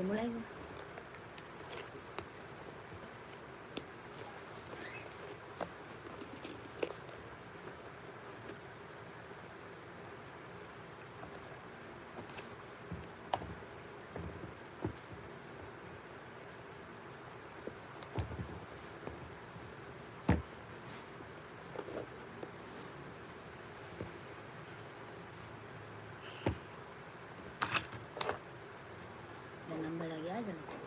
mulai gua. Dan nambah lagi aja loh.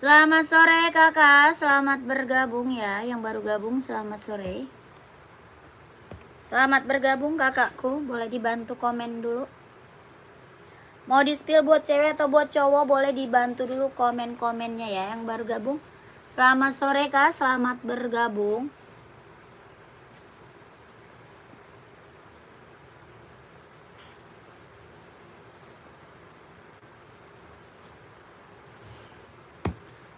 Selamat sore kakak, selamat bergabung ya. Yang baru gabung selamat sore. Selamat bergabung kakakku, boleh dibantu komen dulu. Mau di spill buat cewek atau buat cowok, boleh dibantu dulu komen-komennya ya. Yang baru gabung selamat sore kak, selamat bergabung.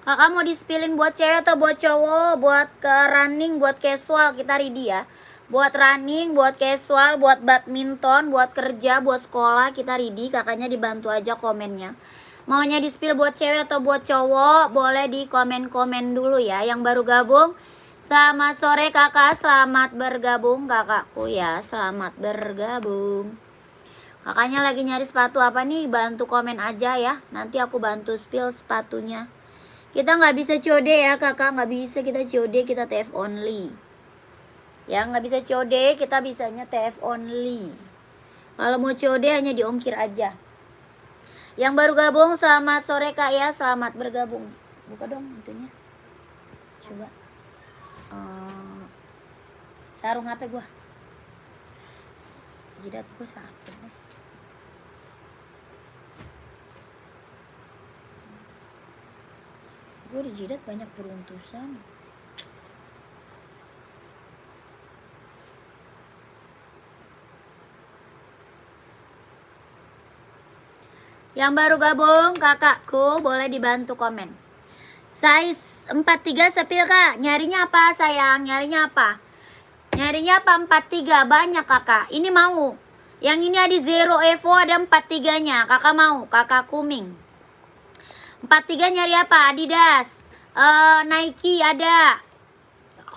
Kakak mau di-spillin buat cewek atau buat cowok, buat ke running, buat casual, kita ready ya. Buat running, buat casual, buat badminton, buat kerja, buat sekolah, kita ready. Kakaknya dibantu aja komennya. Maunya di-spill buat cewek atau buat cowok, boleh di komen-komen dulu ya. Yang baru gabung, selamat sore kakak, selamat bergabung kakakku ya. Selamat bergabung. Kakaknya lagi nyari sepatu apa nih, bantu komen aja ya. Nanti aku bantu spill sepatunya. Kita nggak bisa COD ya kakak, nggak bisa kita COD, kita TF only. Ya nggak bisa COD, kita bisanya TF only. Kalau mau COD hanya diongkir aja. Yang baru gabung selamat sore kak ya, selamat bergabung. Buka dong itunya. Coba. Sarung HP gua. Jidat gua sakit nih. Gue di jidat banyak beruntusan. Yang baru gabung kakakku, boleh dibantu komen. Size 43 sepil kak, nyarinya apa sayang? Nyarinya apa? Nyarinya apa 43? Banyak kakak, ini mau. Yang ini ada Zero Evo, ada 43 nya. Kakak mau, kakak kuming. 43 nyari apa? Adidas, Nike ada,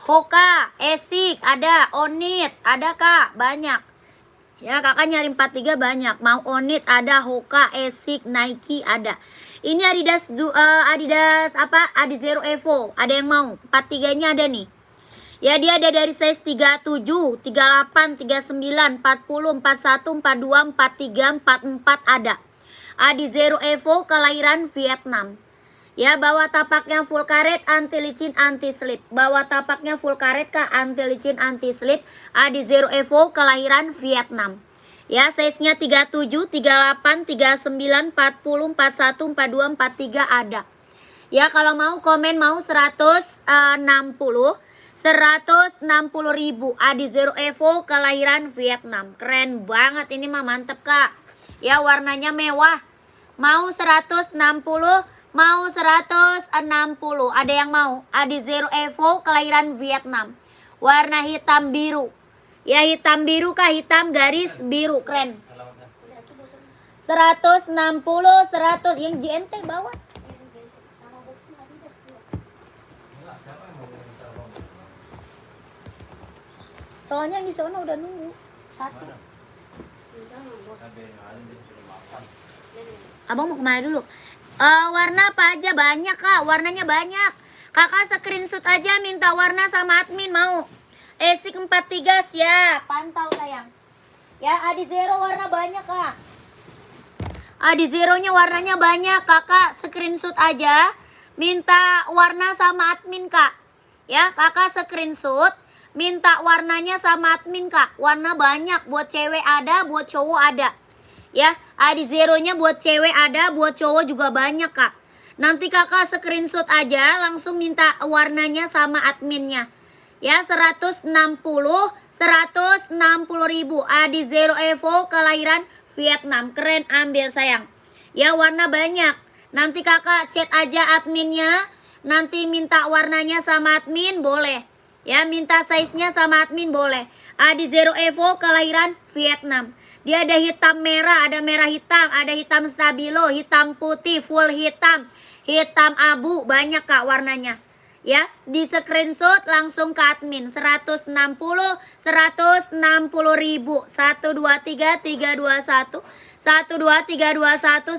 Hoka, Asics ada, Onit ada kak, banyak. Ya kakak nyari 43 banyak. Mau Onit ada, Hoka, Asics, Nike ada. Ini Adidas Adidas apa? Adizero Evo. Ada yang mau? 43 nya ada nih. Ya dia ada dari size 37, 38, 39, 40, 41, 42, 43, 44 ada. Adizero Evo kelahiran Vietnam. Ya bawa tapaknya full karet, anti licin, anti slip. Bawa tapaknya full karet kak, anti licin, anti slip. Adizero Evo kelahiran Vietnam. Ya size-nya 37, 38, 39, 40, 41, 42, 43 ada. Ya kalau mau komen mau 160 ribu. Adizero Evo kelahiran Vietnam. Keren banget ini mah, mantep kak. Ya warnanya mewah. Mau 160, mau 160. Ada yang mau? Adizero Evo kelahiran Vietnam. Warna hitam biru. Ya hitam biru kah, hitam garis biru, keren. 160, 100 yang JNT bawah. Soalnya yang di sana udah nunggu satu. Abang mau kemana dulu? Warna apa aja? Banyak kak, warnanya banyak. Kakak screenshot aja minta warna sama admin mau. Asics 43 siap, pantau sayang. Ya Adizero warna banyak kak. Adizeronya warnanya banyak, kakak screenshot aja. Minta warna sama admin kak. Ya kakak screenshot, minta warnanya sama admin kak. Warna banyak, buat cewek ada, buat cowok ada. Ya, Adizeronya buat cewek ada, buat cowok juga banyak kak. Nanti kakak screenshot aja, langsung minta warnanya sama adminnya. Ya 160, 160.000. Adi Zero Evo kelahiran Vietnam. Keren, ambil sayang. Ya, warna banyak. Nanti kakak chat aja adminnya. Nanti minta warnanya sama admin boleh. Ya, minta size-nya sama admin boleh. Adi Zero Evo kelahiran Vietnam. Dia ada hitam merah, ada merah hitam, ada hitam stabilo, hitam putih, full hitam, hitam abu, banyak kak warnanya. Ya, di screenshot langsung ke admin. 160 ribu. 123 321 123 221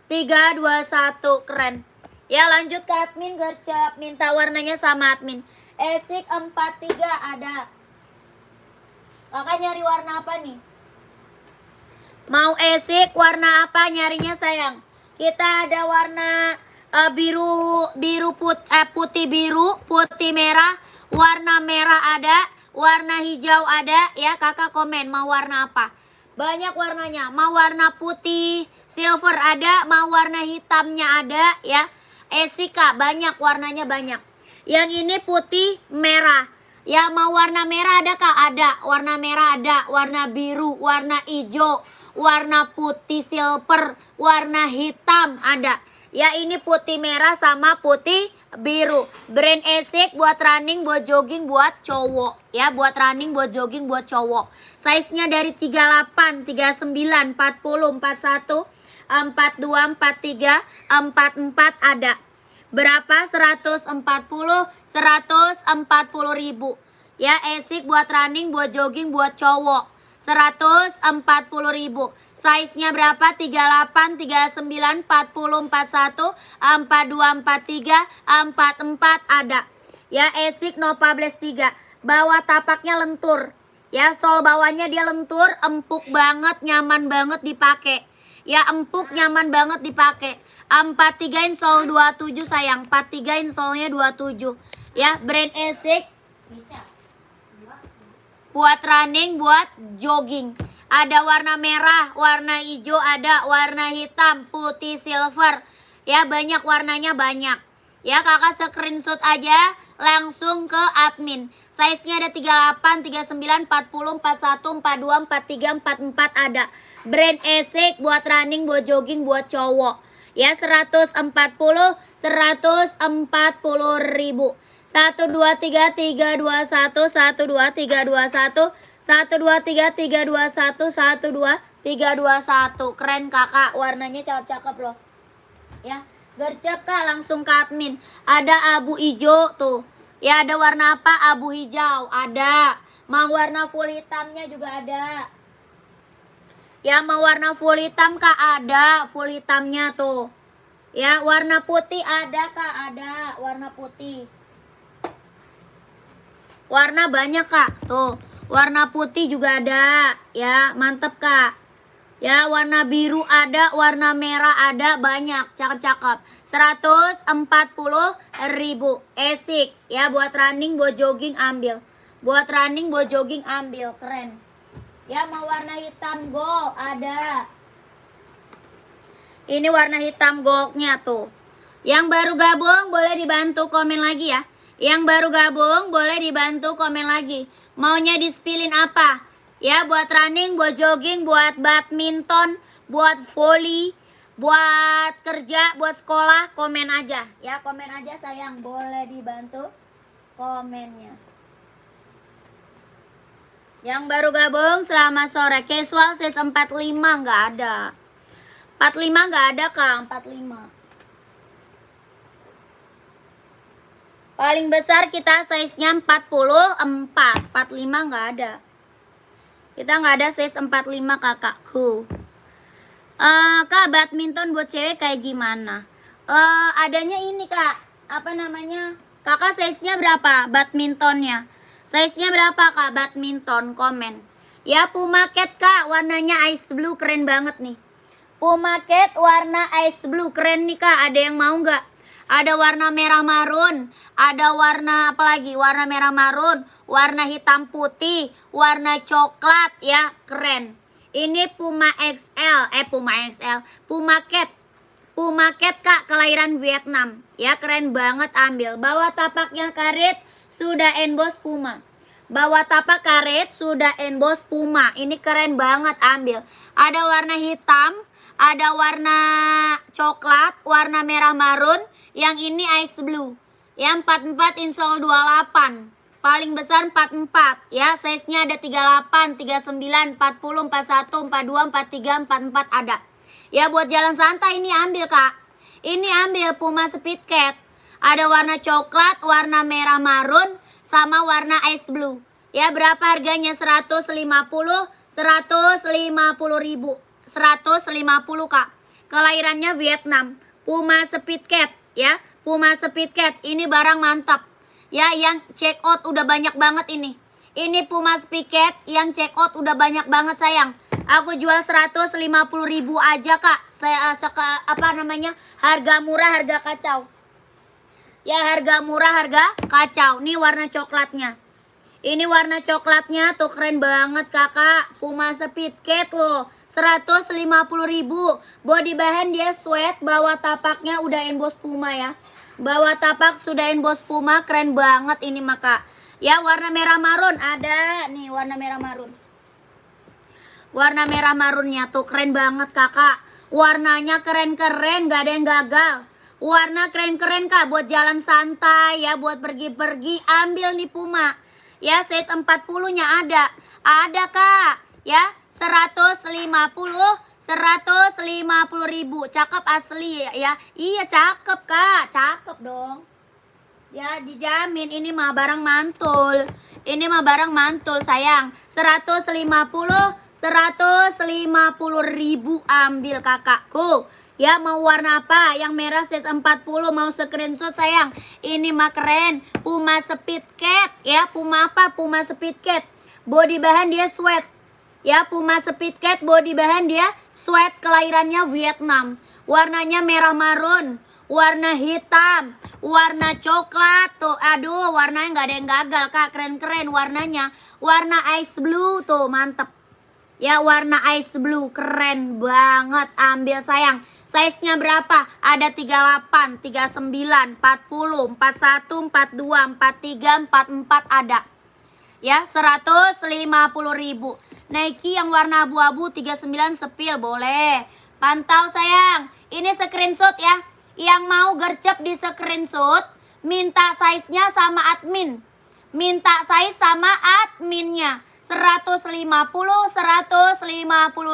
123 221. Keren. Ya, lanjut ke admin gercep. Minta warnanya sama admin. Esik 43 ada. Kakak nyari warna apa nih? Mau esik warna apa nyarinya sayang? Kita ada warna putih biru, putih merah, warna merah ada, warna hijau ada. Ya, kakak komen mau warna apa? Banyak warnanya. Mau warna putih silver ada, mau warna hitamnya ada ya. Esik kak, banyak warnanya banyak. Yang ini putih merah. Ya, mau warna merah ada kak? Ada. Warna merah ada, warna biru, warna hijau, warna putih silver, warna hitam ada. Ya, ini putih merah sama putih biru. Brand Esik buat running, buat jogging, buat cowok. Ya, buat running, buat jogging, buat cowok. Size-nya dari 38, 39, 40, 41, 42, 43, 44 ada. Berapa? 140 ribu. Ya, Esik buat running, buat jogging, buat cowok. 140 ribu. Size-nya berapa? 38, 39, 40, 41, 42, 43, 44 ada. Ya, Esik no publish 3. Bawah tapaknya lentur. Ya, sol bawahnya dia lentur, empuk banget, nyaman banget dipakai. Ya, empuk, nyaman banget dipakai. 43 insol 27 sayang. 43 insolnya 27. Ya, brand Esik. Buat running, buat jogging. Ada warna merah, warna hijau ada, warna hitam, putih, silver. Ya, banyak warnanya banyak. Ya, kakak screenshot aja langsung ke admin. Size-nya ada 38, 39, 40, 41, 42, 43, 44 ada. Brand Esik buat running, buat jogging, buat cowok. Ya, 140 ribu. 1 2 3 3 2 1 1 2 3 2 1 1 2 3 3 2 1 1 2 3 2 1. Keren kakak, warnanya cakep-cakep loh. Ya, gercep kak, langsung ke admin. Ada abu hijau tuh. Ya, ada warna apa? Abu hijau ada. Mau warna full hitamnya juga ada. Ya, mau warna full hitam kak ada. Full hitamnya tuh. Ya, warna putih ada kak, ada warna putih. Warna banyak kak, tuh. Warna putih juga ada. Ya, mantep kak. Ya, warna biru ada, warna merah ada, banyak, cakep-cakep. 140 ribu. Esik. Ya, buat running, buat jogging ambil. Buat running, buat jogging ambil. Keren. Ya, mau warna hitam gold ada. Ini warna hitam goldnya tuh. Yang baru gabung boleh dibantu komen lagi ya. Yang baru gabung boleh dibantu komen lagi. Maunya di-spillin apa? Ya, buat running, buat jogging, buat badminton, buat volley, buat kerja, buat sekolah, komen aja. Ya, komen aja sayang. Boleh dibantu komennya. Yang baru gabung selamat sore. Casual size 45 nggak ada. 45 nggak ada kang, 45. Paling besar kita size-nya 44. 45 nggak ada. Kita nggak ada size 45 kakakku. Kak, badminton buat cewek kayak gimana? Adanya ini kak, apa namanya? Kakak size-nya berapa badmintonnya? Size-nya berapa kak badminton? Komen. Ya, Puma Cat kak, warnanya ice blue, keren banget nih. Puma Cat warna ice blue, keren nih kak. Ada yang mau nggak? Ada warna merah marun, ada warna apa lagi? Warna merah marun, warna hitam putih, warna coklat ya, keren. Ini Puma XL, Puma Cat. Puma Cat kak, kelahiran Vietnam. Ya, keren banget, ambil. Bawah tapaknya karet, sudah emboss Puma. Bawah tapak karet sudah emboss Puma. Ini keren banget, ambil. Ada warna hitam, ada warna coklat, warna merah marun. Yang ini ice blue. Yang 44 install 28. Paling besar 44 ya. Size-nya ada 38, 39, 40, 41, 42, 43, 44 ada. Ya buat jalan santai ini ambil, Kak. Ini ambil Puma Speed Cat. Ada warna coklat, warna merah marun, sama warna ice blue. Ya berapa harganya? 150, 150 ribu. 150, Kak. Kelahirannya Vietnam. Puma Speed Cat ya. Puma Speed Cat. Ini barang mantap. Ya yang check out udah banyak banget ini. Ini Puma Speed Cat yang check out udah banyak banget sayang. Aku jual 150 ribu aja, Kak. Saya harga murah, harga kacau. Ya harga murah, harga kacau. Nih warna coklatnya. Ini warna coklatnya tuh keren banget, Kakak. Puma Speed Cat loh. 150 ribu. Body bahan dia sweat. Bawah tapaknya udah emboss Puma ya. Bawah tapak sudah emboss Puma. Keren banget ini maka. Ya warna merah marun. Ada nih warna merah marun. Warna merah marunnya tuh keren banget, Kakak. Warnanya keren-keren. Gak ada yang gagal. Warna keren-keren, Kak. Buat jalan santai ya. Buat pergi-pergi. Ambil nih Puma. Ya size 40-nya ada. Ada, Kak. Ya 150 ribu. Cakep asli ya. Iya cakep, Kak. Cakep dong. Ya dijamin ini mah barang mantul. Ini mah barang mantul sayang. 150 ribu ambil kakakku. Ya mau warna apa? Yang merah size 40 mau screenshot sayang. Ini mah keren. Puma Speed Cat ya. Puma apa? Puma Speed Cat. Body bahan dia sweat. Ya Puma Speed Cat body bahan dia sweat. Kelahirannya Vietnam. Warnanya merah marun, warna hitam, warna coklat tuh. Aduh warnanya nggak ada yang gagal, Kak. Keren-keren warnanya. Warna ice blue tuh mantep. Ya warna ice blue keren banget. Ambil sayang. Size-nya berapa? Ada 38, 39, 40, 41, 42, 43, 44 ada. Ya 150 ribu. Nike yang warna abu-abu 39 sepil boleh. Pantau sayang. Ini screenshot ya. Yang mau gercep di screenshot, minta size-nya sama admin. Minta size sama adminnya. 150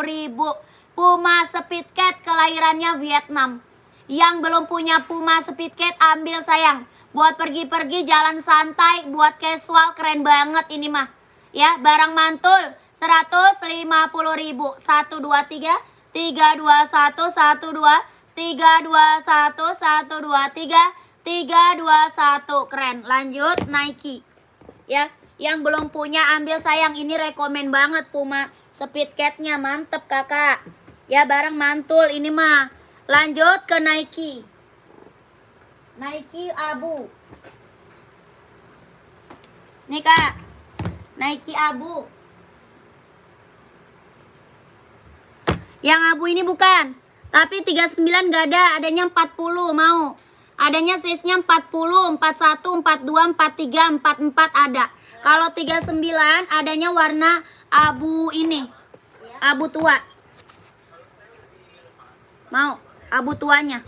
ribu. Puma Speed Cat kelahirannya Vietnam. Yang belum punya Puma Speed Cat ambil sayang. Buat pergi-pergi jalan santai, buat casual keren banget ini mah. Ya barang mantul 150 ribu. 1, 2, 3, 3, 2, 1, 1, 2, 3, 2, 1, 1, 2, 3, 3, 2, 1. Keren. Lanjut Nike. Ya yang belum punya ambil sayang. Ini rekomen banget Puma Speed Cat-nya. Mantep, Kakak. Ya barang mantul ini mah. Lanjut ke Nike. Nike abu. Nih, Kak. Nike abu. Yang abu ini bukan. Tapi 39 gak ada. Adanya 40 mau. Adanya size-nya 40, 41, 42, 43, 44 ada. Kalau 39 adanya warna abu ini. Abu tua. Mau abu tuanya.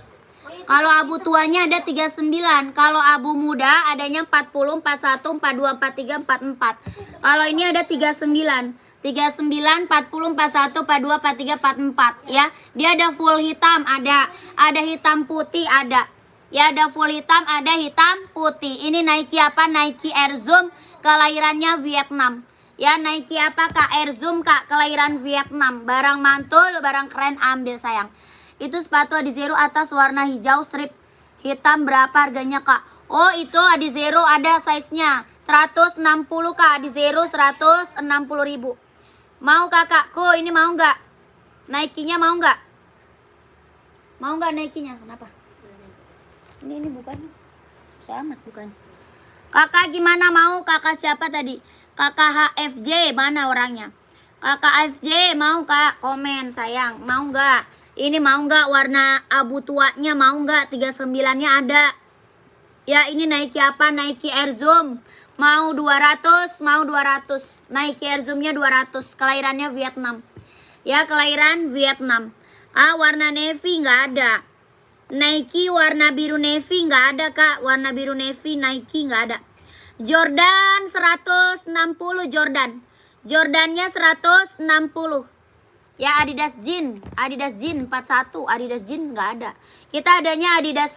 Kalau abu tuanya ada 39. Kalau abu muda adanya 40, 41, 42, 43, 44. Kalau ini ada 39. 39, 40, 41, 42, 43, 44 ya. Dia ada full hitam ada. Ada hitam putih ada. Ya ada full hitam, ada hitam putih. Ini Nike apa? Nike Air Zoom kelahirannya Vietnam. Ya Nike apa Kak? Air Zoom Kak, kelahiran Vietnam. Barang mantul, barang keren ambil sayang. Itu sepatu Adizero atas warna hijau strip hitam berapa harganya Kak? Oh itu Adizero ada size-nya 160 Kak. Adizero 160 ribu. Mau kakakku ini mau nggak? Nike-nya mau nggak? Mau nggak Nike-nya? Kenapa? Ini bukan. Susah amat bukan. Kakak gimana mau? Kakak siapa tadi? Kakak HFJ mana orangnya? Kakak HFJ mau Kak? Komen sayang. Mau nggak? Ini mau nggak warna abu tuanya mau nggak? 39-nya ada. Ya ini Nike apa? Nike Air Zoom. Mau 200, mau 200. Nike Air Zoom-nya 200. Kelahirannya Vietnam. Ya kelahiran Vietnam. Warna navy nggak ada. Nike warna biru navy nggak ada kak. Warna biru navy Nike nggak ada. Jordan 160 Jordan. Jordannya 160. Ya Adidas Jean 41. Adidas Jean nggak ada. Kita adanya Adidas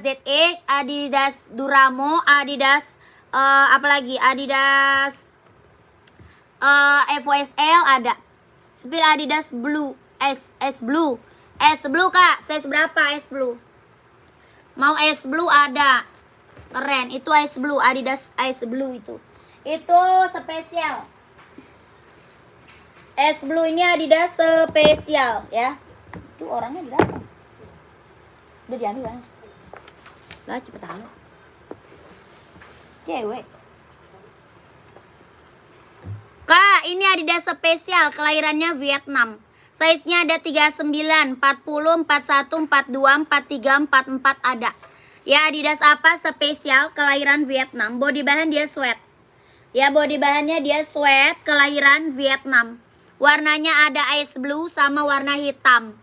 ZX, Adidas Duramo, Adidas apalagi Adidas FOSL ada. Sepil Adidas Blue, S Blue. S Blue kak, size berapa S Blue? Mau S Blue ada. Keren, itu S Blue, Adidas S Blue itu. Itu spesial. S Blue ini Adidas spesial ya. Itu orangnya berapa? Udah diambil kan? Lah cepet amat. Cewek. Kak, ini Adidas spesial, kelahirannya Vietnam. Size-nya ada 39, 40, 41, 42, 43, 44 ada. Ya Adidas apa? Spesial, kelahiran Vietnam. Body bahan dia sweat. Ya body bahannya dia sweat, kelahiran Vietnam. Warnanya ada ice blue sama warna hitam.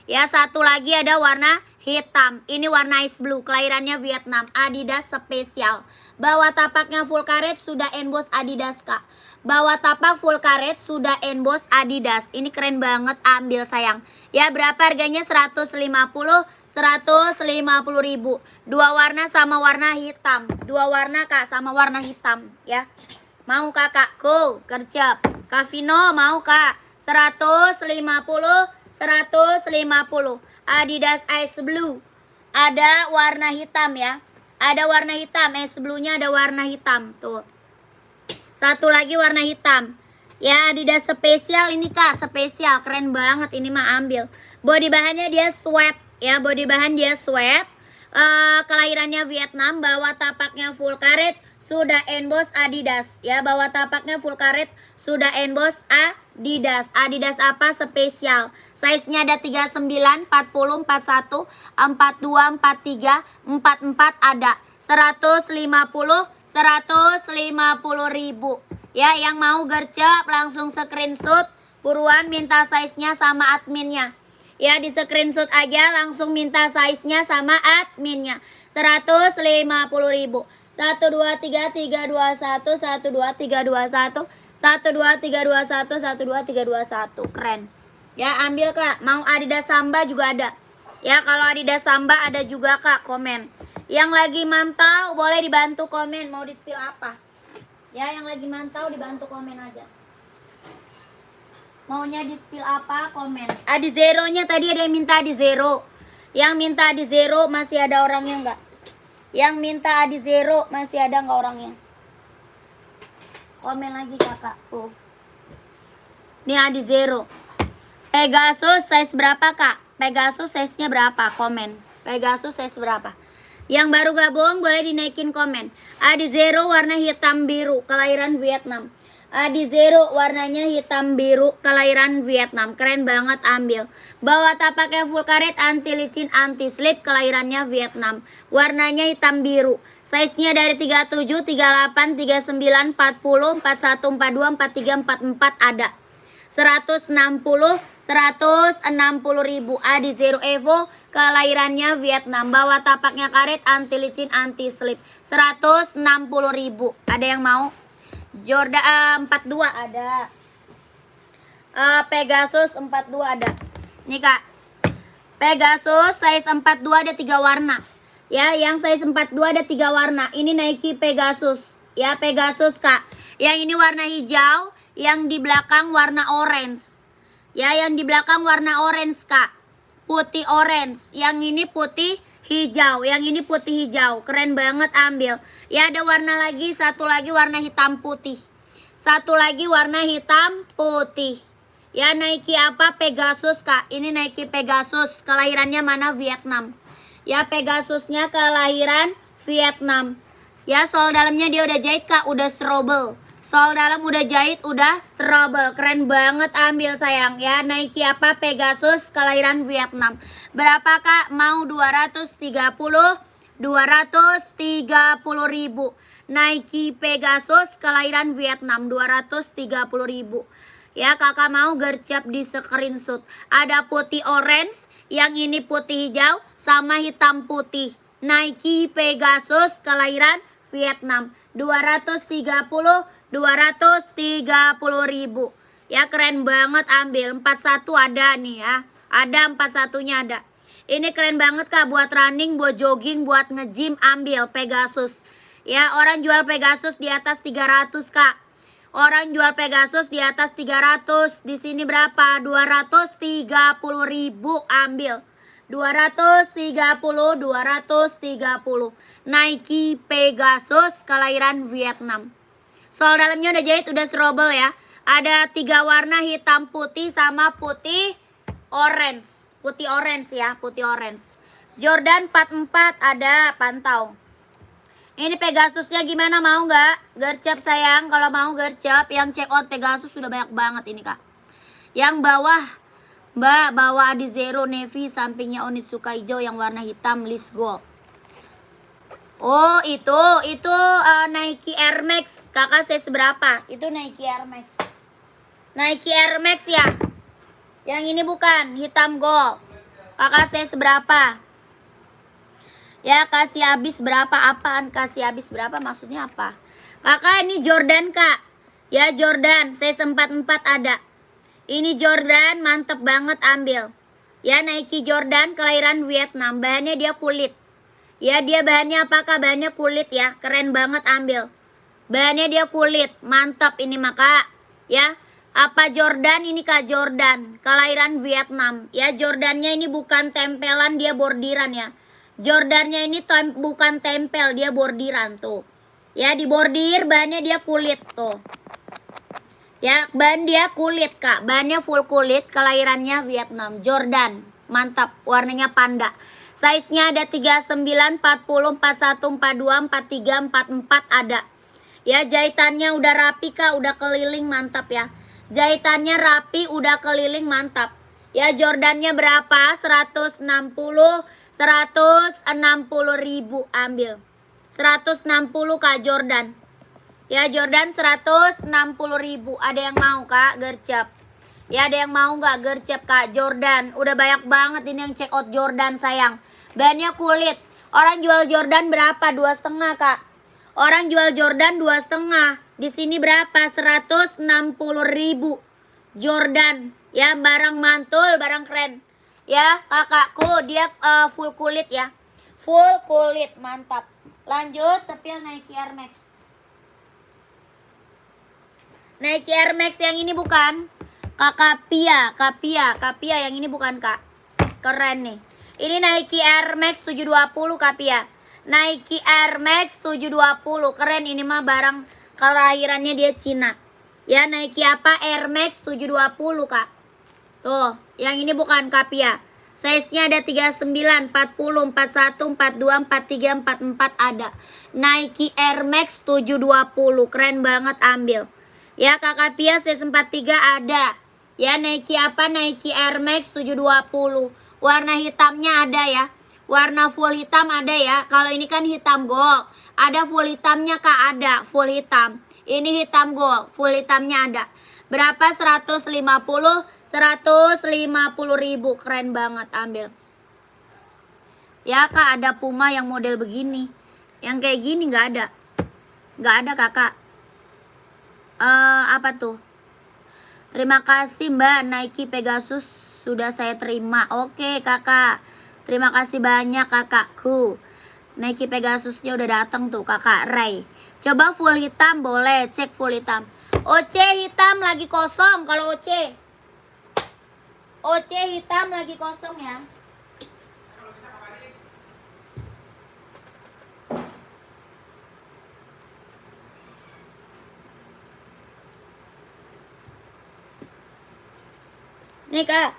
Ya satu lagi ada warna hitam. Ini warna ice blue, kelahirannya Vietnam. Adidas spesial. Bawah tapaknya full karet sudah emboss Adidas kak. Bawah tapak full karet sudah emboss Adidas. Ini keren banget, ambil sayang. Ya berapa harganya? 150 ribu. Dua warna sama warna hitam. Dua warna kak sama warna hitam ya. Mau kakakku gercep. Kavino mau kak. 150 Adidas Ice Blue. Ada warna hitam ya. Ada warna hitam, Ice Blue-nya ada warna hitam tuh. Satu lagi warna hitam. Ya Adidas spesial ini kak, spesial, keren banget ini mah ambil. Body bahannya dia sweat ya, body bahan dia sweat. Kelahirannya Vietnam, bawah tapaknya full karet, sudah emboss Adidas ya, bawah tapaknya full karet, sudah emboss Adidas. Adidas apa? Spesial. Size-nya ada 39, 40, 41, 42, 43, 44 ada. 150 ribu. Ya yang mau gercep langsung screenshot. Buruan minta size-nya sama adminnya. Ya di screenshot aja langsung minta size-nya sama adminnya. 150 ribu. 1 2 3 3 2 1 1 2 3 2 1 1 2 3 2 1 1 2 3 2 1. Keren. Ya ambil kak. Mau Adidas Samba juga ada. Ya kalau Adidas Samba ada juga kak, komen. Yang lagi mantau boleh dibantu komen mau di spill apa. Ya yang lagi mantau dibantu komen aja. Maunya di spill apa komen. Adi Zero-nya tadi ada yang minta Adi Zero. Yang minta Adi Zero masih ada orangnya enggak? Yang minta Adi Zero masih ada enggak orangnya? Komen lagi kakak. Ini Adi Zero. Pegasus size berapa kak? Pegasus size-nya berapa? Komen. Pegasus size berapa? Yang baru gabung boleh dinaikin komen. Adi Zero warna hitam biru, kelahiran Vietnam. Adi Zero warnanya hitam biru, kelahiran Vietnam. Keren banget, ambil. Bawah tapaknya full karet, anti licin, anti slip, kelahirannya Vietnam. Warnanya hitam biru. Size-nya dari 37, 38, 39, 40, 41, 42, 43, 44 ada. 160 ribu. Adi Zero Evo, kelahirannya Vietnam. Bawah tapaknya karet, anti licin, anti slip. 160 ribu. Ada yang mau? Jordan 42 ada. Pegasus 42 ada. Nih kak, Pegasus size 42 ada 3 warna. Ya, yang size 42 ada 3 warna. Ini Nike Pegasus. Ya, Pegasus kak. Yang ini warna hijau, yang di belakang warna orange. Ya, yang di belakang warna orange kak. Putih orange. Yang ini putih hijau. Yang ini putih hijau. Keren banget, ambil. Ya ada warna lagi. Satu lagi warna hitam putih. Satu lagi warna hitam putih. Ya Nike apa? Pegasus kak. Ini Nike Pegasus. Kelahirannya mana? Vietnam. Ya Pegasusnya kelahiran Vietnam. Ya sol dalamnya dia udah jahit kak. Udah strobel. Sol dalam udah jahit, udah strobel. Keren banget, ambil sayang. Ya Nike apa? Pegasus, kelahiran Vietnam. Berapa kak? Mau 230, 230.000. Nike Pegasus kelahiran Vietnam 230.000. Ya, kakak mau gercep di screenshot. Ada putih orange, yang ini putih hijau sama hitam putih. Nike Pegasus kelahiran Vietnam 230.000. Ya, keren banget, ambil 41 ada nih ya. Ada 41-nya ada. Ini keren banget Kak, buat running, buat jogging, buat nge-gym, ambil Pegasus. Ya, orang jual Pegasus di atas 300 Kak. Orang jual Pegasus di atas 300. Di sini berapa? 230.000, ambil. 230. Nike Pegasus kelahiran Vietnam. Sol dalamnya udah jahit, udah strobel ya. Ada 3 warna, hitam, putih sama putih orange. Putih orange ya, putih orange. Jordan 44 ada, pantau. Ini Pegasusnya gimana, mau nggak? Gercep sayang, kalau mau gercep. Yang check out Pegasus sudah banyak banget ini Kak. Yang bawah, Mbak, bawah di Zero Navy, sampingnya Onitsuka hijau yang warna hitam list gold. Oh itu Nike Air Max. Kakak saya seberapa? Itu Nike Air Max. Nike Air Max ya. Yang ini bukan, hitam gold. Kakak saya seberapa? Ya, kasih habis berapa? Apaan kasih habis berapa? Maksudnya apa? Kakak ini Jordan Kak. Ya Jordan, saya 44 ada. Ini Jordan, mantep banget, ambil. Ya, Nike Jordan kelahiran Vietnam. Bahannya dia kulit. Ya, dia bahannya apakah? Bahannya kulit ya. Keren banget, ambil. Bahannya dia kulit. Mantap ini maka. Ya. Apa Jordan? Ini Kak Jordan. Kelahiran Vietnam. Ya, Jordannya ini bukan tempelan, dia bordiran ya. Jordannya ini bukan tempel, dia bordiran tuh. Ya, di bordir, bahannya dia kulit tuh. Ya, bahan dia kulit Kak. Bahannya full kulit, kelahirannya Vietnam. Jordan, mantap. Warnanya panda. Size-nya ada 39, 40, 41, 42, 43, 44 ada. Ya, jahitannya udah rapi Kak, udah keliling, mantap ya. Jahitannya rapi, udah keliling, mantap. Ya, Jordannya berapa? 160.000, ambil. 160 Kak Jordan. Ya, Jordan 160.000. Ada yang mau Kak gercep? Ya, ada yang mau nggak gercep Kak Jordan? Udah banyak banget ini yang check out Jordan sayang. Bahannya kulit. Orang jual Jordan berapa? 2,5 Kak. Orang jual Jordan 2,5. Di sini berapa? 160.000. Jordan. Ya, barang mantul, barang keren. Ya, kakakku dia full kulit ya. Full kulit, mantap. Lanjut, sepil Nike Air Max. Nike Air Max yang ini bukan? Kapia yang ini bukan Kak. Keren nih. Ini Nike Air Max 720 Kapia. Nike Air Max 720. Keren, ini mah barang kelahirannya dia Cina. Ya, Nike apa? Air Max 720 Kak. Tuh, yang ini bukan Kapia. Size-nya ada 39, 40, 41, 42, 43, 44 ada. Nike Air Max 720. Keren banget, ambil. Ya, Kak Kapia size 43 ada. Ya, Nike apa? Nike Air Max 720. Warna hitamnya ada ya. Warna full hitam ada ya. Kalau ini kan hitam gold. Ada full hitamnya Kak, ada full hitam. Ini hitam gold, full hitamnya ada. Berapa? 150.000. Keren banget, ambil. Ya Kak, ada Puma yang model begini. Yang kayak gini nggak ada. Nggak ada Kakak. Apa tuh? Terima kasih Mbak. Nike Pegasus sudah saya terima. Oke Kakak. Terima kasih banyak kakakku. Nike Pegasusnya udah datang tuh Kakak Ray. Coba full hitam boleh, cek full hitam. OC hitam lagi kosong. Kalau OC hitam lagi kosong ya. Nih Kak.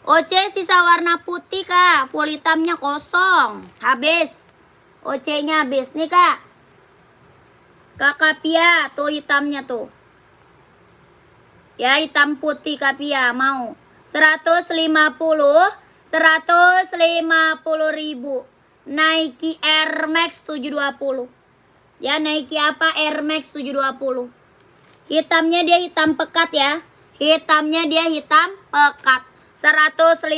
OC sisa warna putih Kak. Full hitamnya kosong. Habis. OC-nya habis. Nih Kak. Kakak Pia, tuh hitamnya tuh. Ya, hitam putih Kak Pia, mau. 150.000. Nike Air Max 720. Ya, Nike apa? Air Max 720. Hitamnya dia hitam pekat ya. Hitamnya dia hitam pekat. 150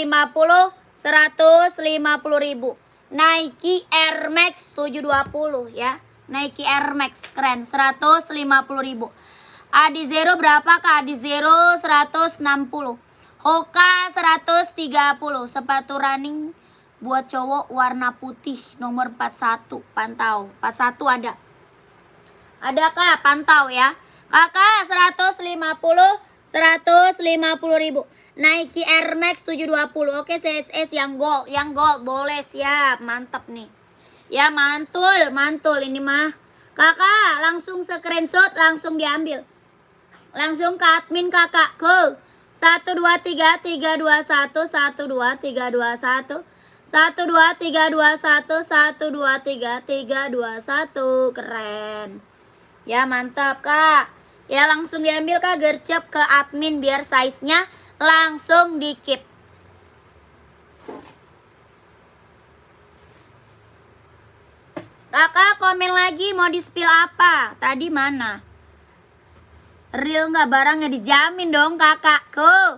ribu. Nike Air Max 720 ya. Nike Air Max keren. 150 ribu. Adizero berapa Kak? Adizero 160. Hoka 130. Sepatu running buat cowok warna putih nomor 41. Pantau. 41 ada. Ada Kak? Pantau ya. Kakak 150 ribu. Nike Air Max 720. Oke, CSS yang gold boleh, siap. Mantap nih. Ya, mantul ini mah. Kakak langsung screenshot, langsung diambil. Langsung ke admin kakak ke 12331 12321 12321 12331. Keren. Ya, mantap Kak. Ya, langsung diambil Kak, gercep ke admin biar size-nya langsung di keep. Kakak komen lagi mau di-spill apa? Tadi mana? Real nggak barangnya? Dijamin dong kakakku.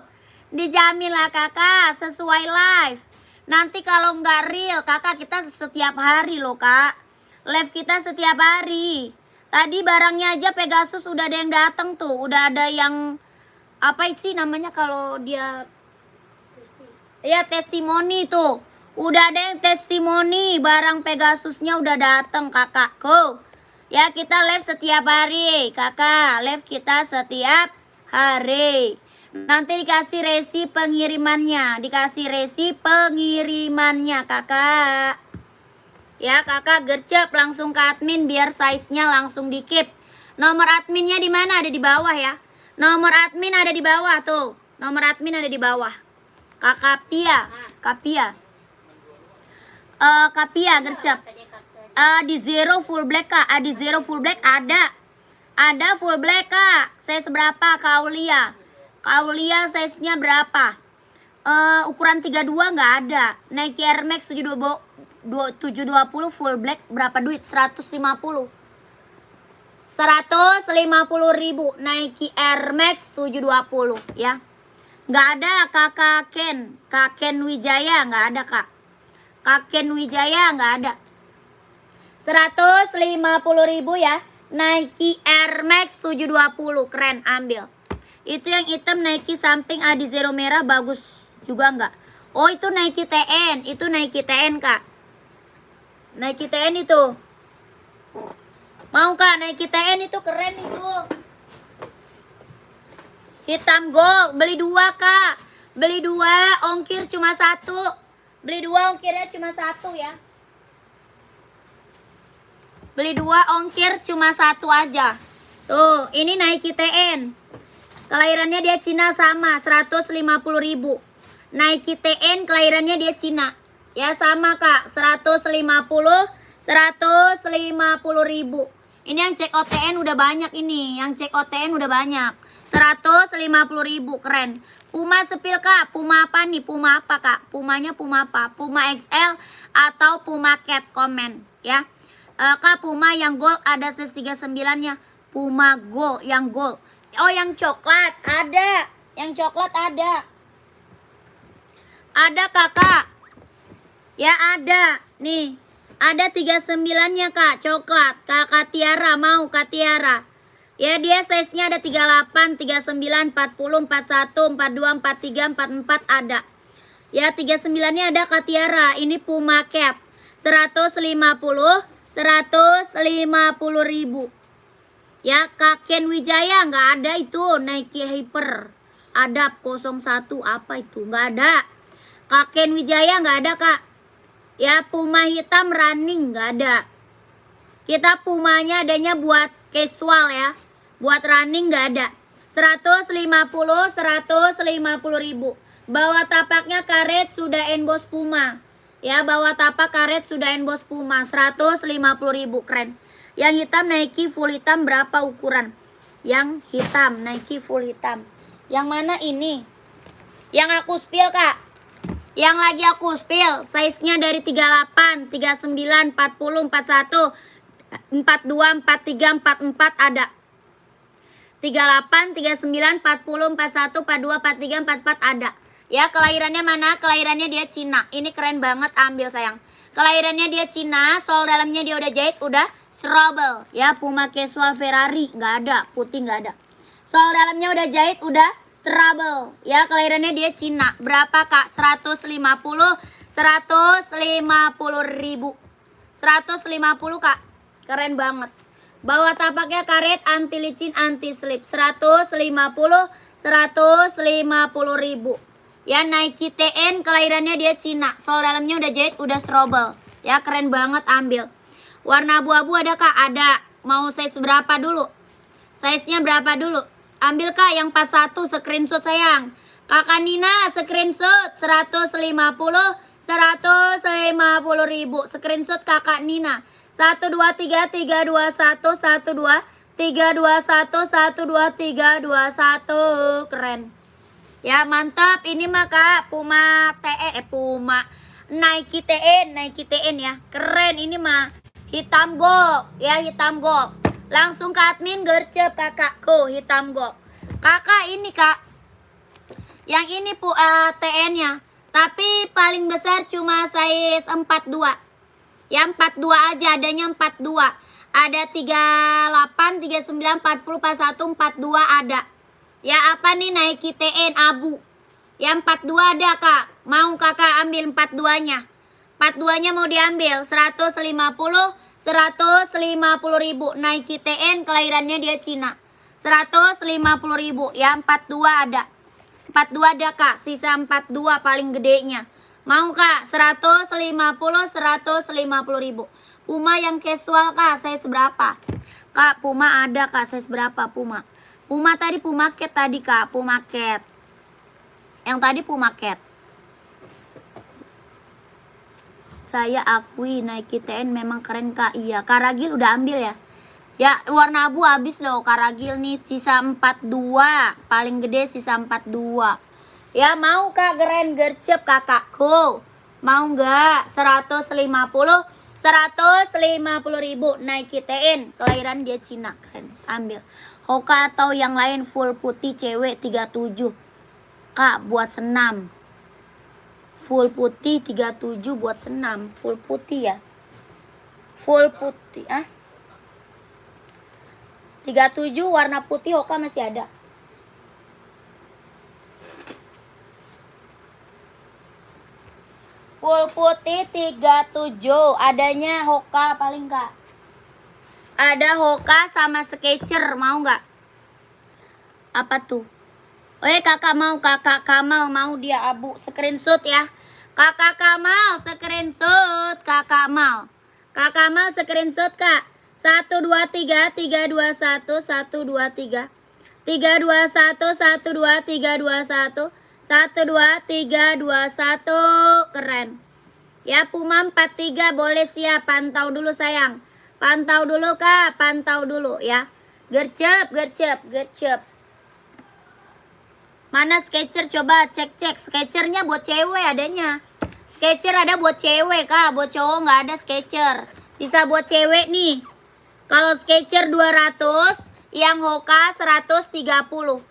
Dijamin lah kakak, sesuai live. Nanti kalau nggak real, kakak kita setiap hari loh kak. Live kita setiap hari. Tadi barangnya aja Pegasus udah ada yang datang tuh. Udah ada yang, apa sih namanya kalau dia, ya testimoni tuh. Udah ada yang testimoni, barang Pegasusnya udah datang kakakku. Ya, kita live setiap hari kakak. Live kita setiap hari. Nanti dikasih resi pengirimannya. Kakak. Ya kakak gercep langsung ke admin biar size-nya langsung di keep. Nomor adminnya di mana? Ada di bawah ya. Nomor admin ada di bawah tuh. Nomor admin ada di bawah. Kapia gercep. Di zero full black kak. Di zero full black ada. Ada full black kak. Size berapa Kaulia? Kaulia size-nya berapa? Ukuran 32 nggak ada. Nike Air Max 720 full black berapa duit? 150 ribu. Nike Air Max 720 ya. Nggak ada kakak Ken Wijaya nggak ada kak. Ken Wijaya nggak ada. 150 ribu ya. Nike Air Max 720 keren, ambil. Itu yang hitam Nike samping Adizero merah bagus juga nggak? Oh itu Nike TN. Itu Nike TN kak. Nike TN itu. Mau kak Nike TN itu keren itu. Hitam gold. Beli 2 kak. Beli 2 ongkir cuma 1. Beli 2 ongkirnya cuma 1 ya. Beli 2 ongkir cuma 1 aja. Tuh ini Nike TN. Kelahirannya dia Cina sama 150 ribu. Nike TN kelahirannya dia Cina. Ya sama kak 150 ribu. Ini yang cek OTN udah banyak ini. Yang cek OTN udah banyak. 150 ribu keren. Puma sepil kak. Puma apa nih? Puma apa kak? Pumanya Puma apa? Puma XL atau Puma Cat? Komen ya. Kak Puma yang gold ada size 39 nya. Puma gold yang gold. Oh yang coklat ada. Yang coklat ada. Ada kakak. Ya ada. Nih. Ada 39 nya kak. Coklat. Kakak Tiara mau kak Tiara. Ya dia size nya ada 38, 39, 40, 41, 42, 43, 44 ada. Ya 39 nya ada kak Tiara. Ini Puma Cap 150 ribu. Ya Kak Ken Wijaya nggak ada itu. Nike Hyper Adap 01 apa itu? Nggak ada. Kak Ken Wijaya nggak ada kak. Ya Puma hitam running nggak ada. Kita Pumanya adanya buat casual ya. Buat running nggak ada. 150 ribu. Bawah tapaknya karet sudah emboss Puma. Ya bawah tapak karet sudah emboss Puma. 150 ribu keren. Yang hitam Nike full hitam berapa ukuran? Yang hitam Nike full hitam. Yang mana ini? Yang aku spill kak. Yang lagi aku spill, size-nya dari 38, 39, 40, 41, 42, 43, 44 ada. 38, 39, 40, 41, 42, 43, 44 ada. Ya, kelahirannya mana? Kelahirannya dia Cina. Ini keren banget, ambil sayang. Kelahirannya dia Cina, sol dalamnya dia udah jahit, udah trouble. Ya, Puma casual Ferrari, nggak ada, putih nggak ada. Sol dalamnya udah jahit, udah trouble. Ya, kelahirannya dia Cina. Berapa kak? 150 ribu. 150 kak. Keren banget. Bawah tapaknya karet, anti licin, anti slip. 150 ribu. Ya, Nike TN, kelahirannya dia Cina. Sol dalamnya udah jahit, udah trouble. Ya, keren banget, ambil. Warna abu-abu ada kak? Ada. Mau size berapa dulu? Size-nya berapa dulu? Ambil kak yang 41, screenshot sayang. Kakak Nina screenshot 150 ribu. Screenshot kakak Nina. 1 2 3 3 2 1 1 2 3 2 1 1 2 3 2 1. Keren. Ya, mantap. Ini mah kak Puma Puma Nike TN ya. Keren ini mah. Hitam gold ya, hitam gold. Langsung ke admin gercep kakakku, hitam gold. Kakak ini kak, yang ini TN-nya, tapi paling besar cuma size 42. Ya 42 aja, adanya 42. Ada 38, 39, 40, 41, 42 ada. Ya, apa nih Nike TN abu. Ya 42 ada kak. Mau kakak ambil 42-nya. 42-nya mau diambil 150 ribu. Nike TN, kelahirannya dia Cina. 150 ribu. Ya 42 ada. 42 ada kak. Sisa 42 paling gedenya. Mau kak? 150 ribu. Puma yang casual kak, size berapa? Kak, Puma ada kak, size berapa Puma? Puma tadi Puma Cat tadi kak, Puma Cat. Yang tadi Puma Cat. Saya akui Nike TN memang keren kak. Iya, Karagil udah ambil ya. Ya, warna abu habis loh Karagil nih, sisa 42. Paling gede sisa 42. Ya, mau kak keren gercep kakakku? Mau nggak? 150 ribu. Nike TN, kelahiran dia Cina, keren. Ambil. Hoka atau yang lain full putih cewek 37. Kak, buat senam. Full putih 37 buat senam. Full putih ya. Full putih 37 warna putih Hoka masih ada. Full putih 37. Adanya Hoka paling kak. Ada Hoka sama Skechers, mau nggak? Apa tuh? Kakak mau, kakak Kamal mau dia abu. Screenshot ya. Kakak Kamal screenshot, kakak Mal. Kakak Mal screenshot kak. 1 2 3 3 2 1 1 2 3 3 2 1 1 2 3 2 1 1 2 3 2 1. Keren. Ya, Puma 43 boleh siap. Pantau dulu sayang. Pantau dulu kak, pantau dulu ya. Gercep. Mana Skechers, coba cek. Skechernya buat cewek adanya. Skechers ada buat cewek kak, buat cowok nggak ada Skechers. Sisa buat cewek nih. Kalau Skechers 200, yang Hoka 130.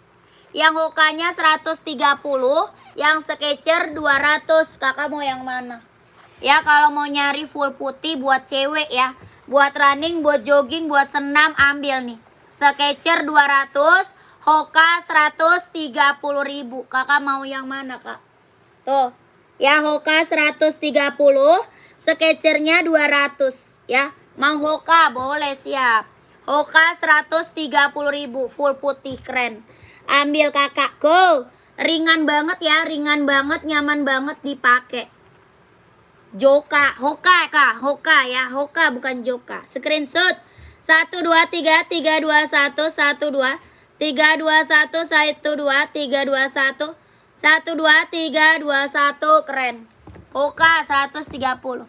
Yang Hokanya 130, yang Skechers 200. Kakak mau yang mana? Ya, kalau mau nyari full putih buat cewek ya. Buat running, buat jogging, buat senam, ambil nih. Skechers 200, Hoka 130 ribu. Kakak mau yang mana kak? Tuh. Ya, Hoka 130, Skechersnya 200 ya. Mau Hoka boleh siap. Hoka 130 ribu, full putih keren. Ambil kakakku. Ringan banget ya, ringan banget, nyaman banget dipakai. Joka, Hoka kak, Hoka ya, Hoka bukan Joka. Screenshot 1 2 3 3 2 1 1 2 3 2 1 1 2 3 2 1 1 2 3 2 1. Keren. Hoka 130.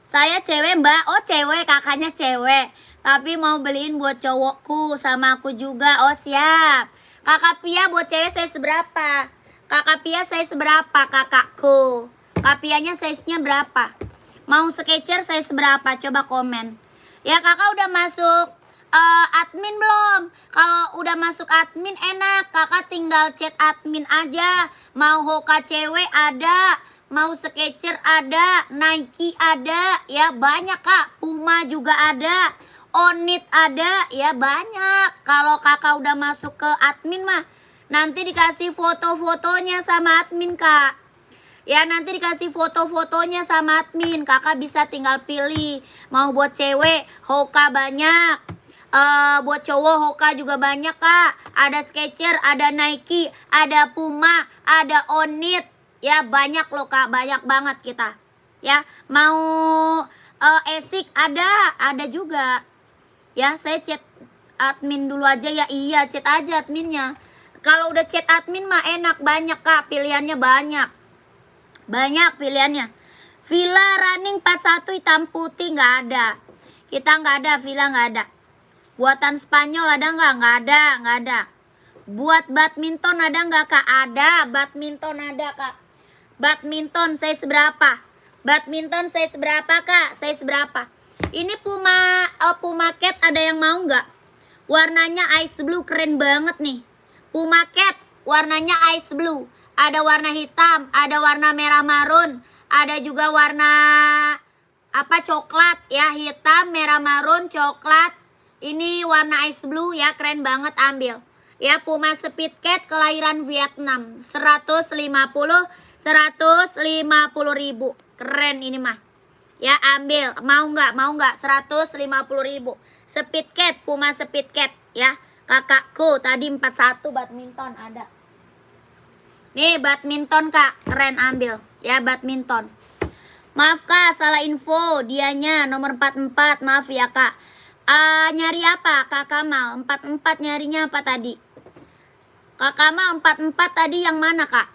Saya cewek mbak. Oh cewek, kakaknya cewek. Tapi mau beliin buat cowokku sama aku juga. Oh siap. Kakak Pia buat cewek saya seberapa? Kakak Pia size berapa kakakku? Kak Pianya size-nya berapa? Mau Skechers size berapa? Coba komen. Ya kakak udah masuk admin belum? Kalau udah masuk admin enak, kakak tinggal chat admin aja. Mau Hoka cewek ada, mau Skechers ada, Nike ada, ya banyak kak. Puma juga ada, Onit ada, ya banyak. Kalau kakak udah masuk ke admin mah, nanti dikasih foto-fotonya sama admin kak. Ya nanti dikasih foto-fotonya sama admin. Kakak bisa tinggal pilih. Mau buat cewek, Hoka banyak. Buat cowok Hoka juga banyak kak. Ada Skechers, ada Nike, ada Puma, ada Onit. Ya banyak loh kak, banyak banget kita. Ya mau Esik ada juga. Ya saya chat admin dulu aja ya. Iya chat aja adminnya. Kalau udah chat admin mah enak, banyak kak, pilihannya banyak. Banyak pilihannya. Villa running 41 hitam putih nggak ada. Kita nggak ada, Villa nggak ada. Buatan Spanyol ada nggak? Nggak ada. Buat badminton ada nggak kak? Ada, badminton ada kak. Badminton size berapa? Badminton size berapa kak? Size berapa? Ini Puma Cat ada yang mau nggak? Warnanya ice blue, keren banget nih. Puma Cat warnanya ice blue. Ada warna hitam, ada warna merah marun, ada juga warna coklat ya, hitam, merah marun, coklat. Ini warna ice blue ya, keren banget, ambil. Ya Puma Speed Cat kelahiran Vietnam, 150 ribu. Keren ini mah. Ya ambil, mau nggak 150 ribu. Speed Cat, Puma Speed Cat ya. Kakakku tadi 41 badminton ada. Nih badminton kak, keren, ambil ya badminton. Maaf kak, salah info, dianya nomor 44, maaf ya kak. Nyari apa kak Kamal? 44 nyarinya apa tadi? Kak Kamal 44 tadi yang mana kak?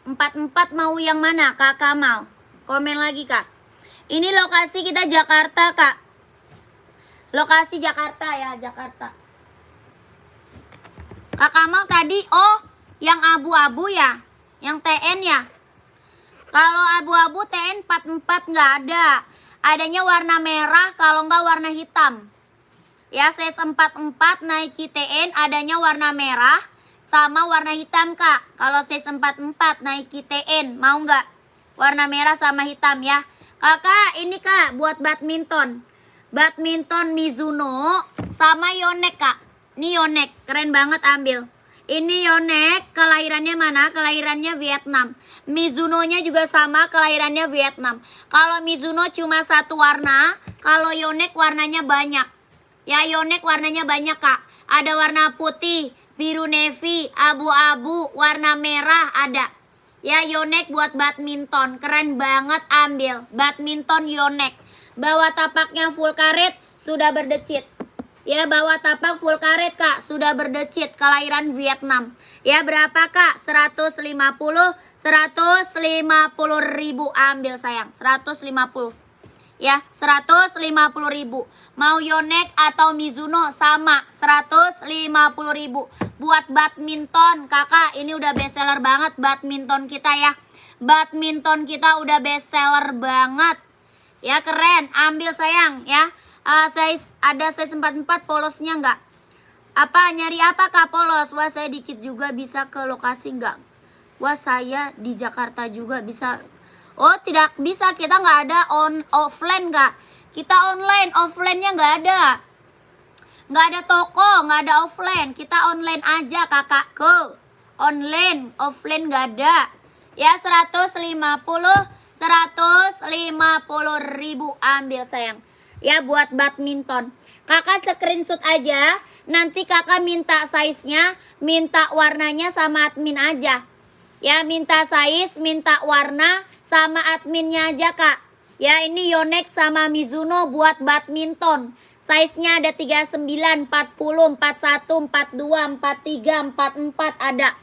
44 mau yang mana kak Kamal? Komen lagi kak. Ini lokasi kita Jakarta kak. Lokasi Jakarta ya, Jakarta. Kak Kamal tadi, oh yang abu-abu ya, yang TN ya. Kalau abu-abu TN 44 nggak ada. Adanya warna merah, kalau nggak warna hitam. Ya size 44 Nike TN adanya warna merah sama warna hitam kak. Kalau size 44 Nike TN mau nggak? Warna merah sama hitam ya. Kakak ini kak buat badminton. Badminton Mizuno sama Yonex kak. Ini Yonex, keren banget, ambil. Ini Yonex, kelahirannya mana? Kelahirannya Vietnam. Mizuno-nya juga sama, kelahirannya Vietnam. Kalau Mizuno cuma satu warna, kalau Yonex warnanya banyak. Ya Yonex warnanya banyak kak. Ada warna putih, biru navy, abu-abu, warna merah ada. Ya Yonex buat badminton, keren banget, ambil. Badminton Yonex. Bawah tapaknya full karet, sudah berdecit. Ya bawah tapak full karet kak, sudah berdecit, kelahiran Vietnam. Ya berapa kak? 150 ribu, ambil sayang, 150. Ya 150 ribu. Mau Yonex atau Mizuno sama, 150 ribu. Buat badminton kakak, ini udah bestseller banget badminton kita ya. Badminton kita udah bestseller banget. Ya keren, ambil sayang ya. Ada size 44 polosnya nggak? Nyari apa kak polos? Wah saya dikit juga bisa ke lokasi nggak? Wah saya di Jakarta juga bisa. Oh tidak bisa, kita nggak ada offline kak. Kita online, offline-nya nggak ada. Nggak ada toko, nggak ada offline. Kita online aja kakakku. Online, offline nggak ada. Ya 150 ribu, ambil sayang. Ya buat badminton. Kakak screenshot aja. Nanti kakak minta size-nya, minta warnanya sama admin aja. Ya minta size, minta warna sama adminnya aja kak. Ya ini Yonex sama Mizuno buat badminton. Size-nya ada 39, 40, 41, 42, 43, 44 ada.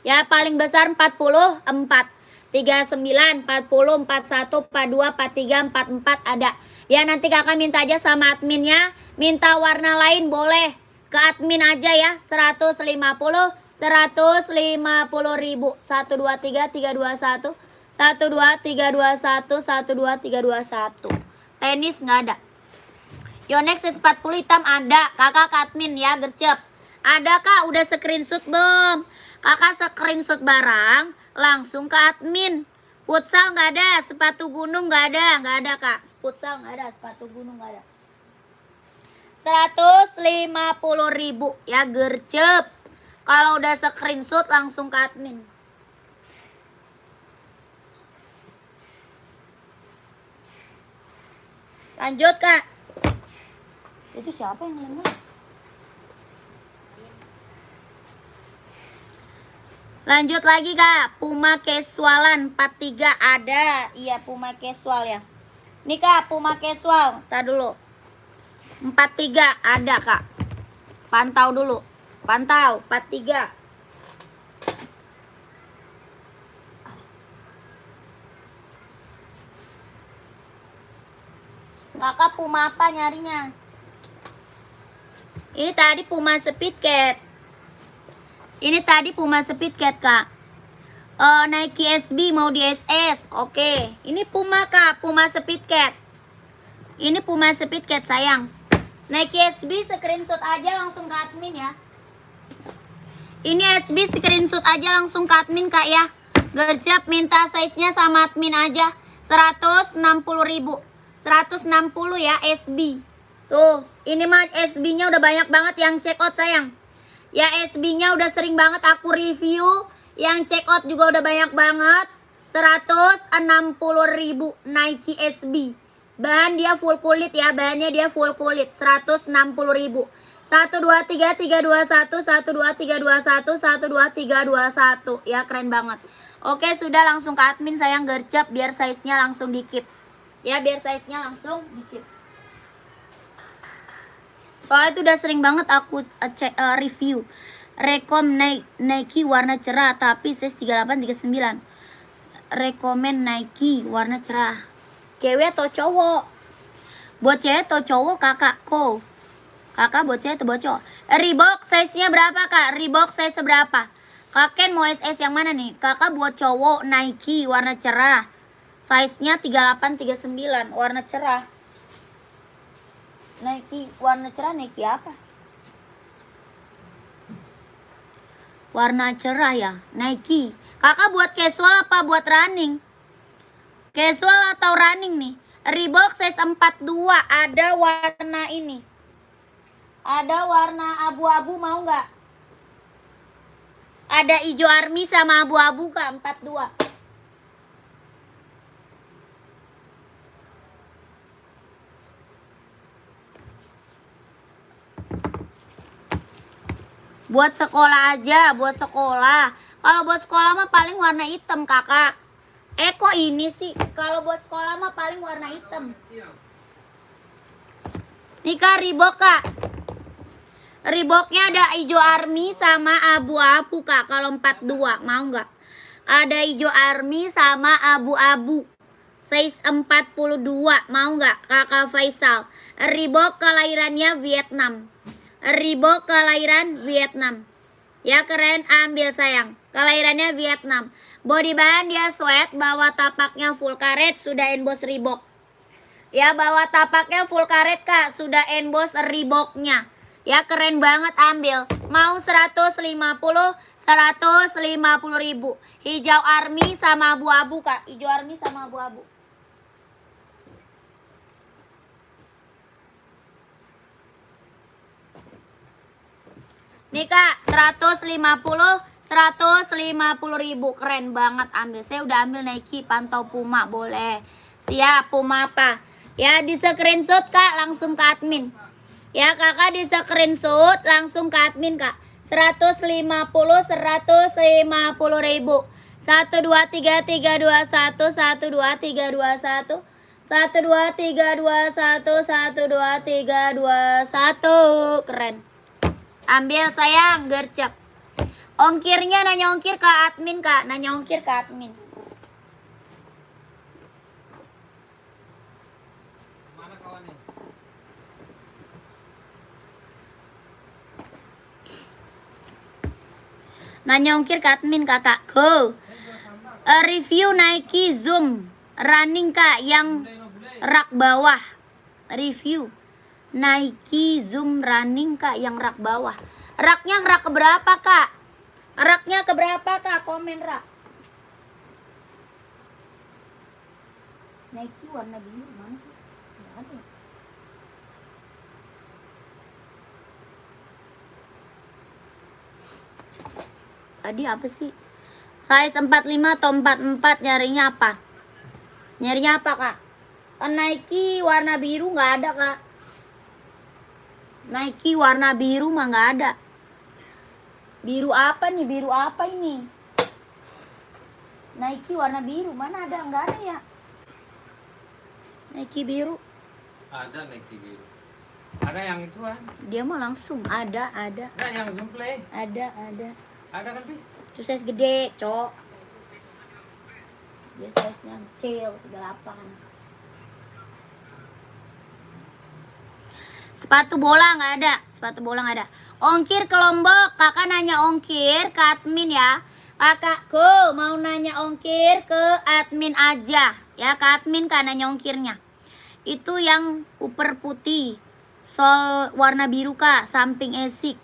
Ya paling besar 44. 39, 40, 41, 42, 43, 44 ada. Ya nanti kakak minta aja sama adminnya. Minta warna lain boleh ke admin aja ya. 150, 150.000. 1 2 3 3 2 1. 1 2 3 2 1. 1 2 3 2 1. Tenis nggak ada. Yonex 40 hitam ada. Kakak admin ya, gercep. Ada kak, udah screenshot belum? Kakak screenshot barang, langsung ke admin. Futsal nggak ada, sepatu gunung nggak ada kak. Futsal nggak ada, sepatu gunung nggak ada. 150.000 ya, gercep. Kalau udah screenshot langsung ke admin. Lanjut kak. Itu siapa yang lengah? Lanjut lagi kak. Puma casualan 43 ada. Iya Puma casual ya. Nih kak, Puma casual. Tar dulu. 43 ada kak. Pantau dulu. Pantau 43. Kakak Puma apa nyarinya? Ini tadi Puma Speedcat. Ini tadi Puma Speedcat kak. Nike SB mau di SS. Oke. Ini Puma kak, Puma Speedcat. Ini Puma Speedcat sayang. Nike SB screenshot aja langsung ke admin ya. Ini SB screenshot aja langsung ke admin kak ya. Gercep minta size-nya sama admin aja. 160.000. 160 ya SB. Tuh, ini mah SB-nya udah banyak banget yang check out sayang. Ya SB-nya udah sering banget aku review. Yang check out juga udah banyak banget. 160.000 Nike SB. Bahan dia full kulit ya, bahannya dia full kulit. 160.000. 1 2 3 3 2 1. 1 2 3 2 1. 1 2 3 2 1. Ya keren banget. Oke, sudah langsung ke admin sayang, gercep biar size-nya langsung di-keep. Ya biar size-nya langsung di-keep. Soalnya itu udah sering banget aku review. Rekom Nike warna cerah tapi size 38 39. Rekomen Nike warna cerah. Cewek atau cowok? Buat cewek atau cowok kakakku? Kakak buat cewek atau buat cowok? Reebok size-nya berapa kak? Reebok size berapa? Kakak mau SS yang mana nih? Kakak buat cowok Nike warna cerah. Size-nya 38 39 warna cerah. Nike warna cerah, Nike apa? Warna cerah ya, Nike. Kakak buat casual apa buat running? Casual atau running nih? Reebok size 42 ada warna ini. Ada warna abu-abu mau nggak? Ada hijau army sama abu-abu kak 42. Buat sekolah aja, buat sekolah. Kalau buat sekolah mah paling warna hitam kakak. Kok ini sih? Kalau buat sekolah mah paling warna hitam. Nih kak, Reebok kak. Reeboknya ada hijau army sama abu-abu kak. Kalau 42 mau nggak? Ada hijau army sama abu-abu. Size 42 mau nggak kakak Faisal? Reebok kelahirannya Vietnam. Reebok kelahiran Vietnam. Ya keren, ambil sayang. Kelahirannya Vietnam. Body bahan dia sweat, bawah tapaknya full karet, sudah emboss Reebok. Ya bawah tapaknya full karet kak, sudah emboss Reeboknya. Ya keren banget, ambil. Mau 150.000. Hijau army sama abu-abu kak. Hijau army sama abu-abu. Nih kak, 150.000. Keren banget, ambil. Saya udah ambil Nike, pantau Puma boleh. Siap, Puma apa? Ya di screenshot kak, langsung ke admin. Ya kakak di screenshot langsung ke admin kak. 150.000. 1 2 3 3 2 1. 1 2 3 2 1. 1 2 3 2 1. 1 2 3 2 1. 1 2 3 2 1. Keren. Ambil sayang, gercep. Ongkirnya nanya ongkir ke admin kak, nanya ongkir ke admin. Mana kawannya? Nanya ongkir ke admin kakak. Go. Review Nike Zoom running kak yang rak bawah. Review Nike Zoom running kak yang rak bawah. Raknya rak keberapa kak? Raknya keberapa kak? Komen rak. Nike warna biru mana sih? Nggak ada ya? Tadi apa sih? Size 45 atau 44 nyarinya apa? Nyarinya apa kak? Nike warna biru nggak ada kak. Nike warna biru mah nggak ada. Biru apa nih? Biru apa ini? Nike warna biru mana ada? Nggak ada ya. Nike biru. Ada Nike biru. Ada yang itu kan? Dia mah langsung ada. Nah, yang Zoom Play. Ada. Ada kan, Pi? Itu size gede, cok. Dia size-nya kecil, 38. Sepatu bola nggak ada. Sepatu bola nggak ada. Ongkir ke Lombok. Kakak nanya ongkir ke admin ya. Kakakku mau nanya ongkir ke admin aja. Ya, ke admin kan nanya ongkirnya. Itu yang upper putih. Sol warna biru kak. Samping esik.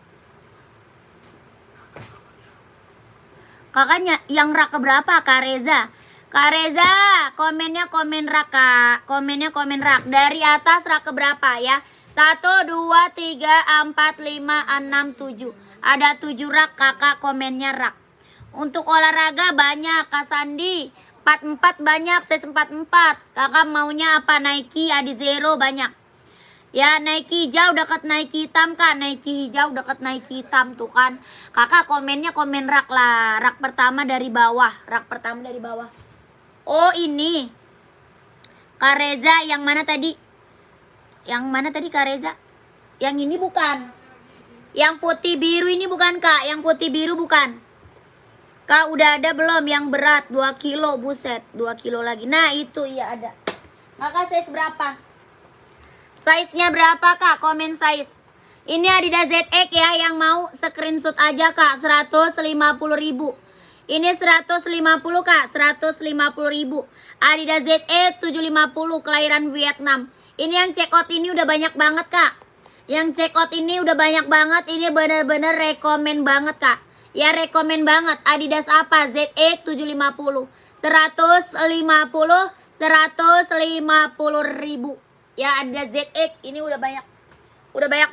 Kakaknya yang rak berapa Kak Reza? Kak Reza, komennya komen rak kak. Komennya komen rak. Dari atas rak berapa ya? 1, 2, 3, 4, 5, 6, 7. Ada 7 rak kakak komennya rak. Untuk olahraga banyak Kak Sandi. 44 banyak, size 44. Kakak maunya apa? Nike, Adizero banyak. Ya Nike hijau dekat Nike hitam kak. Nike hijau dekat Nike hitam tuh kan. Kakak komennya komen rak lah. Rak pertama dari bawah. Rak pertama dari bawah. Oh ini Kak Reza yang mana tadi? Yang mana tadi Kak Reza? Yang ini bukan. Yang putih biru ini bukan kak. Yang putih biru bukan. Kak udah ada belum yang berat 2 kilo? Buset 2 kilo lagi. Nah itu iya ada. Kakak size berapa? Size-nya berapa kak? Komen size. Ini Adidas ZX ya. Yang mau screenshot aja kak. 150.000. Ini 150 kak. 150.000. Adidas ZX 750 kelahiran Vietnam. Ini yang check out ini udah banyak banget kak. Yang check out ini udah banyak banget. Ini bener-bener rekomen banget kak. Ya rekomen banget. Adidas apa? ZX 750. 150.000. Ya ada ZX ini udah banyak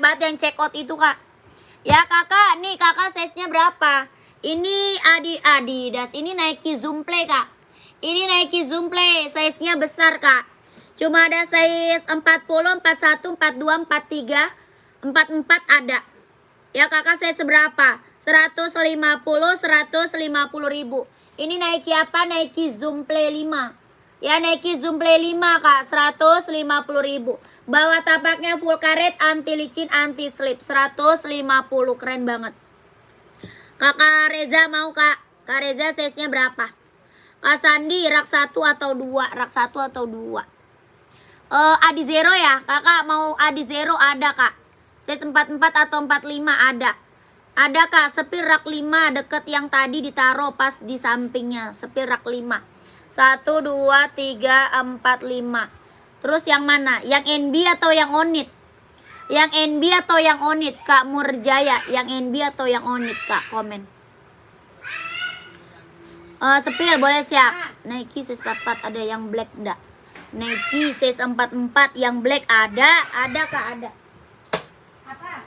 banget yang check out itu kak. Ya kakak nih kakak size nya berapa? Ini Adidas. Ini Nike Zoom Play kak. Ini Nike Zoom Play size nya besar kak. Cuma ada size 40, 41, 42, 43, 44 ada. Ya kakak size berapa? 150.000. Ini Nike apa? Nike Zoom Play 5. Ya Nike Zoom Play 5 kak. 150.000. Bawah tapaknya full karet, anti licin, anti slip. 150. Keren banget. Kakak Reza mau kak? Kak Reza size nya berapa? Kak Sandi rak 1 atau 2? Rak 1 atau 2? Adizero ya? Kakak mau Adizero ada kak. Size 44 atau 45 ada. Ada kak, sepil rak 5 deket yang tadi ditaruh pas di sampingnya. Sepil rak 5. 1, 2, 3, 4, 5. Terus yang mana? Yang NB atau yang Onit? Yang NB atau yang Onit? Kak Murjaya. Yang NB atau yang Onit kak? Komen. Sepil boleh siap. Nike size 44 ada yang black enggak? Nike size 44 yang black ada. Ada kak ada. Apa?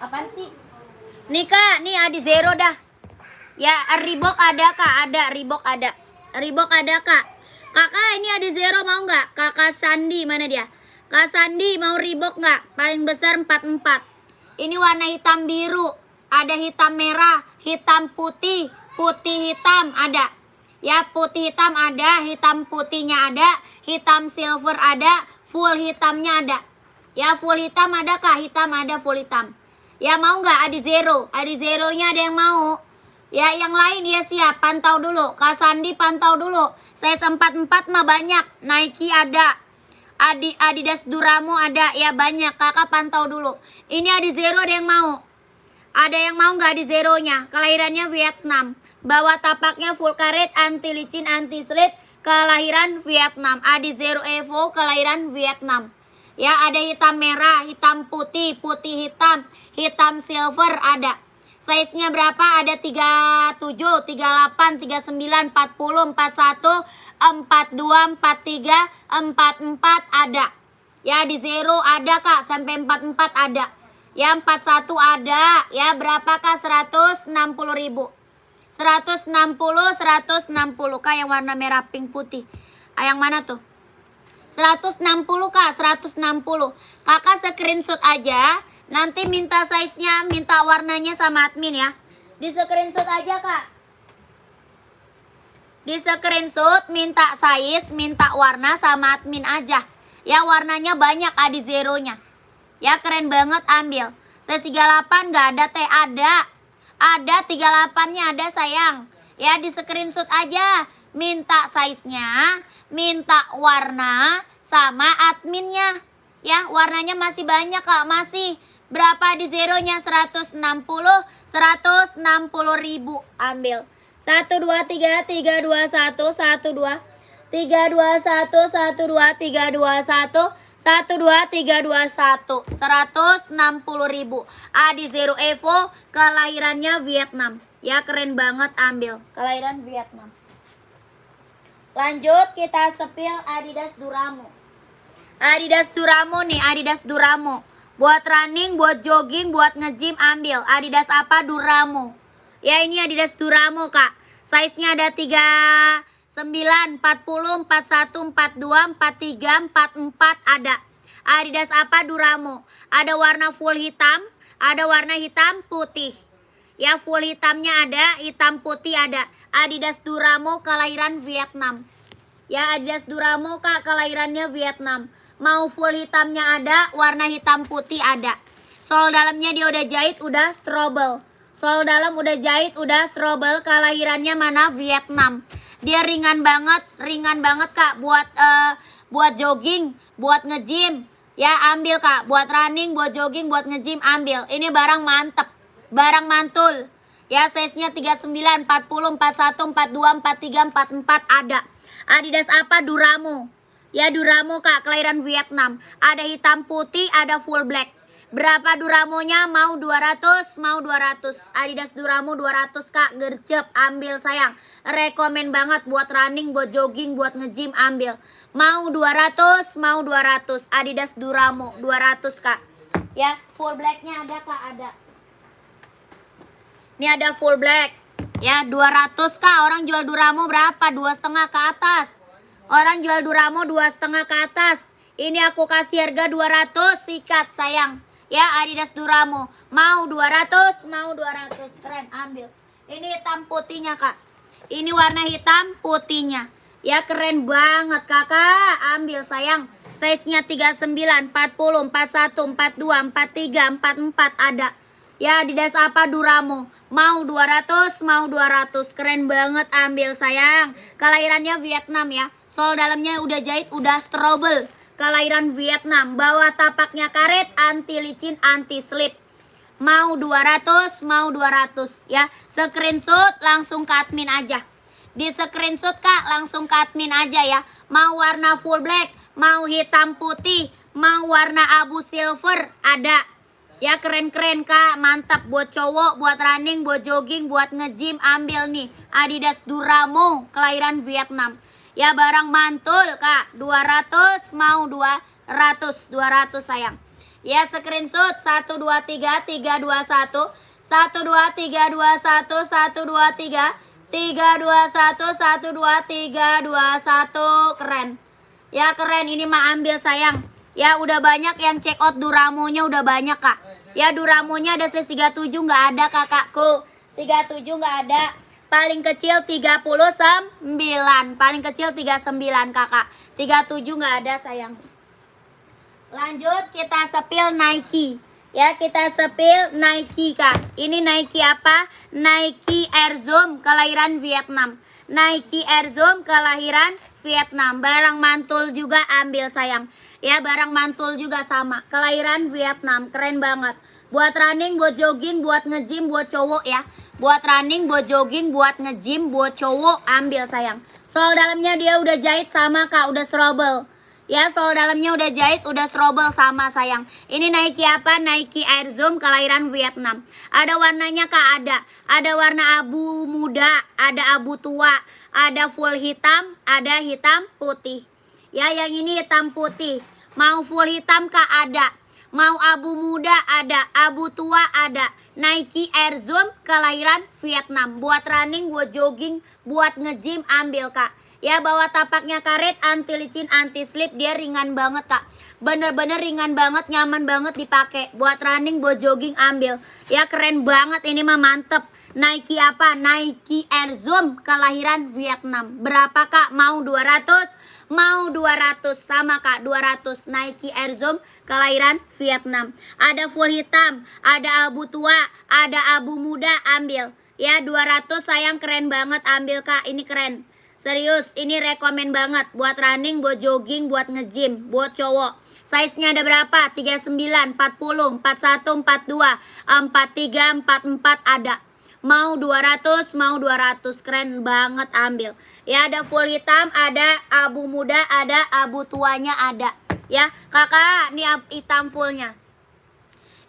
Apaan sih? Nih kak, nih Adizero dah. Ya, Reebok ada kak, ada Reebok ada. Reebok ada kak. Kakak ini Adizero mau nggak? Kakak Sandi mana dia? Kak Sandi mau Reebok nggak? Paling besar 44. Ini warna hitam biru. Ada hitam merah, hitam putih, putih hitam ada. Ya putih hitam ada, hitam putihnya ada, hitam silver ada, full hitamnya ada. Ya full hitam ada kak? Hitam ada, full hitam. Ya mau nggak Adizero? Adizeronya ada yang mau? Ya yang lain ya siap, pantau dulu. Kak Sandi pantau dulu. Saya 44 mah banyak. Nike ada. Adidas Duramo ada. Ya banyak. Kakak pantau dulu. Ini Adizero ada yang mau? Ada yang mau nggak di zeronya? Kelahirannya Vietnam. Bawah tapaknya full karet, anti licin, anti slip. Kelahiran Vietnam. Adi Zero Evo, kelahiran Vietnam. Ya, ada hitam merah, hitam putih, putih hitam, hitam silver ada. Size-nya berapa? Ada 37, 38, 39, 40, 41, 42, 43, 44 ada. Ya, di zero ada Kak, sampai 44 ada. Ya, 41 ada. Ya, berapa Kak? 160.000. 160 Kak yang warna merah pink putih. Yang mana tuh? 160 Kak, 160. Kakak screenshot aja. Nanti minta size-nya, minta warnanya sama admin ya. Di screenshot aja Kak. Di screenshot minta size, minta warna sama admin aja. Ya, warnanya banyak Adi zeronya. Ya, keren banget, ambil. Size 38 nggak ada teh, ada. Ada 38-nya ada sayang. Ya, di screenshot aja. Minta size-nya, minta warna sama adminnya. Ya, warnanya masih banyak Kak, masih. Berapa di zeronya? 160 ribu. Ambil. 1 2 3 3 2 1 1 2 3 2 1 1 2 3 2 1 1 2 3 2 1 160.000. Adi Zero Evo, kelahirannya Vietnam. Ya, keren banget, ambil. Kelahiran Vietnam. Lanjut kita sepil Adidas Duramo. Adidas Duramo nih, Adidas Duramo. Buat running, buat jogging, buat nge-gym ambil. Adidas apa? Duramo. Ya, ini Adidas Duramo Kak. Size-nya ada 39, 40, 41, 42, 43, 44 ada. Adidas apa? Duramo. Ada warna full hitam, ada warna hitam putih. Ya, full hitamnya ada, hitam putih ada. Adidas Duramo, kelahiran Vietnam. Ya, Adidas Duramo Kak, kelahirannya Vietnam. Mau full hitamnya ada, warna hitam putih ada. Sol dalamnya dia udah jahit, udah trouble. Sol dalam udah jahit, udah trouble. Kelahirannya mana? Vietnam. Dia ringan banget Kak, buat jogging, buat nge-gym. Ya, ambil Kak, buat running, buat jogging, buat nge-gym ambil. Ini barang mantep, barang mantul. Ya, size-nya 39, 40, 41, 42, 43, 44 ada. Adidas apa? Duramo. Ya, Duramo Kak, kelahiran Vietnam. Ada hitam putih, ada full black. Berapa Duramonya? Mau 200, mau 200. Adidas Duramo 200 Kak, gercep, ambil sayang. Rekomen banget buat running, buat jogging, buat nge-gym ambil. Mau 200, mau 200. Adidas Duramo 200 Kak. Ya, full blacknya ada Kak, ada. Ini ada full black. Ya, 200 Kak. Orang jual Duramo berapa? 2,5 ke atas. Orang jual Duramo 2,5 ke atas. Ini aku kasih harga 200, sikat sayang. Ya, Adidas Duramo. Mau 200, mau 200. Keren, ambil. Ini hitam putihnya Kak. Ini warna hitam putihnya. Ya, keren banget Kakak. Ambil sayang. Size-nya 39, 40, 41, 42, 43, 44 ada. Ya, Adidas apa? Duramo. Mau 200, mau 200. Keren banget, ambil sayang. Kelahirannya Vietnam ya. Sol dalamnya udah jahit, udah trouble. Kelahiran Vietnam. Bawah tapaknya karet, anti licin, anti slip. Mau 200, mau 200 ya. Screenshot langsung ke admin aja. Di screenshot Kak, langsung ke admin aja ya. Mau warna full black, mau hitam putih, mau warna abu silver ada. Ya, keren-keren Kak, mantap buat cowok, buat running, buat jogging, buat nge-gym ambil nih. Adidas Duramo, kelahiran Vietnam. Ya, barang mantul Kak, 200 mau 200, 200 sayang. Ya, screenshot 1 2 3 3 2 1 1 2 3 2 1 1 2 3 3 2 1 1 2 3 2 1. Keren. Ya, keren, ini mah ambil sayang. Ya, udah banyak yang check out Duramonya, udah banyak Kak. Ya, Duramonya ada size 37 nggak ada kakakku. 37 nggak ada. Paling kecil 39. Paling kecil 39 kakak. 37 nggak ada sayang. Lanjut kita sepil Nike. Ya, kita sepil Nike Kak. Ini Nike apa? Nike Air Zoom, kelahiran Vietnam. Nike Air Zoom, kelahiran Vietnam. Barang mantul juga ambil sayang. Ya, barang mantul juga sama. Kelahiran Vietnam, keren banget. Buat running, buat jogging, buat nge-gym, buat cowok ya. Buat running, buat jogging, buat nge-gym, buat cowok, ambil sayang. Sol dalamnya dia udah jahit sama kak, udah strobel. Ya, sol dalamnya udah jahit, udah strobel sama sayang. Ini Nike apa? Nike Air Zoom kelahiran Vietnam. Ada warnanya kak, ada. Ada warna abu muda, ada abu tua, ada full hitam, ada hitam putih. Ya, yang ini hitam putih. Mau full hitam kak ada. Mau abu muda ada, abu tua ada. Nike Air Zoom kelahiran Vietnam. Buat running, buat jogging, buat nge-gym ambil kak. Ya, bawa tapaknya karet, anti licin, anti slip, dia ringan banget kak. Bener-bener ringan banget, nyaman banget dipakai. Buat running, buat jogging ambil. Ya, keren banget, ini mah mantep. Nike apa? Nike Air Zoom kelahiran Vietnam. Berapa kak? Mau 200? Mau 200 sama kak, 200 Nike Air Zoom kelahiran Vietnam. Ada full hitam, ada abu tua, ada abu muda, ambil. Ya, 200 sayang, keren banget, ambil kak, ini keren. Serius, ini rekomen banget buat running, buat jogging, buat nge-gym, buat cowok. Size-nya ada berapa? 39, 40, 41, 42, 43, 44 ada. Mau 200, mau 200, keren banget, ambil. Ya, ada full hitam, ada abu muda, ada abu tuanya ada. Ya, kakak, ini hitam fullnya.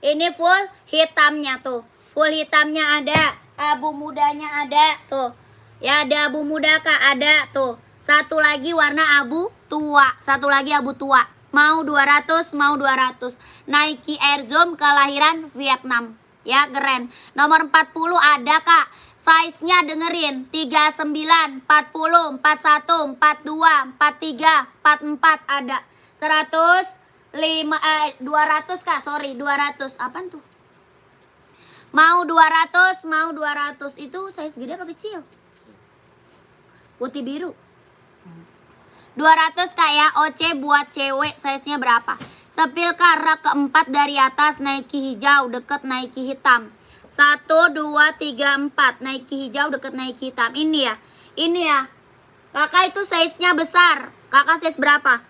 Ini full hitamnya tuh. Full hitamnya ada, abu mudanya ada tuh. Ya, ada abu muda kak, ada tuh. Satu lagi warna abu tua, satu lagi abu tua. Mau 200, mau 200. Nike Air Zoom kelahiran Vietnam. Ya, keren. Nomor 40 ada kak. Size-nya dengerin, 39, 40, 41, 42, 43, 44 ada. 200 kak, sorry, 200. Apaan tuh? Mau 200, mau 200. Itu size gede apa kecil? Putih biru. 200 kak ya, OC buat cewek, size-nya berapa? Sepil rak keempat dari atas, Nike hijau deket Nike hitam. 1, 2, 3, 4. Nike hijau deket Nike hitam. Ini ya. Kakak itu size-nya besar. Kakak size berapa?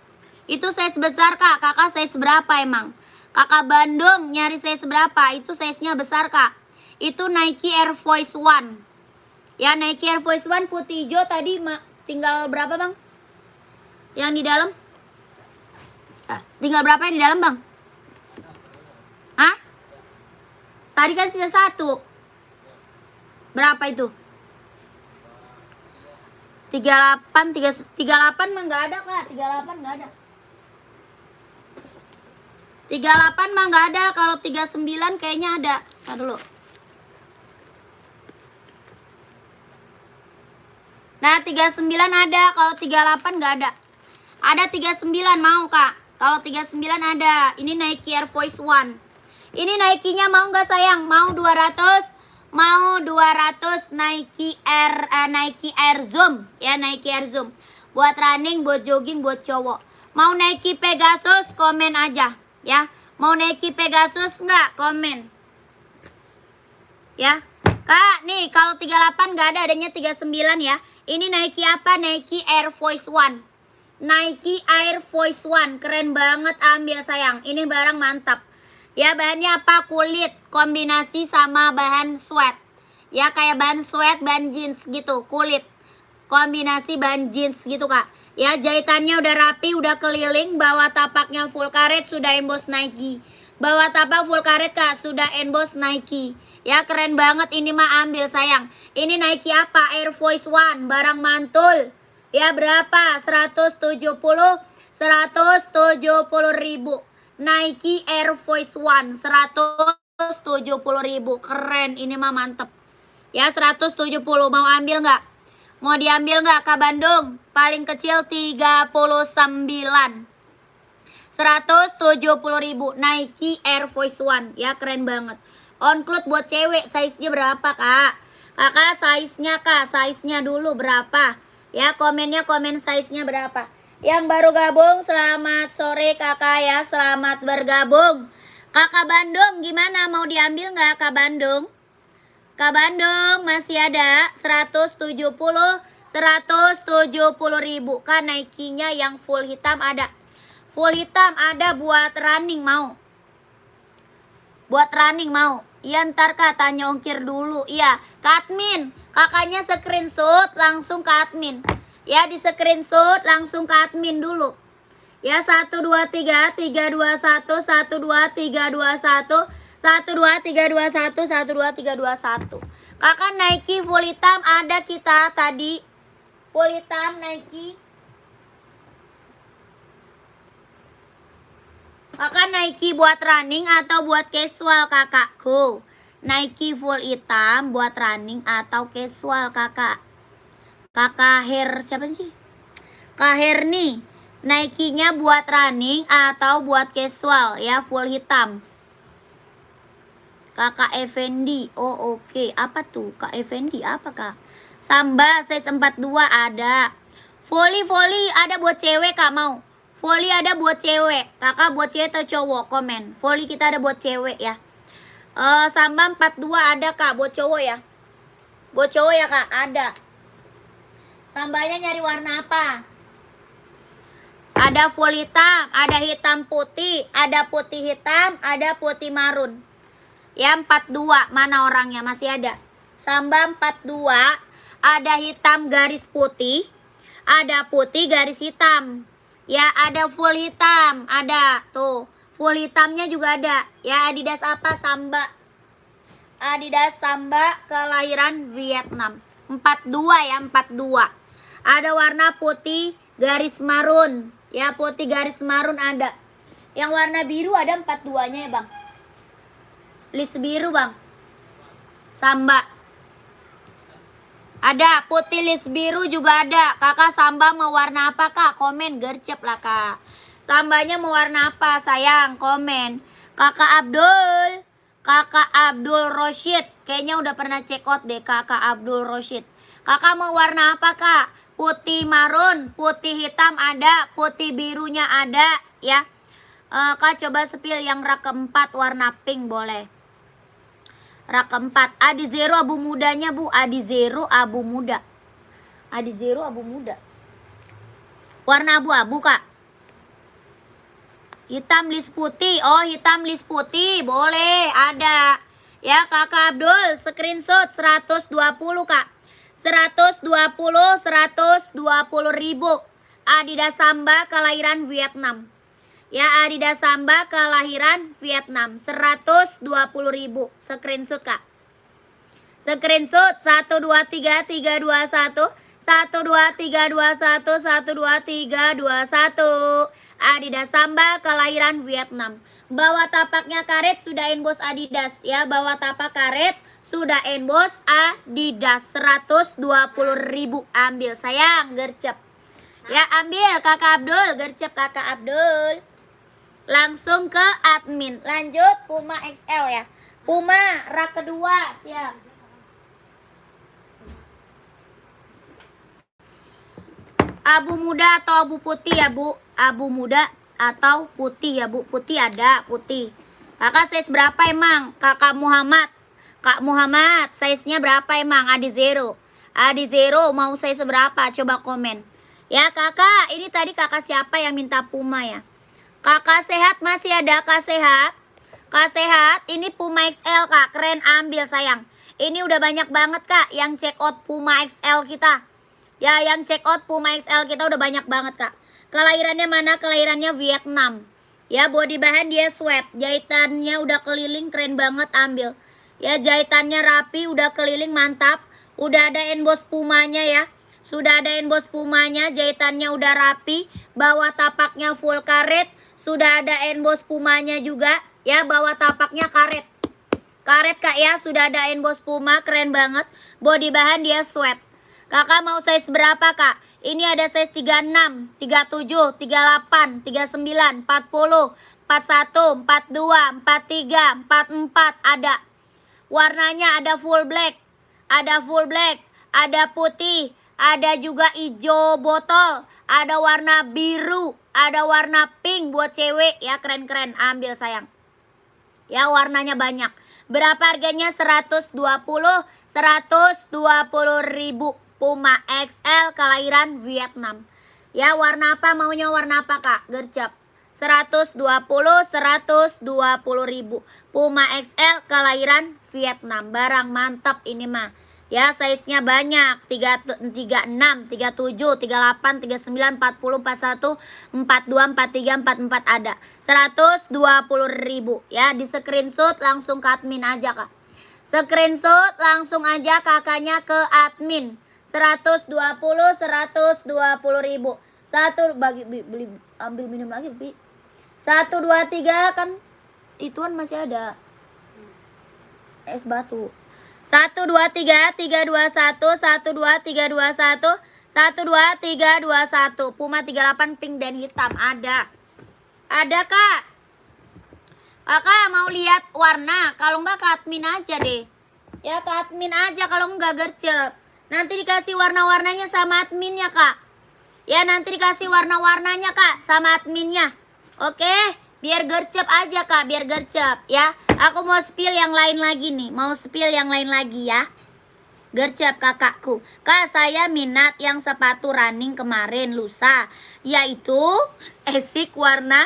Itu size besar kak. Kakak size berapa emang? Kakak Bandung nyari size berapa? Itu size-nya besar kak. Itu Nike Air Force One. Ya, Nike Air Force One putih hijau tadi tinggal berapa bang? Yang di dalam? Tinggal berapa yang di dalam bang? Hah? Tadi kan sisa 1. Berapa itu? 38 mah nggak ada kak. 38 nggak ada. 38 mah nggak ada. Kalau 39 kayaknya ada. Ntar dulu. Nah, 39 ada. Kalau 38 nggak ada. Ada 39 mau kak. Kalau 39 ada. Ini Nike Air Force One. Ini Nike-nya mau nggak sayang? Mau 200? Mau 200 Nike Air Zoom. Ya, Nike Air Zoom. Buat running, buat jogging, buat cowok. Mau Nike Pegasus? Komen aja. Ya. Mau Nike Pegasus nggak? Komen. Ya. Kak, nih kalau 38 nggak ada, adanya 39 ya. Ini Nike apa? Nike Air Force One. Nike Air Force One, keren banget, ambil sayang. Ini barang mantap. Ya, bahannya apa? Kulit, kombinasi sama bahan sweat. Ya, kayak bahan sweat, bahan jeans gitu, kulit. Kombinasi bahan jeans gitu kak. Ya, jahitannya udah rapi, udah keliling. Bawah tapaknya full karet, sudah emboss Nike. Bawah tapak full karet kak, sudah emboss Nike. Ya, keren banget, ini mah ambil sayang. Ini Nike apa? Air Force One, barang mantul. Ya, berapa? 170 ribu. Nike Air Force One 170 ribu. Keren, ini mah mantep. Ya, 170. Mau ambil nggak? Mau diambil nggak Kak Bandung? Paling kecil 39. 170 ribu. Nike Air Force One. Ya, keren banget. On cloud buat cewek, size-nya berapa kak? Kakak size-nya kak, size-nya dulu berapa? Ya, komennya komen size-nya berapa. Yang baru gabung, selamat sore kakak ya. Selamat bergabung. Kakak Bandung, gimana? Mau diambil nggak Kak Bandung? Kak Bandung masih ada 170 ribu. Kak, Nike-nya yang full hitam ada. Full hitam ada buat running mau. Buat running mau? Iya ntar kak, tanya ongkir dulu. Iya, ke admin. Kakaknya screenshot langsung ke admin. Ya, di screenshot langsung ke admin dulu. Ya, 1 2 3 3 2 1 1 2 3 2 1 1 2 3 2 1 1 2 3 2 1. Kakak Nike full hitam ada kita tadi. Full hitam Nike. Kakak Nike buat running atau buat casual kakakku? Nike full hitam buat running atau casual kakak? Kakak Her siapa sih? Kak Herni. Nike-nya buat running atau buat casual ya, full hitam. Kakak Effendi. Oh oke. Apa tuh Kak Effendi? Apa kak? Samba size 42 ada. Volley ada buat cewek kak mau? Volley ada buat cewek. Kakak buat cewek atau cowok? Komen. Volley kita ada buat cewek ya. Samba 42 ada kak buat cowok ya. Buat cowok ya kak? Ada. Sambanya nyari warna apa? Ada full hitam, ada hitam putih, ada putih hitam, ada putih marun. Ya 42, mana orangnya? Masih ada. Samba 42, ada hitam garis putih, ada putih garis hitam. Ya ada full hitam, ada tuh. Full hitamnya juga ada. Ya Adidas apa? Samba. Adidas Samba kelahiran Vietnam. 42 ya, 42. Ada warna putih garis marun. Ya putih garis marun ada. Yang warna biru ada 42-nya ya bang. List biru bang. Samba. Ada putih list biru juga ada. Kakak Samba mau warna apa kak? Komen gercep lah kak. Sambanya mau warna apa sayang? Komen. Kakak Abdul. Kakak Abdul Roshid. Kayaknya udah pernah check out deh kakak Abdul Roshid. Kakak mau warna apa kak? Putih marun, putih hitam ada, putih birunya ada ya. Kak coba sepil yang rak keempat warna pink boleh. Rak keempat, Adi Zero abu mudanya bu, Adi Zero abu muda. Adi Zero abu muda. Warna abu-abu kak. Hitam list putih, oh hitam list putih, boleh, ada. Ya kakak Abdul, screenshot 120 kak. 120 ribu. Adidas Samba kelahiran Vietnam. Ya Adidas Samba kelahiran Vietnam. 120 ribu. Screenshot kak. Screenshot 1 2 3 3 2 1 1 2 3 2 1 1 2 3 2 1. Adidas Samba kelahiran Vietnam. Bawa tapaknya karet sudah inbox Adidas ya. Bawa tapak karet sudah inbox Adidas. 120 ribu. Ambil sayang gercep. Ya ambil kakak Abdul. Gercep kakak Abdul. Langsung ke admin. Lanjut Puma XL ya. Puma rak kedua siap. Abu muda atau abu putih ya bu? Abu muda atau putih ya bu? Putih ada, putih. Kakak size berapa emang? Kakak Muhammad. Kak Muhammad size-nya berapa emang? Adi Zero. Adi Zero mau size berapa? Coba komen. Ya kakak, ini tadi kakak siapa yang minta Puma ya? Kakak sehat masih ada kak sehat? Kak sehat, ini Puma XL kak, keren ambil sayang. Ini udah banyak banget kak yang check out Puma XL kita. Ya yang check out Puma XL kita udah banyak banget kak. Kelahirannya mana? Kelahirannya Vietnam. Ya body bahan dia sweat. Jahitannya udah keliling keren banget ambil. Ya jahitannya rapi udah keliling mantap. Udah ada emboss Pumanya ya. Sudah ada emboss Pumanya. Jahitannya udah rapi. Bawah tapaknya full karet. Sudah ada emboss Pumanya juga. Ya bawah tapaknya karet. Karet kak ya. Sudah ada emboss Puma keren banget. Body bahan dia sweat. Kakak mau size berapa kak? Ini ada size 36, 37, 38, 39, 40, 41, 42, 43, 44 ada. Warnanya ada full black. Ada full black. Ada putih. Ada juga hijau botol. Ada warna biru. Ada warna pink buat cewek. Ya keren-keren. Ambil sayang. Ya warnanya banyak. Berapa harganya? 120 ribu. Puma XL kelahiran Vietnam. Ya warna apa? Maunya warna apa kak? Gercep. 120 ribu. Puma XL kelahiran Vietnam. Barang mantap ini mah. Ya, size-nya banyak. 36, 37, 38, 39, 40, 41, 42, 43, 44 ada. 120 ribu. Ya, di screenshot langsung ke admin aja, Kak. Screenshot langsung aja kakaknya ke admin. 120 ribu. Satu bagi beli ambil minum lagi, Bi. 1 2 3 kan ituan masih ada. Es batu. 1 2 3 3 2 1 1 2 3 2 1 1 2 3 2 1. Puma 38 pink dan hitam ada. Ada, Kak. Kakak mau lihat warna, kalau enggak ke admin aja deh. Ya, ke admin aja kalau enggak gercep. Nanti dikasih warna-warnanya sama adminnya, Kak. Ya, nanti dikasih warna-warnanya, Kak, sama adminnya. Oke, biar gercep aja, Kak, biar gercep ya. Aku mau spill yang lain lagi nih. Mau spill yang lain lagi ya. Gercep kakakku. Kak, saya minat yang sepatu running kemarin lusa, yaitu Esik warna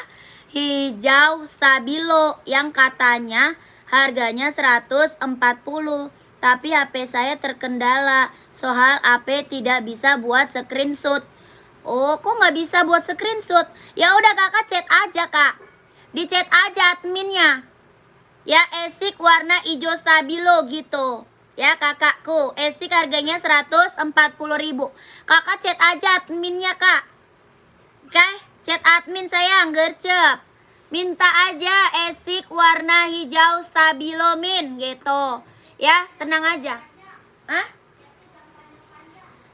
hijau stabilo yang katanya harganya 140. Tapi HP saya terkendala. Soal HP tidak bisa buat screenshot. Oh, kok nggak bisa buat screenshot? Ya udah kakak chat aja, Kak. Di chat aja adminnya. Ya, Esik warna hijau stabilo gitu. Ya, kakakku. Esik harganya 140 ribu. Kakak chat aja adminnya, Kak. Oke, chat admin sayang, gercep. Minta aja Esik warna hijau stabilo min gitu. Ya, tenang aja. Hah?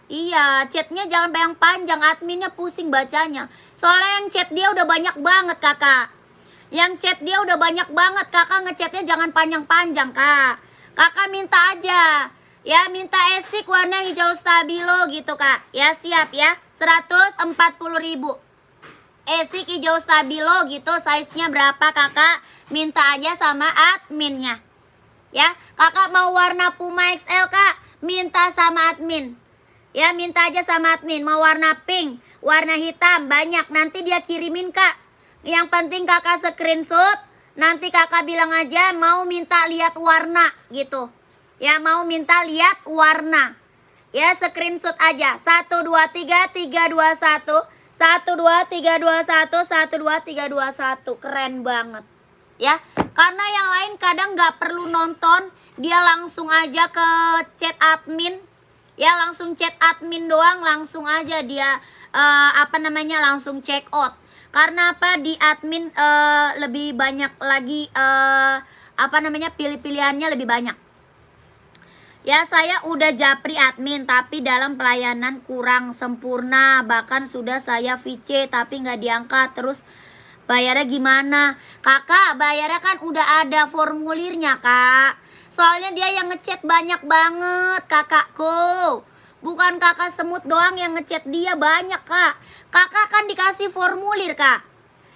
Iya, chatnya jangan yang panjang, adminnya pusing bacanya. Soalnya yang chat dia udah banyak banget, Kakak. Yang chat dia udah banyak banget, Kakak ngechatnya jangan panjang-panjang, Kak. Kakak minta aja. Ya, minta Esik warna hijau stabilo gitu, Kak. Ya, siap ya. 140 ribu. Esik hijau stabilo gitu, size-nya berapa, Kakak? Minta aja sama adminnya. Ya, Kakak mau warna Puma XL, Kak? Minta sama admin. Ya, minta aja sama admin. Mau warna pink, warna hitam, banyak. Nanti dia kirimin, Kak. Yang penting kakak screenshot. Nanti kakak bilang aja mau minta lihat warna gitu. Ya, mau minta lihat warna. Ya, screenshot aja. 1 2 3 3 2 1 1 2 3 2 1 1 2 3 2 1. Keren banget. Ya, karena yang lain kadang nggak perlu nonton, dia langsung aja ke chat admin. Ya, langsung chat admin doang, langsung aja dia langsung check out. Karena apa? Di admin lebih banyak lagi pilih-pilihannya lebih banyak. Ya, saya udah japri admin tapi dalam pelayanan kurang sempurna. Bahkan sudah saya VC tapi nggak diangkat. Terus bayarnya gimana? Kakak, bayarnya kan udah ada formulirnya, Kak. Soalnya dia yang ngechat banyak banget, kakakku. Bukan kakak semut doang yang ngechat dia, banyak, Kak. Kakak kan dikasih formulir, Kak.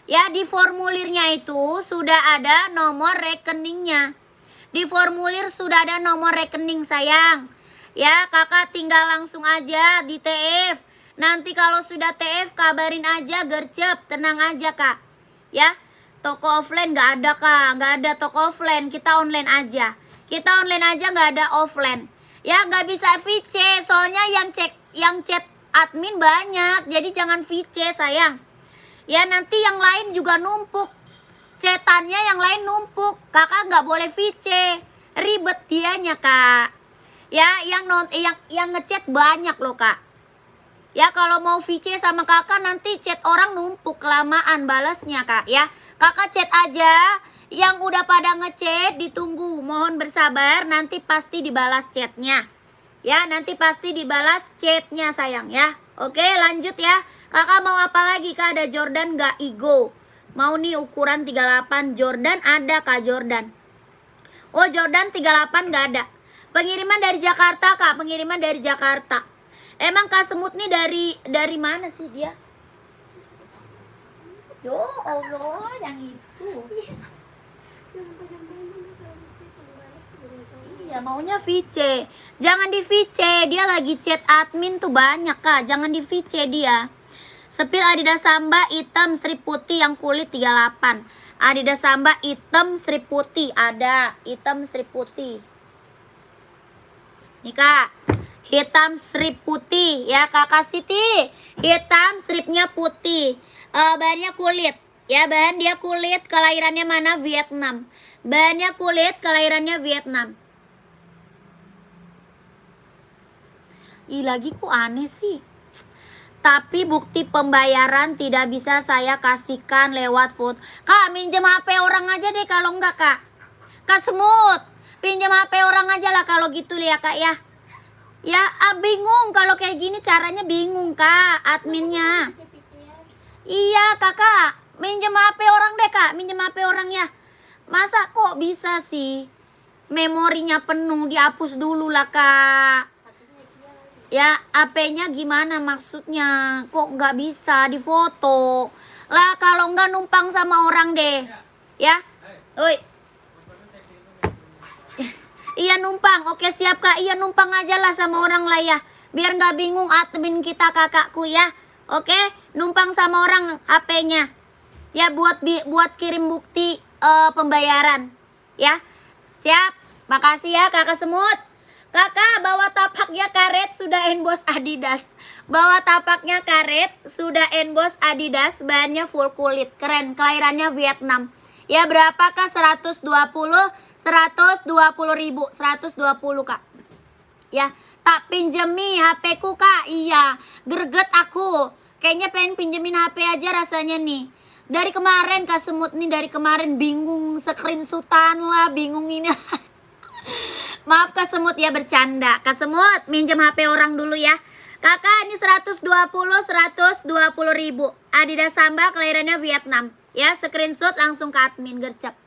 Ya, di formulirnya itu sudah ada nomor rekeningnya. Di formulir sudah ada nomor rekening, sayang. Ya, kakak tinggal langsung aja di TF. Nanti kalau sudah TF kabarin aja, gercep. Tenang aja, Kak. Ya, toko offline nggak ada, Kak. Nggak ada toko offline, kita online aja. Kita online aja, nggak ada offline. Ya, nggak bisa VC, soalnya yang chat admin banyak. Jadi jangan VC, sayang. Ya, nanti yang lain juga numpuk. Chatannya yang lain numpuk. Kakak nggak boleh VC. Ribet dianya, Kak. Ya, yang ngechat banyak loh, Kak. Ya, kalau mau VC sama kakak nanti chat orang numpuk, kelamaan balasnya, Kak. Ya, kakak chat aja. Yang udah pada ngechat ditunggu, mohon bersabar, nanti pasti dibalas chatnya. Ya, nanti pasti dibalas chatnya, sayang ya. Oke, lanjut ya. Kakak mau apa lagi, Kak? Ada Jordan nggak Igo? Mau nih ukuran 38 Jordan ada, Kak, Jordan. Oh, Jordan 38 nggak ada. Pengiriman dari Jakarta, Kak. Pengiriman dari Jakarta. Emang Kak Semut nih dari mana sih dia? Yo Allah, yang itu. Iya, maunya VC. Jangan di VC, dia lagi chat admin tuh banyak, Kak. Jangan di VC dia. Sepil Adidas Samba hitam strip putih yang kulit 38. Adidas Samba hitam strip putih ada, hitam strip putih. Nih Kak, hitam strip putih ya Kakak Siti. Hitam stripnya putih. Bahannya kulit. Ya, bahan dia kulit, kelahirannya mana? Vietnam. Bahannya kulit, kelahirannya Vietnam. Ih, lagi kok aneh sih. Tapi bukti pembayaran tidak bisa saya kasihkan lewat foto. Kak, minjem HP orang aja deh kalau enggak, Kak. Kak Semut, pinjam HP orang aja lah kalau gitu ya, Kak ya. Ya, bingung kalau kayak gini caranya bingung, Kak, adminnya. Iya, Kakak, minjem HP orang deh, Kak. Minjem HP orang ya. Masa kok bisa sih? Memorinya penuh, dihapus dulu lah, Kak. Ya, HP-nya gimana maksudnya? Kok nggak bisa difoto? Lah, kalau nggak numpang sama orang deh. Ya? Oi. Iya numpang. Oke, siap Kak. Iya numpang aja lah sama orang lah ya. Biar nggak bingung admin kita kakakku ya. Oke, numpang sama orang HP-nya. Ya, buat kirim bukti pembayaran. Ya. Siap. Makasih ya Kakak Semut. Kakak, bawa tapaknya karet sudah emboss Adidas. Bawa tapaknya karet sudah emboss Adidas, bahannya full kulit. Keren, kelahirannya Vietnam. Ya, berapakah? 120 ribu. 120 Kak. Ya, tak pinjemi HP ku Kak. Iya, greget aku. Kayaknya pengen pinjemin HP aja rasanya nih. Dari kemarin Kak Semut nih, dari kemarin bingung screenshotan lah, bingung ini. Maaf Kak Semut ya, bercanda. Kak Semut, minjem HP orang dulu ya. Kakak, ini 120 ribu. Adidas Samba, kelahirannya Vietnam. Ya, screenshot langsung ke admin, gercep.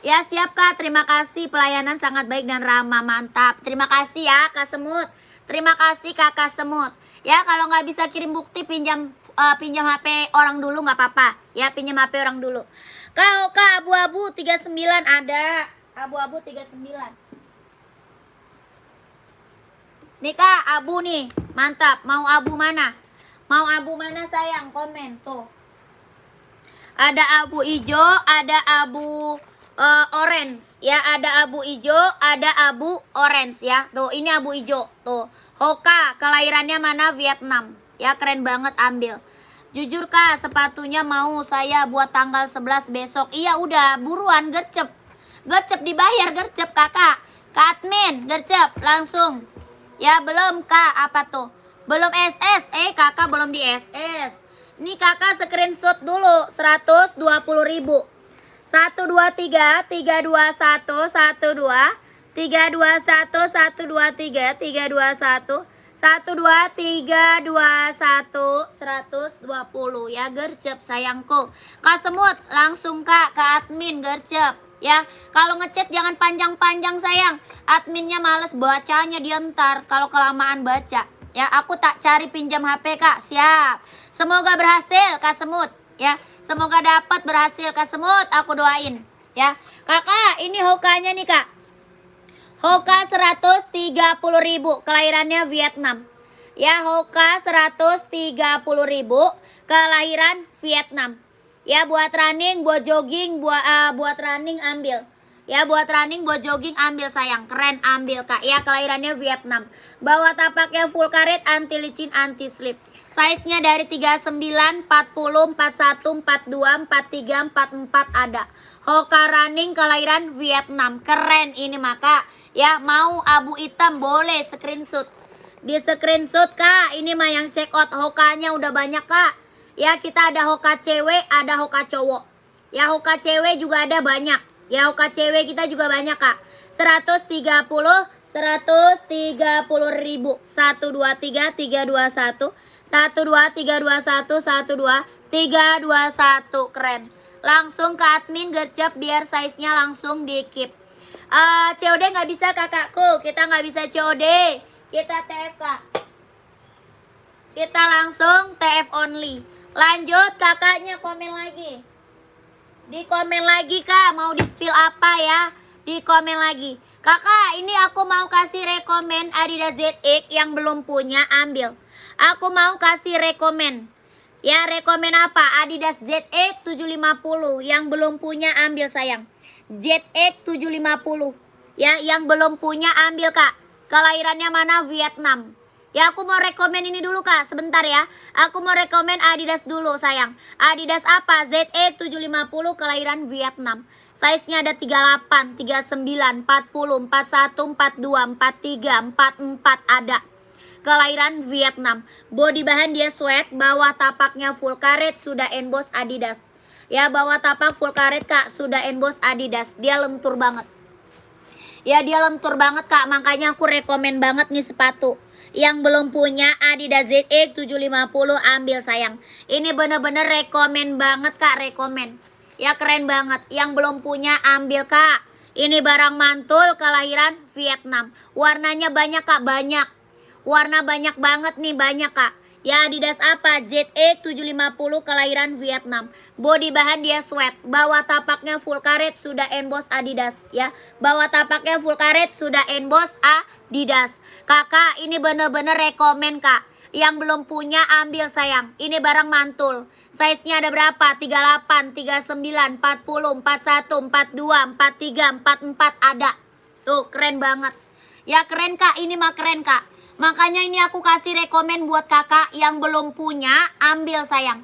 Ya, siap Kak. Terima kasih, pelayanan sangat baik dan ramah. Mantap. Terima kasih ya Kak Semut. Terima kasih Kakak Semut. Ya, kalau nggak bisa kirim bukti, pinjam HP orang dulu nggak apa-apa. Ya, pinjam HP orang dulu. Kak, abu-abu 39 ada. Abu-abu 39. Nih Kak, abu nih. Mantap. Mau abu mana? Mau abu mana sayang? Komen tuh. Ada abu hijau, ada abu orange ya, ada abu hijau, ada abu orange ya. Tuh, ini abu hijau. Tuh. Hoka, kelahirannya mana? Vietnam. Ya, keren banget, ambil. Jujur Kak, sepatunya mau saya buat tanggal 11 besok. Iya, udah, buruan, gercep. Gercep dibayar, gercep Kakak. Kak admin, gercep langsung. Ya, belum Kak, apa tuh? Belum SS. Kakak belum di SS. Nih Kakak screenshot dulu 120 ribu. 123 321 12 321 123 321 123 21 120 ya, gercep sayangku. Kak Semut langsung Kak ke admin, gercep. Ya, kalau ngechat jangan panjang-panjang sayang. Adminnya males bacanya dia ntar kalau kelamaan baca. Ya, aku tak cari pinjam HP Kak. Siap. Semoga berhasil Kak Semut. Ya, semoga dapat berhasil Kak Semut. Aku doain. Ya, Kakak, ini Hokanya nih Kak. Hoka 130 ribu. Kelahirannya Vietnam. Ya, Hoka 130 ribu. Kelahiran Vietnam. Ya, buat running, buat jogging, buat running ambil. Ya, buat running, buat jogging ambil sayang. Keren, ambil Kak. Ya, kelahirannya Vietnam. Bawa tapaknya full karet, anti licin, anti slip. Size-nya dari 39, 40, 41, 42, 43, 44 ada. Hoka running, kelahiran Vietnam. Keren ini maka. Ya, mau abu hitam boleh screenshot. Di screenshot Kak. Ini mah yang check out. Hokanya udah banyak Kak. Ya, kita ada hoka cewek, ada hoka cowok. Ya, hoka cewek juga ada banyak. Ya, hoka cewek kita juga banyak Kak. 130 ribu. 123 321 123 321 123 321. Keren. Langsung ke admin, gercep biar size-nya langsung di keep. COD nggak bisa kakakku. Kita nggak bisa COD. Kita TF Kak. Kita langsung TF only. Lanjut, kakaknya komen lagi. Di komen lagi Kak, mau di spill apa ya? Di komen lagi. Kakak, ini aku mau kasih rekomen Adidas ZX yang belum punya, ambil. Aku mau kasih rekomen. Ya, rekomen apa? Adidas ZX 750. Yang belum punya ambil sayang. ZX 750. Ya, yang belum punya ambil Kak. Kelahirannya mana? Vietnam. Ya, aku mau rekomen ini dulu Kak. Sebentar ya. Aku mau rekomen Adidas dulu sayang. Adidas apa? ZX 750 kelahiran Vietnam. Size-nya ada 38, 39, 40, 41, 42, 43, 44 ada. Kelahiran Vietnam. Body bahan dia sweat, bawah tapaknya full karet, sudah emboss Adidas. Ya, bawah tapak full karet Kak, sudah emboss Adidas. Dia lentur banget. Ya, dia lentur banget Kak, makanya aku rekomen banget nih sepatu. Yang belum punya Adidas ZX 750 ambil sayang. Ini bener-bener rekomen banget Kak, rekomen. Ya, keren banget. Yang belum punya ambil Kak. Ini barang mantul kelahiran Vietnam. Warnanya banyak Kak, banyak. Warna banyak banget nih, banyak Kak. Ya, Adidas apa? ZX 750 kelahiran Vietnam. Body bahan dia sweat. Bawah tapaknya full karet, sudah emboss Adidas ya. Bawah tapaknya full karet, sudah emboss Adidas. Kakak, ini bener-bener rekomen Kak. Yang belum punya ambil sayang. Ini barang mantul. Size-nya ada berapa? 38, 39, 40, 41, 42, 43, 44 ada. Tuh, keren banget. Ya, keren Kak. Ini mah keren Kak. Makanya ini aku kasih rekomen buat kakak yang belum punya, ambil sayang.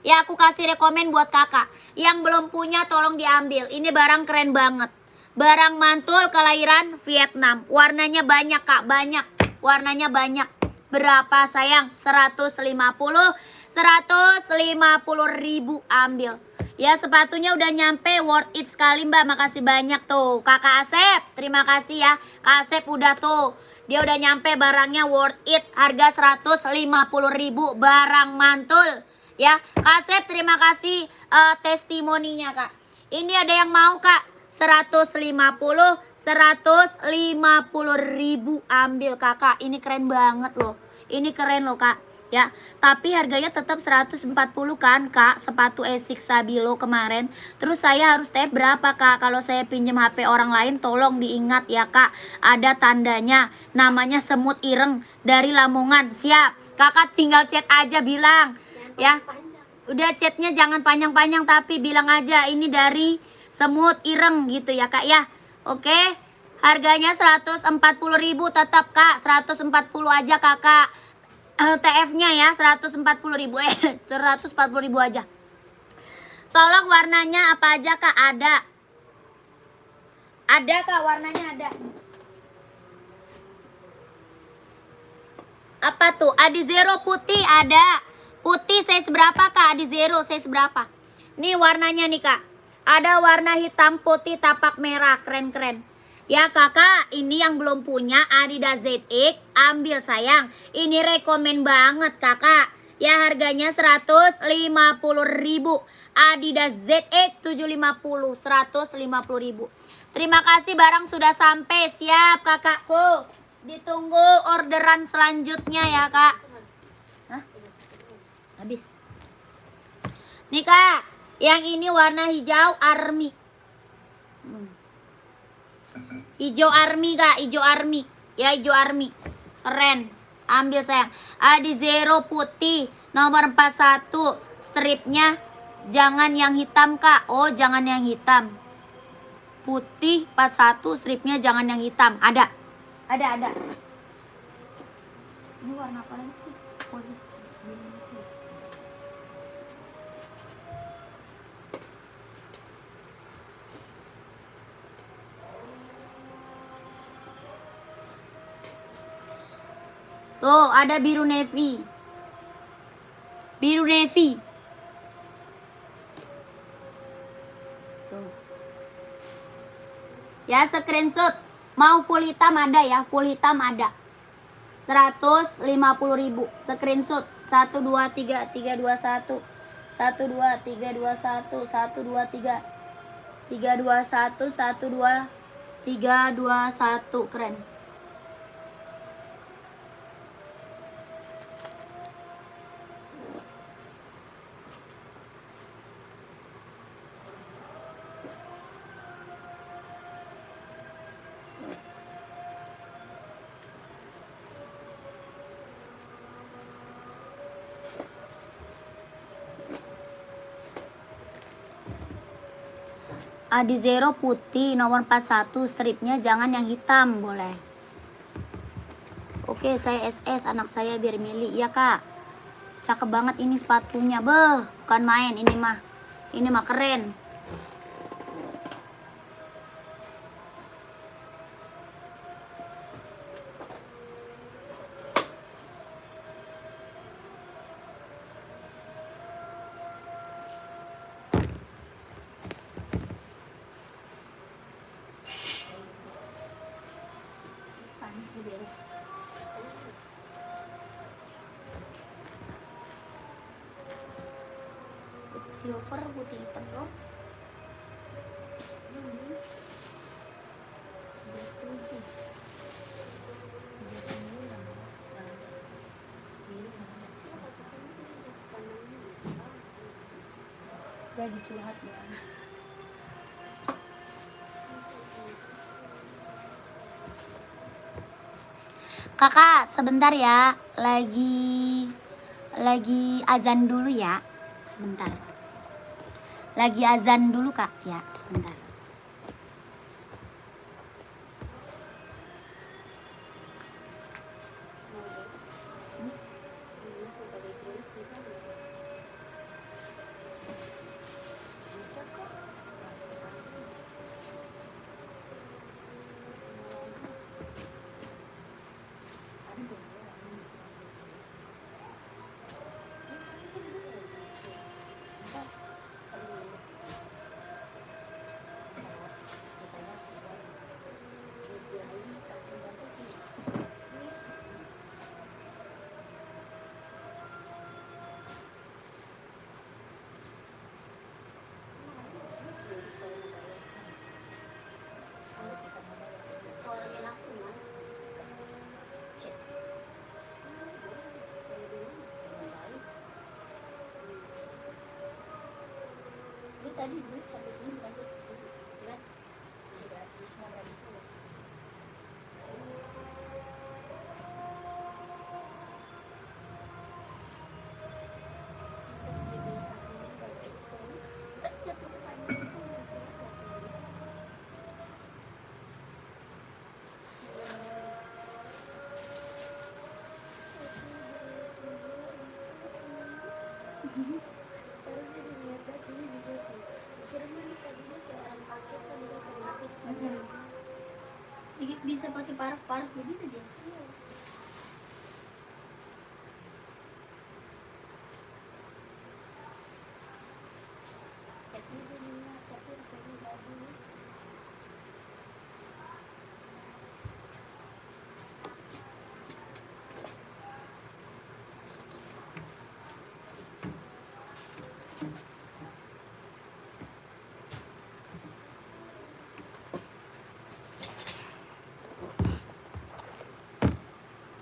Ya, aku kasih rekomen buat kakak. Yang belum punya tolong diambil. Ini barang keren banget. Barang mantul kelahiran Vietnam. Warnanya banyak Kak, banyak. Warnanya banyak. Berapa sayang? 150 ribu ambil. Ya, sepatunya udah nyampe, worth it sekali Mbak. Makasih banyak tuh Kakak Asep. Terima kasih ya Kak Asep, udah tuh. Dia udah nyampe, barangnya worth it. Harga 150 ribu, barang mantul. Ya, Kak Asep terima kasih testimoninya Kak. Ini ada yang mau Kak. 150 ribu ambil kakak. Ini keren banget loh. Ini keren loh Kak. Ya, tapi harganya tetap 140 kan Kak, sepatu Asics Stabilo kemarin. Terus saya harus tap berapa Kak? Kalau saya pinjam HP orang lain tolong diingat ya Kak. Ada tandanya, namanya semut ireng dari Lamongan. Siap, kakak tinggal chat aja bilang ya. Udah, chatnya jangan panjang-panjang tapi bilang aja ini dari semut ireng gitu ya Kak ya. Oke, harganya 140 ribu tetap Kak, 140 aja kakak. TF-nya ya 140 ribu, 140 ribu aja. Tolong warnanya apa aja Kak? Ada Kak, warnanya ada. Apa tuh? Adizero putih ada. Putih size berapa Kak? Adizero size berapa? Nih warnanya nih Kak. Ada warna hitam putih tapak merah, keren-keren. Ya kakak, ini yang belum punya Adidas ZX, ambil sayang. Ini rekomen banget kakak. Ya, harganya 150 ribu. Adidas ZX 750, 150 ribu. Terima kasih, barang sudah sampai. Siap kakakku. Ditunggu orderan selanjutnya ya kak. Hah? Habis. Nih kak, yang ini warna hijau army. Hijau army kak, hijau army. Ya, hijau army. Keren. Ambil sayang. Adizero putih nomor 41. Stripnya jangan yang hitam kak. Oh, jangan yang hitam. Putih 41, stripnya jangan yang hitam. Ada. Ini warna apa lagi sih? Tuh, ada biru navy. Biru navy. Tuh. Ya, screenshot. Mau full hitam ada ya, full hitam ada. 150 ribu. Screenshot. 1, 2, 3, 3, 2, 1. 1, 2, 3, 2, 1. 1, 2, 3. 3, 2, 1. 1, 2, 3, 2, 1. Keren. Adi Zero putih nomor 41, stripnya jangan yang hitam, boleh. Oke, saya SS, anak saya biar milih. Iya kak, cakep banget ini sepatunya. Beh, bukan main ini mah. Ini mah keren. Putih silver, putih hitam dong. Lagi curhat ya. Kakak, sebentar ya. Lagi azan dulu ya. Sebentar. Lagi azan dulu, Kak. Ya, sebentar. Tadi duit sampai sini lanjut lihat sudah habis berapa. Bisa pakai paraf-paraf begitu dia.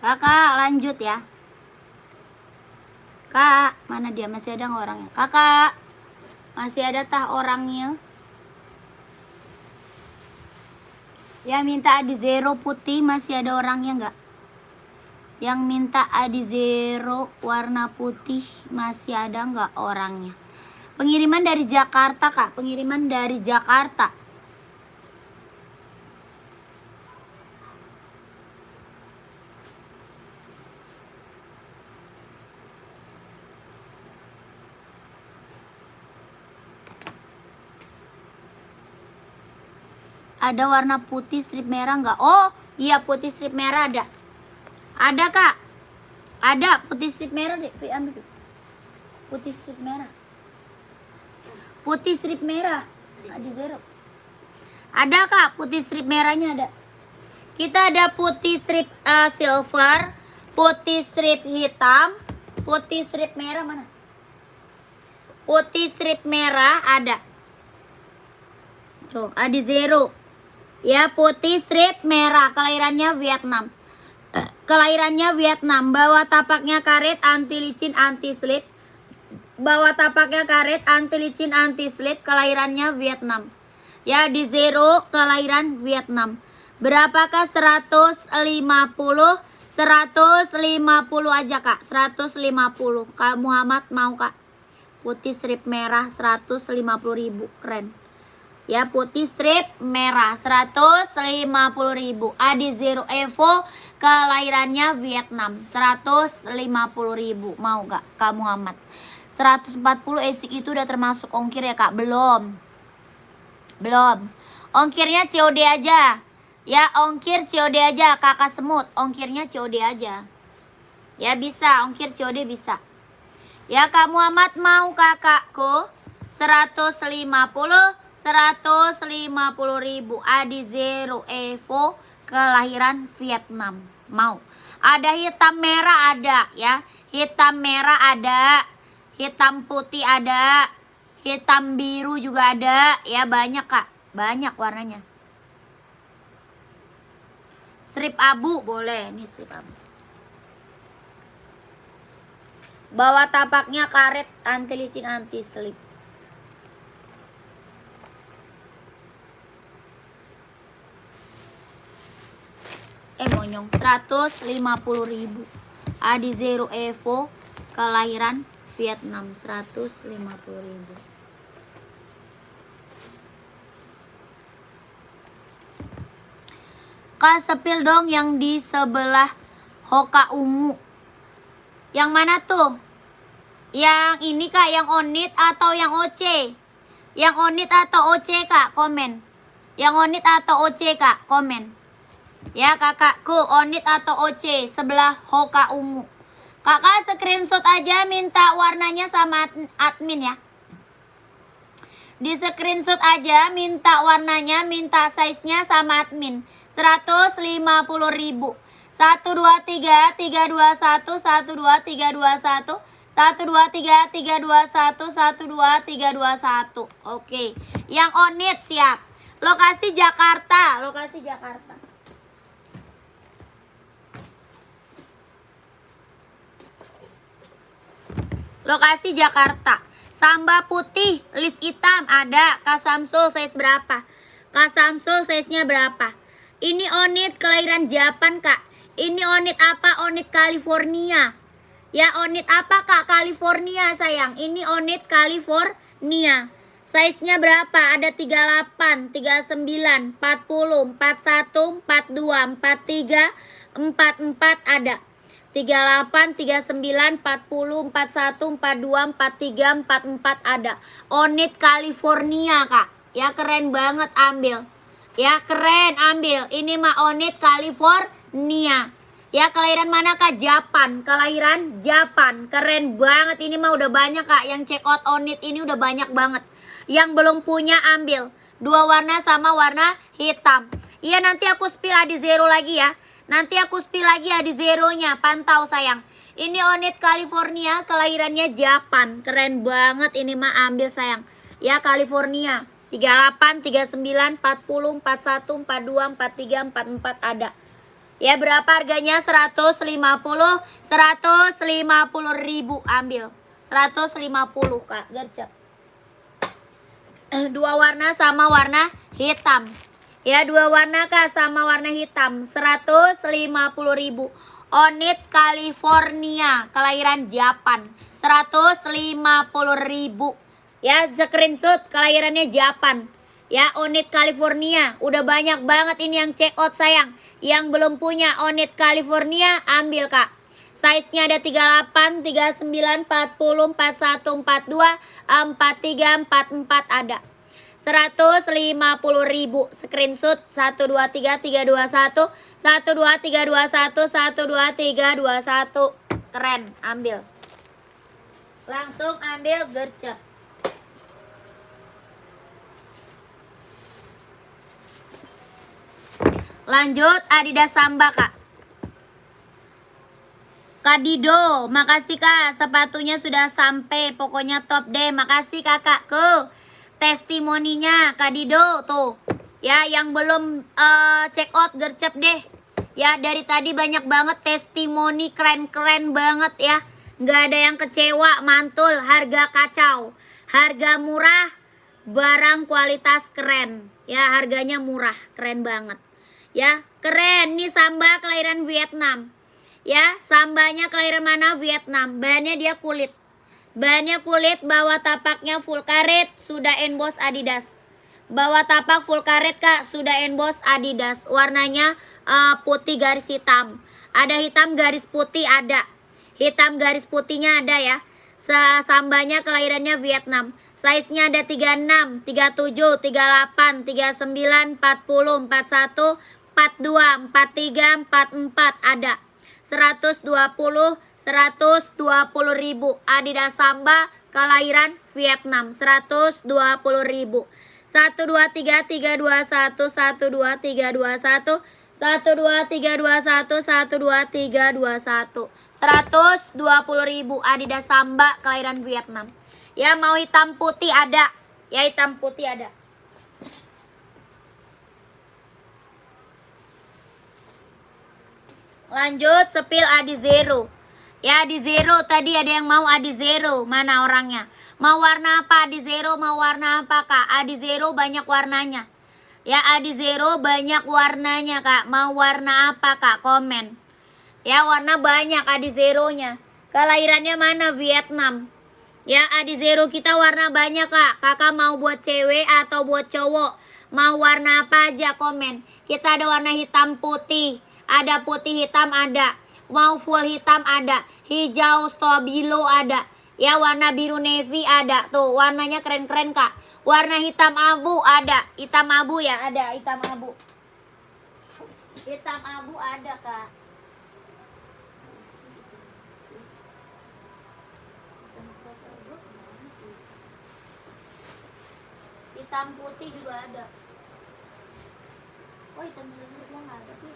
Kakak lanjut ya. Kak, mana dia? Masih ada nggak orangnya? Kakak, masih ada tah orangnya? Ya minta Adi Zero putih masih ada orangnya nggak? Yang minta Adi Zero warna putih masih ada nggak orangnya? Pengiriman dari Jakarta kak, pengiriman dari Jakarta. Ada warna putih strip merah nggak? Oh iya, putih strip merah ada. Ada kak. Ada putih strip merah deh. Ambil. Putih strip merah. Putih strip merah. Ada Zero. Ada kak, putih strip merahnya ada. Kita ada putih strip silver, putih strip hitam, putih strip merah mana? Putih strip merah ada. Tuh, ada Zero. Ya, putih strip merah, kelahirannya Vietnam. Kelahirannya Vietnam, bawa tapaknya karet, anti licin, anti slip. Bawa tapaknya karet, anti licin, anti slip, kelahirannya Vietnam. Ya, di Zero, kelahiran Vietnam. Berapakah 150? 150 aja kak, 150. Kak Muhammad mau kak? Putih strip merah 150.000, keren. Ya, putih strip merah 150.000. Adi Zero Evo kelahirannya Vietnam 150.000. Mau gak kamu Muhammad? 140 esik itu udah termasuk ongkir ya Kak? Belum. Ongkirnya COD aja. Ya, ongkir COD aja Kakak Semut. Ongkirnya COD aja. Ya bisa, ongkir COD bisa. Ya Kak Muhammad mau kakakku 150.000. Adi Zero Evo kelahiran Vietnam. Mau. Ada hitam merah ada ya. Hitam merah ada. Hitam putih ada. Hitam biru juga ada. Ya banyak Kak. Banyak warnanya. Strip abu boleh. Ini strip abu. Bawa tapaknya karet anti licin anti slip. Monyong 150.000. Adi Zero Evo kelahiran Vietnam 150.000. Kak sepil dong yang di sebelah Hoka ungu. Yang mana tuh? Yang ini Kak, yang onit atau yang OC? Yang onit atau OC Kak? Komen. Yang onit atau OC Kak? Komen. Ya kakakku, onit atau OC sebelah Hoka ungu. Kakak screenshot aja, minta warnanya sama admin ya. Di screenshot aja, minta warnanya, minta size-nya sama admin. 150.000. 1 2 3 3 2 1 1 2 3 2 1 1 2 3 3 2 1 1 2 3 2 1. Oke. Yang onit siap. Lokasi Jakarta, lokasi Jakarta. Lokasi Jakarta. Samba putih, list hitam ada. Kak Samsul size berapa? Kak Samsul size-nya berapa? Ini onit kelahiran Japan Kak. Ini onit apa? Onit California. Ya onit apa Kak? California sayang. Ini onit California. Size-nya berapa? Ada 38, 39, 40, 41, 42, 43, 44 ada. 38, 39, 40, 41, 42, 43, 44 ada. Onit California Kak. Ya keren banget, ambil. Ya keren, ambil. Ini mah onit California. Ya kelahiran mana Kak? Japan. Kelahiran Japan. Keren banget. Ini mah udah banyak Kak. Yang check out onit ini udah banyak banget. Yang belum punya ambil. 2 warna sama warna hitam. Iya nanti aku spill Adi Zero lagi ya. Nanti aku spill lagi Adi Zeronya. Pantau sayang. Ini onit California. Kelahirannya Japan. Keren banget. Ini mah ambil sayang. Ya California. 38, 39, 40, 41, 42, 43, 44 ada. Ya berapa harganya? 150. 150.000 ambil. 150 Kak. Gercep. 2 warna sama warna hitam. Ya 2 warna Kak sama warna hitam. 150.000. Onit California. Kelahiran Japan. 150.000. Ya screenshot kelahirannya Japan. Ya onit California. Udah banyak banget ini yang check out sayang. Yang belum punya onit California ambil Kak. Size-nya ada 38, 39, 40, 41, 42, 43, 44 ada. 150.000. Screenshot 1 2 3 3 2 1 1 2 3 2 1 1 2 3 2 1. Keren, ambil. Langsung ambil gercep. Lanjut Adidas Samba Kak. Kak Dido, makasih Kak. Sepatunya sudah sampai. Pokoknya top deh. Makasih kakakku. Testimoninya Kak Dido tuh. Ya yang belum check out gercep deh. Ya dari tadi banyak banget testimoni keren-keren banget ya. Nggak ada yang kecewa, mantul, harga kacau. Harga murah, barang kualitas keren. Ya harganya murah, keren banget. Ya keren, nih Samba kelahiran Vietnam. Ya Sambanya kelahiran mana? Vietnam. Bahannya dia kulit. Bahannya kulit, bawah tapaknya full karet, sudah emboss Adidas. Bawah tapak full karet kak, sudah emboss Adidas. Warnanya putih garis hitam. Ada hitam garis putih ada. Hitam garis putihnya ada ya. Sambanya kelahirannya Vietnam. Size-nya ada 36, 37, 38, 39, 40, 41, 42, 43, 44 ada. 120 ribu. Adidas Samba kelahiran Vietnam. 120 ribu. 1 2 3 3 2 1 1 2 3 2 1 1 2 3 2 1 1 2 3 2 1. 120 ribu. Adidas Samba kelahiran Vietnam. Ya mau hitam putih ada. Ya hitam putih ada. Lanjut sepil Adi Zero. Ya Adi Zero tadi ada yang mau Adi Zero. Mana orangnya? Mau warna apa Adi Zero? Mau warna apa kak? Adi Zero banyak warnanya. Ya Adi Zero banyak warnanya kak. Mau warna apa kak? Komen. Ya warna banyak Adi Zero-nya. Kelahirannya mana? Vietnam. Ya Adi Zero kita warna banyak kak. Kakak mau buat cewek atau buat cowok? Mau warna apa aja komen. Kita ada warna hitam putih. Ada putih hitam ada. Mau full hitam ada. Hijau stabilo ada. Ya warna biru navy ada. Tuh warnanya keren-keren kak. Warna hitam abu ada. Hitam abu ya ada. Hitam abu. Hitam abu ada kak. Hitam putih juga ada. Oh hitam putih gua nggak ada sih.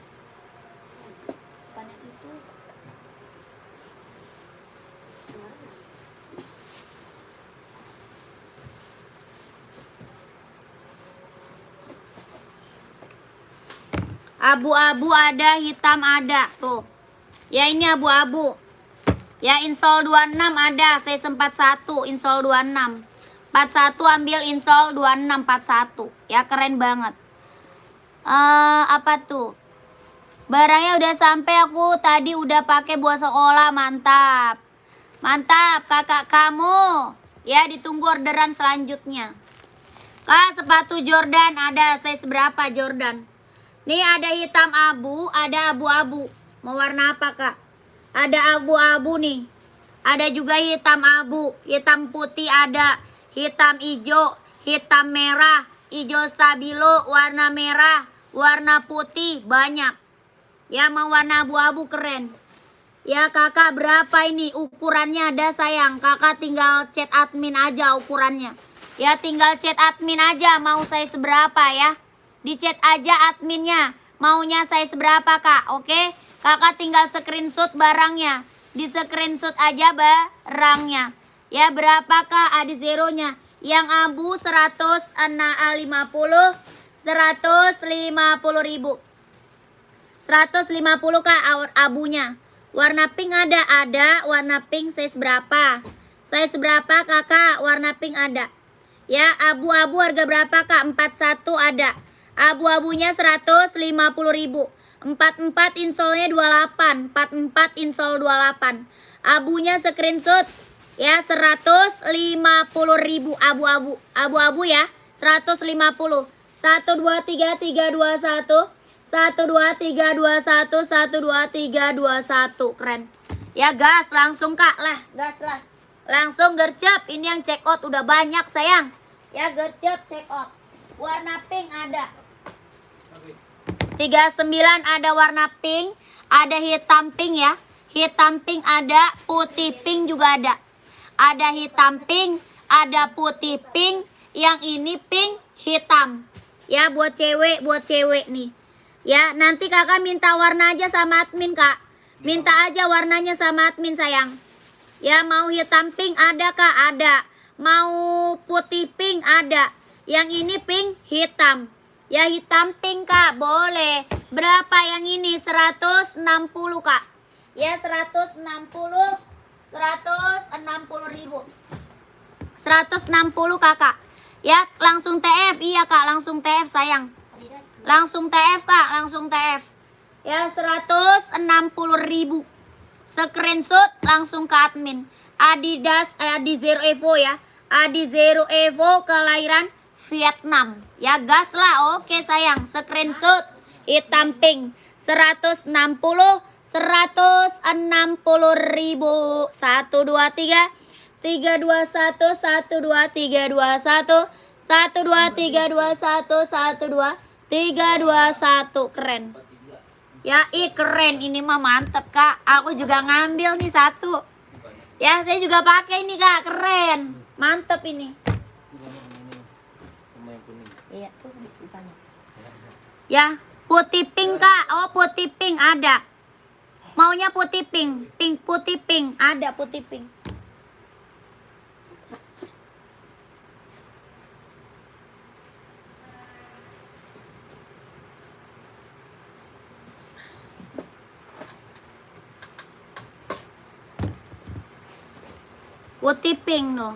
Bukannya itu. Abu-abu ada, hitam ada. Tuh. Ya ini abu-abu. Ya insole 26 ada, saya sempat 1 insole 26. 41 ambil insole 26 41. Ya keren banget. Apa tuh? Barangnya udah sampai, aku tadi udah pakai buat sekolah, mantap. Mantap kakak kamu. Ya ditunggu orderan selanjutnya. Kak sepatu Jordan ada, size berapa Jordan? Nih ada hitam abu, ada abu-abu. Mau warna apa kak? Ada abu-abu nih. Ada juga hitam abu, hitam putih ada. Hitam hijau, hitam merah, hijau stabilo, warna merah, warna putih banyak. Ya mau warna abu-abu keren. Ya kakak berapa ini ukurannya ada sayang. Kakak tinggal chat admin aja ukurannya. Ya tinggal chat admin aja mau saya seberapa ya. Di chat aja adminnya. Maunya saya seberapa kak. Oke. Kakak tinggal screenshot barangnya. Di screenshot aja barangnya. Ya berapa kak Adi Zero-nya? Yang abu 150 ribu. 150 kak abunya. Warna pink ada. Warna pink size berapa? Size berapa kakak? Warna pink ada. Ya abu-abu harga berapa kak? 41 ada. Abu-abunya 150 ribu. 44 insole-nya 28. 44 insole 28. Abunya screenshot. Ya 150 ribu abu-abu. Abu-abu ya 150. 1 2 3 3 2 1. 1 2 3 2 1. 1 2 3 2 1. Keren. Ya gas langsung kak lah. Gas lah. Langsung gercep. Ini yang check out udah banyak sayang. Ya gercep check out. Warna pink ada. 39 ada warna pink. Ada hitam pink ya. Hitam pink ada. Putih pink juga ada. Ada hitam pink, ada putih pink, yang ini pink hitam. Ya buat cewek nih. Ya nanti kakak minta warna aja sama admin kak. Minta aja warnanya sama admin sayang. Ya mau hitam pink ada kak? Ada. Mau putih pink ada. Yang ini pink hitam. Ya hitam pink kak boleh. Berapa yang ini? 160 kak. Ya 160 ribu. 160 kakak. Ya langsung TF. Iya kak langsung TF sayang. Langsung TF kak. Langsung TF. Ya 160 ribu. Screenshot langsung ke admin. Adidas Adi Zero Evo ya. Adi Zero Evo kelahiran Vietnam. Ya gas lah. Oke sayang, screenshot hitam pink 160 ribu. 1 2 3 3 2 1 1 2 3 2 1 1 2 3 2 1 1 2 3 2 1. Keren. Ya, keren ini mah, mantep Kak. Aku juga ngambil nih satu. Ya, saya juga pakai ini Kak, keren. Mantep ini. Iya, tuh banyak. Ya, putih pink Kak. Oh, putih pink ada. Maunya putih pink, putih pink, ada putih pink. Putih pink loh.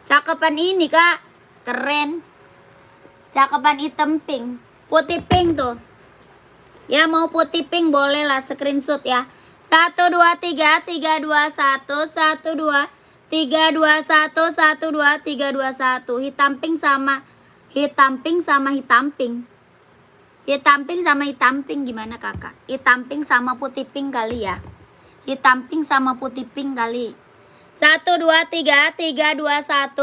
Cakepan ini Kak, keren. Cakepan hitam pink, putih pink tuh. Ya mau putih pink boleh lah, screenshot ya. 1 2 3 3 2 1 1 2 3 2 1 1 2 3 2 1. Hitam pink sama hitam pink sama hitam pink. Hitam pink sama hitam pink gimana Kakak? Hitam pink sama putih pink kali ya. Hitam pink sama putih pink kali. 1 2 3 3 2 1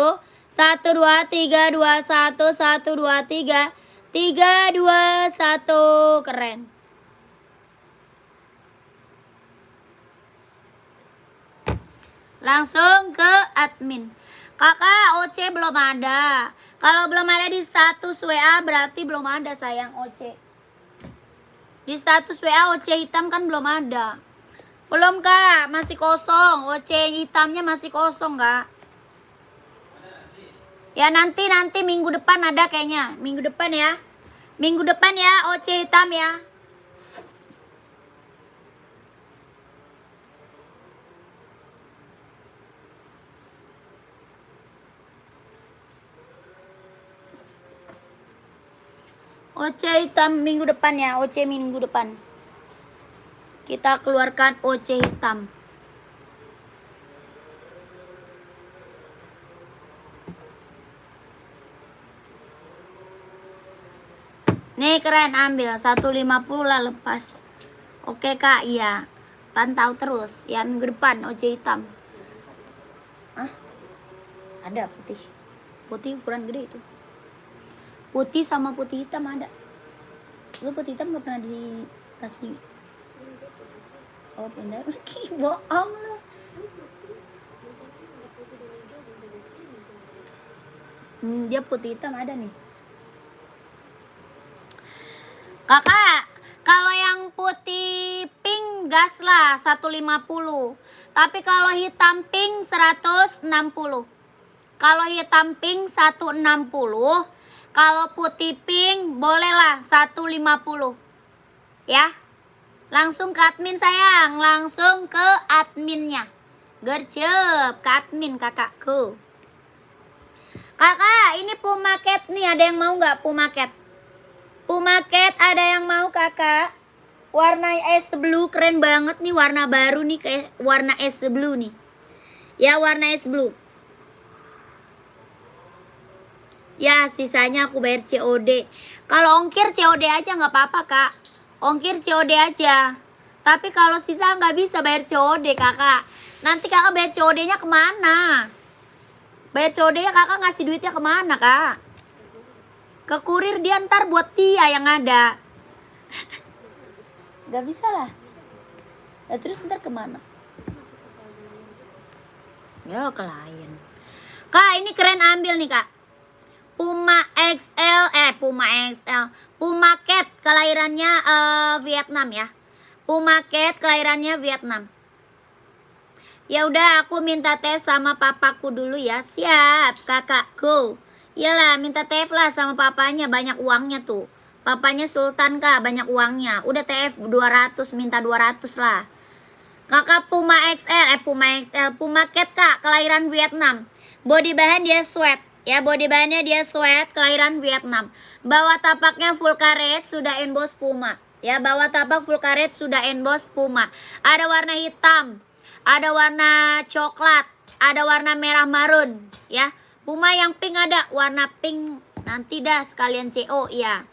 1 2 3 2 1 1 2 3 3 2 1. Keren. Langsung ke admin. Kakak, OC belum ada. Kalau belum ada di status WA berarti belum ada sayang OC. Di status WA OC hitam kan belum ada. Belum Kak, masih kosong. OC hitamnya masih kosong Kak. Ya nanti minggu depan ada kayaknya. Minggu depan ya. Minggu depan ya OC hitam ya. OC hitam minggu depan ya, OC minggu depan. Kita keluarkan OC hitam. Nih keren, ambil 150 lah lepas. Oke Kak, iya. Pantau terus ya minggu depan OC hitam. Ah, ada putih. Putih ukuran gede itu. Putih sama putih hitam ada. Lu putih hitam gak pernah dikasih. Oh pindah. Bohong lu. Dia putih hitam ada nih. Kakak, kalau yang putih pink gas lah 150. Tapi kalau hitam pink 160. Kalau hitam pink 160. Kalau putih pink bolehlah 150. Ya. Langsung ke admin sayang, langsung ke adminnya. Gercep ke admin kakakku. Kakak, ini pumaket nih, ada yang mau nggak pumaket? Pumaket ada yang mau kakak? Warna es blue keren banget nih, warna baru nih kayak warna es blue nih. Ya warna es blue. Ya sisanya aku bayar COD. Kalau ongkir COD aja nggak apa-apa kak. Ongkir COD aja. Tapi kalau sisa nggak bisa bayar COD kakak. Nanti kakak bayar COD-nya kemana? Bayar COD-nya kakak ngasih duitnya kemana kak? Ke kurir dia ntar buat dia yang ada. Gak bisa lah. Nah, terus ntar kemana? Ya ke klien. Kak ini keren, ambil nih kak. Puma XL. Puma Cat kelahirannya Vietnam ya. Puma Cat kelahirannya Vietnam. Ya udah aku minta tes sama papaku dulu ya. Siap kakakku. Iyalah minta TF lah sama papanya, banyak uangnya tuh. Papanya Sultan kak, banyak uangnya. Udah TF 200, minta 200 lah. Kakak Puma Puma Cat kak, kelahiran Vietnam. Body bahan dia sweat. Ya body bahannya dia sweat, kelahiran Vietnam. Bawah tapaknya full karet, sudah emboss Puma. Ya bawah tapak full karet, sudah emboss Puma. Ada warna hitam, ada warna coklat, ada warna merah marun. Ya Puma yang pink ada, warna pink. Nanti dah sekalian CO ya.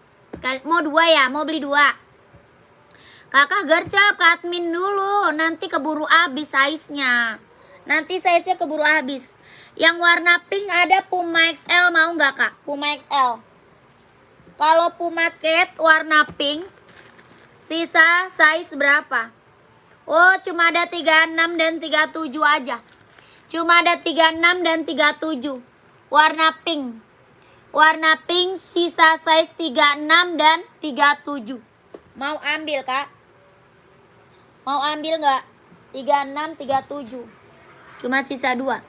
Mau 2 ya, mau beli 2. Kakak gercep ke admin dulu, nanti keburu habis size-nya. Nanti size-nya keburu habis. Yang warna pink ada Puma XL, mau nggak kak? Puma XL. Kalau Puma Cat warna pink, sisa size berapa? Oh, cuma ada 36 dan 37 aja. Cuma ada 36 dan 37. Warna pink. Warna pink sisa size 36 dan 37. Mau ambil kak? Mau ambil nggak? 36, 37. Cuma sisa 2.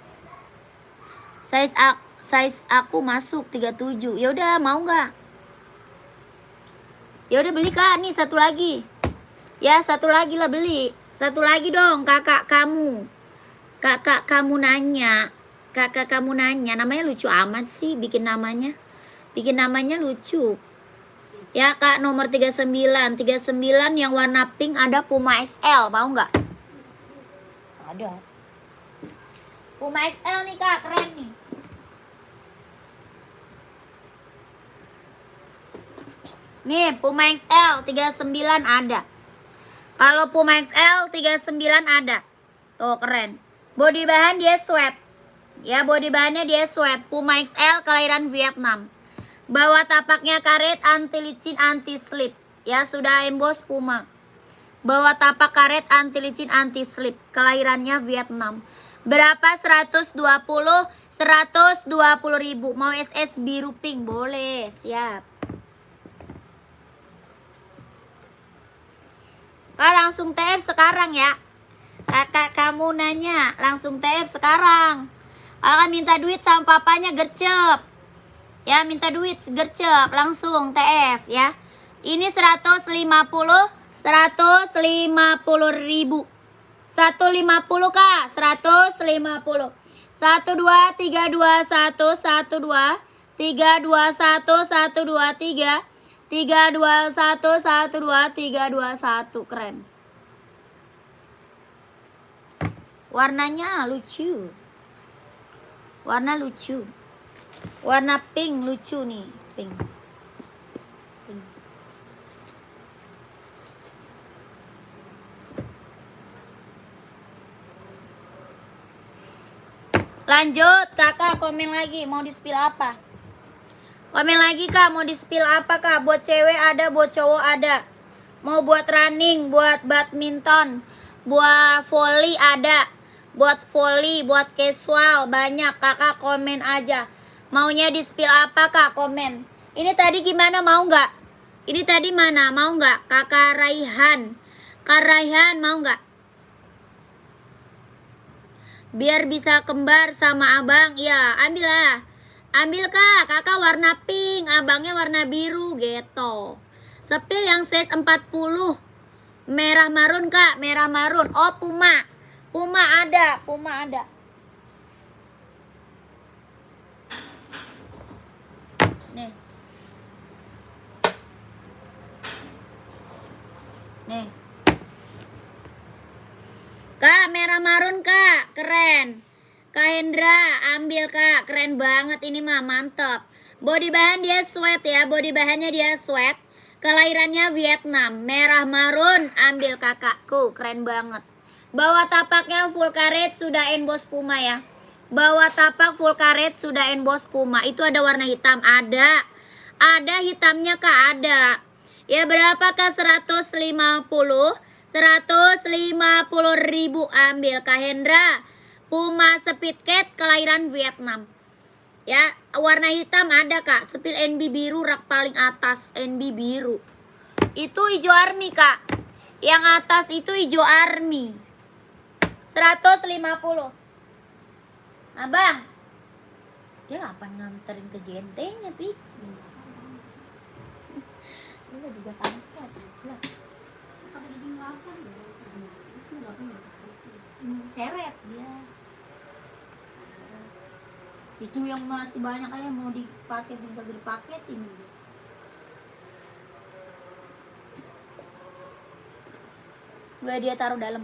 Size aku masuk 37. Ya udah, mau nggak? Ya udah beli kak. Nih satu lagi. Ya satu lagi lah beli. Satu lagi dong kakak kamu. Kakak kamu nanya. Kakak kamu nanya. Namanya lucu amat sih bikin namanya. Bikin namanya lucu. Ya kak, nomor 39. 39 yang warna pink ada Puma XL. Mau nggak? Ada. Puma XL nih kak, keren nih. Nih Puma XL 39 ada. Kalau Puma XL 39 ada. Tuh keren. Body bahan dia sweat. Ya body bahannya dia sweat. Puma XL kelahiran Vietnam. Bawah tapaknya karet, anti licin, anti slip. Ya sudah emboss Puma. Bawah tapak karet, anti licin, anti slip. Kelahirannya Vietnam. Berapa? 120 ribu. Mau SS biru pink? Boleh, siap. Kak langsung TF sekarang ya. Kakak kamu nanya, langsung TF sekarang. Kakak minta duit sama papanya gercep. Ya minta duit gercep, langsung TF ya. Ini 150 ribu. 150 kak, 150. 1 2 3 2 1 1 2 3 2 1 1 2 3 3 2 1 1 2 3 2 1. Keren. Warnanya lucu. Warna lucu. Warna pink lucu nih, pink. Pink. Lanjut, kakak komen lagi, mau di-spill apa? Komen lagi kak, mau di-spill apa kak? Buat cewek ada, buat cowok ada. Mau buat running, buat badminton, buat volley ada. Buat volley, buat casual, banyak. Kakak komen aja. Maunya di-spill apa kak? Komen. Ini tadi gimana, mau nggak? Ini tadi mana, mau nggak? Kakak Raihan. Kak Raihan mau nggak? Biar bisa kembar sama abang. Ya, ambil lah. Ambil kak, kakak warna pink, abangnya warna biru gitu. Sepil yang size 40. Merah marun kak, merah marun. Oh Puma. Puma ada, Puma ada. Nih. Nih. Kak, merah marun kak, keren. Kak Hendra, ambil kak, keren banget ini mah, mantep. Body bahan dia sweat ya, body bahannya dia sweat. Kelahirannya Vietnam, merah marun, ambil kakakku, keren banget. Bawah tapaknya full karet, sudah emboss Puma ya. Bawah tapak full karet, sudah emboss Puma. Itu ada warna hitam, ada. Ada hitamnya kak, ada. Ya berapakah? 150 ribu, ambil Kak Hendra. Puma Speed Cat kelahiran Vietnam. Ya, warna hitam ada kak. Sepil NB biru, rak paling atas NB biru. Itu hijau army kak. Yang atas itu hijau army. 150. Abang, dia kapan nganterin ke JNT-nya pi? Dia juga tangkat. Seret dia. Itu yang masih banyak aja mau dipaketin, kagak dipaketin. Gue dia taruh dalam.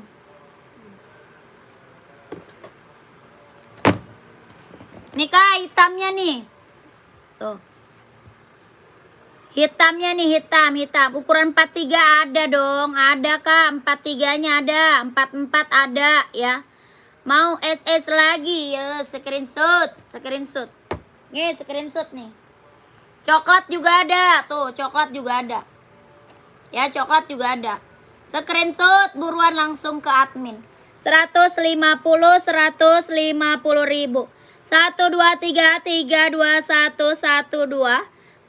Nih kak, hitamnya nih. Tuh. Hitamnya nih, hitam. Ukuran 43 ada dong. Ada kak, 43-nya ada. 44 ada ya. Mau SS lagi ya, screenshot. Nih, screenshot nih. Coklat juga ada. Tuh, coklat juga ada. Ya, coklat juga ada. Screenshot buruan langsung ke admin. 150 ribu. 1 2 3 3 2 1 1 2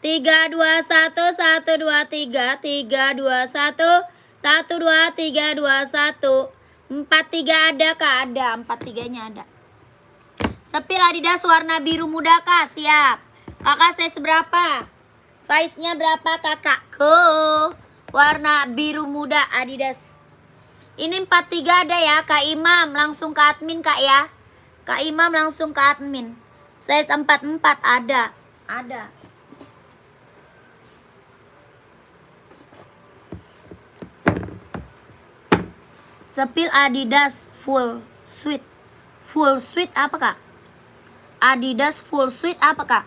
3 2 1 1 2 3 3 2 1 1 2 3 2 1 43 ada kak, ada 43-nya ada. Sepil Adidas warna biru muda kak, siap. Kakak size berapa? Size-nya berapa kakakku? Warna biru muda Adidas. Ini 43 ada ya, Kak Imam langsung ke admin kak ya. Kak Imam langsung ke admin. Size 44 ada. Ada. Sepil Adidas full suite. Full suite apa kak? Adidas full suite apa kak?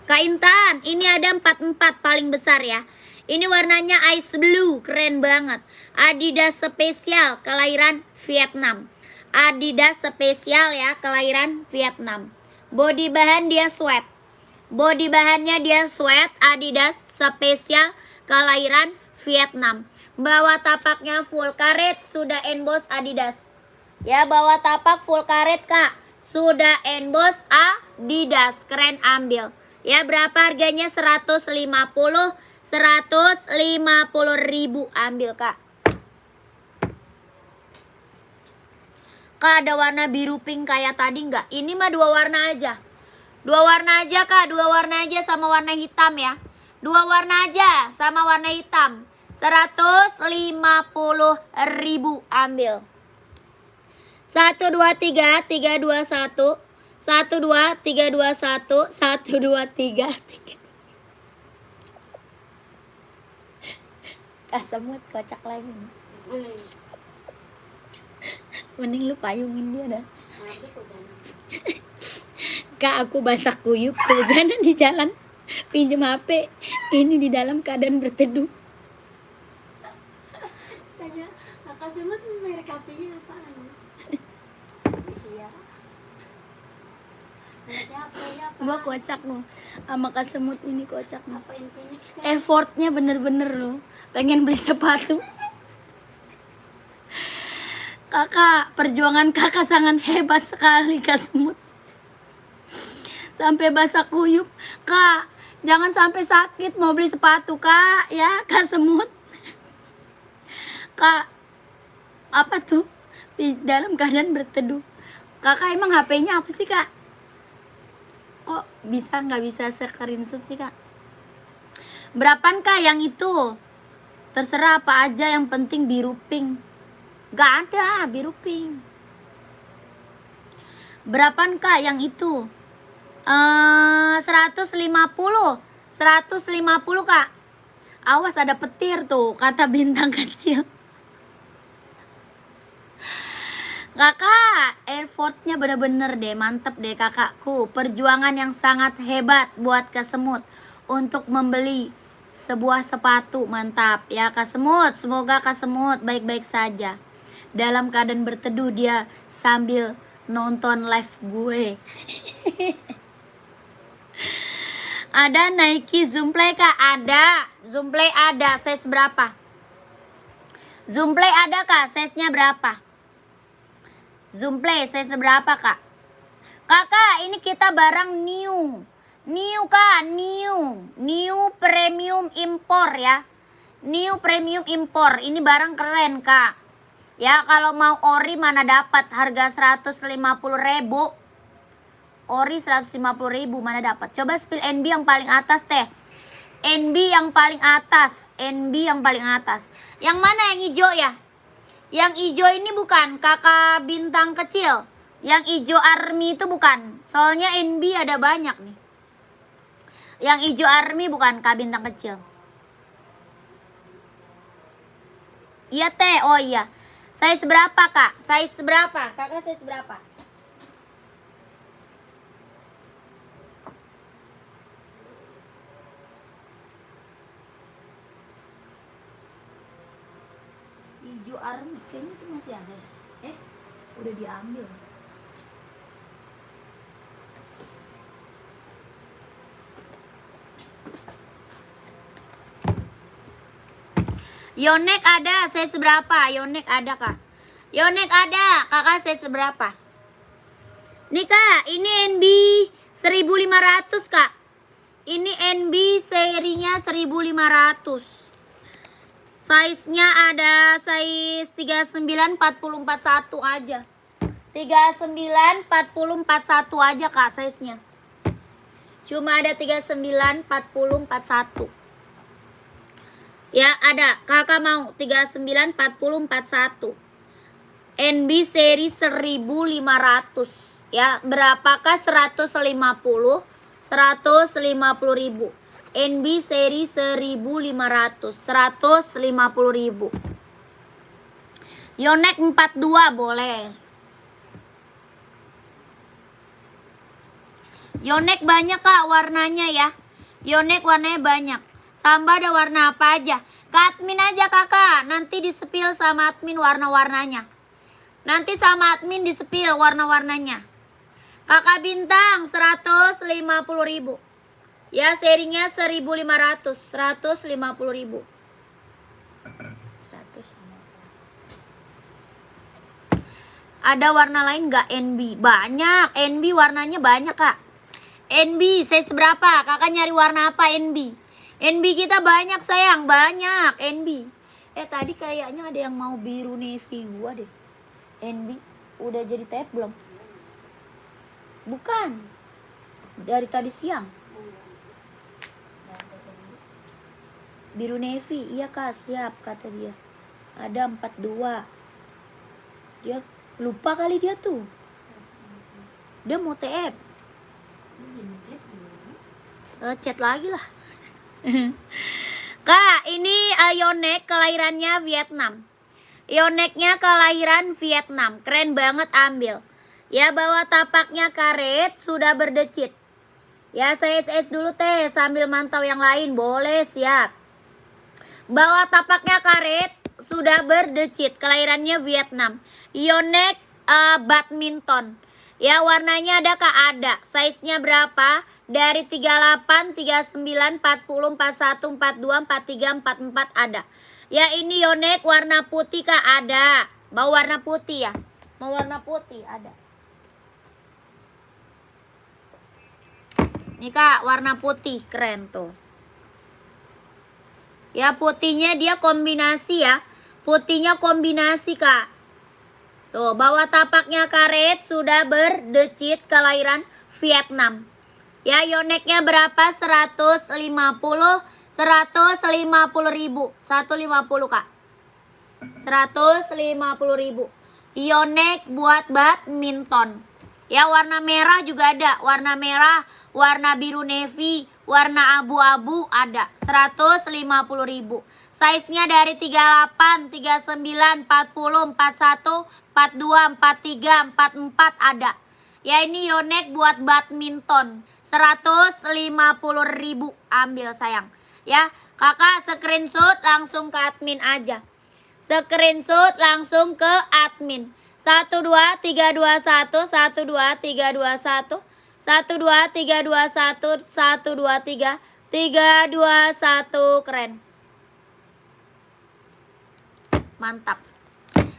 Kak Intan, ini ada 44 paling besar ya. Ini warnanya ice blue, keren banget. Adidas spesial kelahiran Vietnam. Adidas spesial ya, kelahiran Vietnam. Body bahan dia sweat. Body bahannya dia sweat, Adidas spesial kelahiran Vietnam. Bawah tapaknya full karet, sudah emboss Adidas. Ya, bawah tapak full karet kak. Sudah emboss Adidas, keren ambil. Ya, berapa harganya? 150 ribu ambil kak. Kak, ada warna biru pink kayak tadi nggak? Ini mah 2 warna aja. 2 warna aja kak, 2 warna aja sama warna hitam ya. 2 warna aja sama warna hitam. 150 ribu ambil. 1 2 3 3 2 1 1 2 3 2 1 1 2 3 3. Semut kocak lagi. Mending lu payungin dia dah. Kak, aku basah kuyup, kehujanan di jalan. Pinjam HP. Ini di dalam keadaan berteduh. Tanya kakak semut merek HP-nya apaan? Sia. Mereknya apa ya? Gua kocak loh. Sama Kak Semut ini kocak loh. Apa Infinix kan? Effortnya bener-bener loh. Pengen beli sepatu. Kakak, perjuangan kakak sangat hebat sekali Kak Semut. Sampai basah kuyup. Kak, jangan sampai sakit mau beli sepatu kak. Ya Kak Semut. Kak, apa tuh? Di dalam keadaan berteduh. Kakak emang HP-nya apa sih kak? Kok bisa nggak bisa screenshot sih kak? Berapaan kak yang itu? Terserah apa aja, yang penting biru pink. Gak ada biru pink. Berapaan kak yang itu? 150 kak. Awas ada petir tuh, kata bintang kecil. Kakak, effortnya bener-bener deh, mantep deh kakakku. Perjuangan yang sangat hebat buat Kak Semut untuk membeli sebuah sepatu, mantap ya Kak Semut. Semoga Kak Semut baik-baik saja. Dalam keadaan berteduh dia sambil nonton live gue. Ada Nike Zoomplay kak? Ada. Zoomplay ada, size berapa? Zoomplay ada kak, size-nya berapa? Zoomplay size berapa kak? Kakak, ini kita barang new. New kak, new premium impor ya. New premium impor. Ini barang keren kak. Ya, kalau mau ori mana dapat, harga 150.000. Ori 150.000 mana dapat. Coba spill NB yang paling atas teh. NB yang paling atas. NB yang paling atas. Yang mana yang hijau ya? Yang hijau ini bukan kakak bintang kecil. Yang hijau army itu bukan. Soalnya NB ada banyak nih. Yang hijau army bukan kak bintang kecil. Iya teh, oh iya. Size berapa kak? Size berapa? Kakak size berapa? baju army kayaknya itu masih ada ya. Udah diambil. Yonex ada, saya seberapa? Yonex ada kak? Yonex ada, kakak saya seberapa? Nih kak, ini NB 1500 kak. Ini NB serinya 1500. Size-nya ada size 39 40 41 aja. 39 40 41 aja kak size-nya. Cuma ada 39 40 41. Ya ada, kakak mau 39 40 41. NB seri 1500. Ya, berapakah 150 ribu. NB seri 1500 150 ribu. Yonex 42 boleh. Yonex banyak kak warnanya ya. Yonex warnanya banyak. Samba ada warna apa aja? Ke admin aja kakak. Nanti di-spill sama admin warna-warnanya. Nanti sama admin di-spill warna-warnanya. Kakak bintang 150 ribu. Ya serinya 1500 150 ribu. 100. Ada warna lain nggak NB? Banyak. NB warnanya banyak kak. NB saya seberapa? Kakak nyari warna apa NB? NB kita banyak sayang, banyak NB. Tadi kayaknya ada yang mau biru navy gua deh. NB udah jadi tab belum? Bukan. Dari tadi siang. Biru navy, iya kak siap kata dia. Ada 42. Dia lupa kali dia tuh. Dia mau TF. Chat lagi lah. Kak, ini Yonex kelahirannya Vietnam. Yonexnya kelahiran Vietnam. Keren banget ambil. Ya bawah tapaknya karet sudah berdecit. Ya saya SS dulu teh sambil mantau yang lain. Boleh siap. Bawah tapaknya karet sudah berdecit. Kelahirannya Vietnam. Yonex badminton. Ya warnanya ada kak? Ada. Size-nya berapa? Dari 38, 39, 40, 41, 42, 43, 44 ada. Ya ini Yonex warna putih kak? Ada. Mau warna putih ya? Mau warna putih? Ada. Nih kak warna putih keren tuh. Ya putihnya dia kombinasi ya. Putihnya kombinasi kak. Tuh, bawah tapaknya karet sudah berdecit kelahiran Vietnam. Ya, Yonexnya berapa? 150 ribu. 150 kak. 150 ribu. Yonex buat badminton. Ya, warna merah juga ada. Warna merah, warna biru navy, warna abu-abu ada. 150 ribu. Size-nya dari 38, 39, 40, 41, 42, 43, 44 ada. Ya ini Yonex buat badminton. 150 ribu ambil sayang. Ya kakak screenshot langsung ke admin aja. Screenshot langsung ke admin. 12321 12321 12321 123 321 keren. Mantap.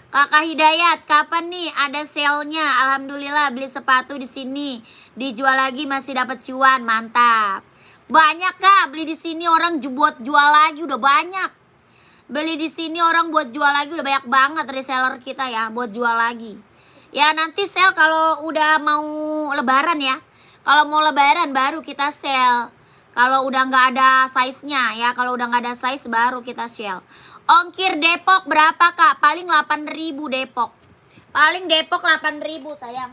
Kakak Hidayat, kapan nih ada sale-nya? Alhamdulillah beli sepatu di sini. Dijual lagi masih dapat cuan. Mantap. Banyak kak beli di sini orang buat jual lagi udah banyak. Beli di sini orang buat jual lagi udah banyak banget reseller kita ya buat jual lagi. Ya nanti sale kalau udah mau lebaran ya. Kalau mau lebaran baru kita sale. Kalau udah nggak ada size-nya ya. Kalau udah nggak ada size baru kita sale. Ongkir Depok berapa kak? Paling 8.000 Depok. Paling Depok 8.000 sayang.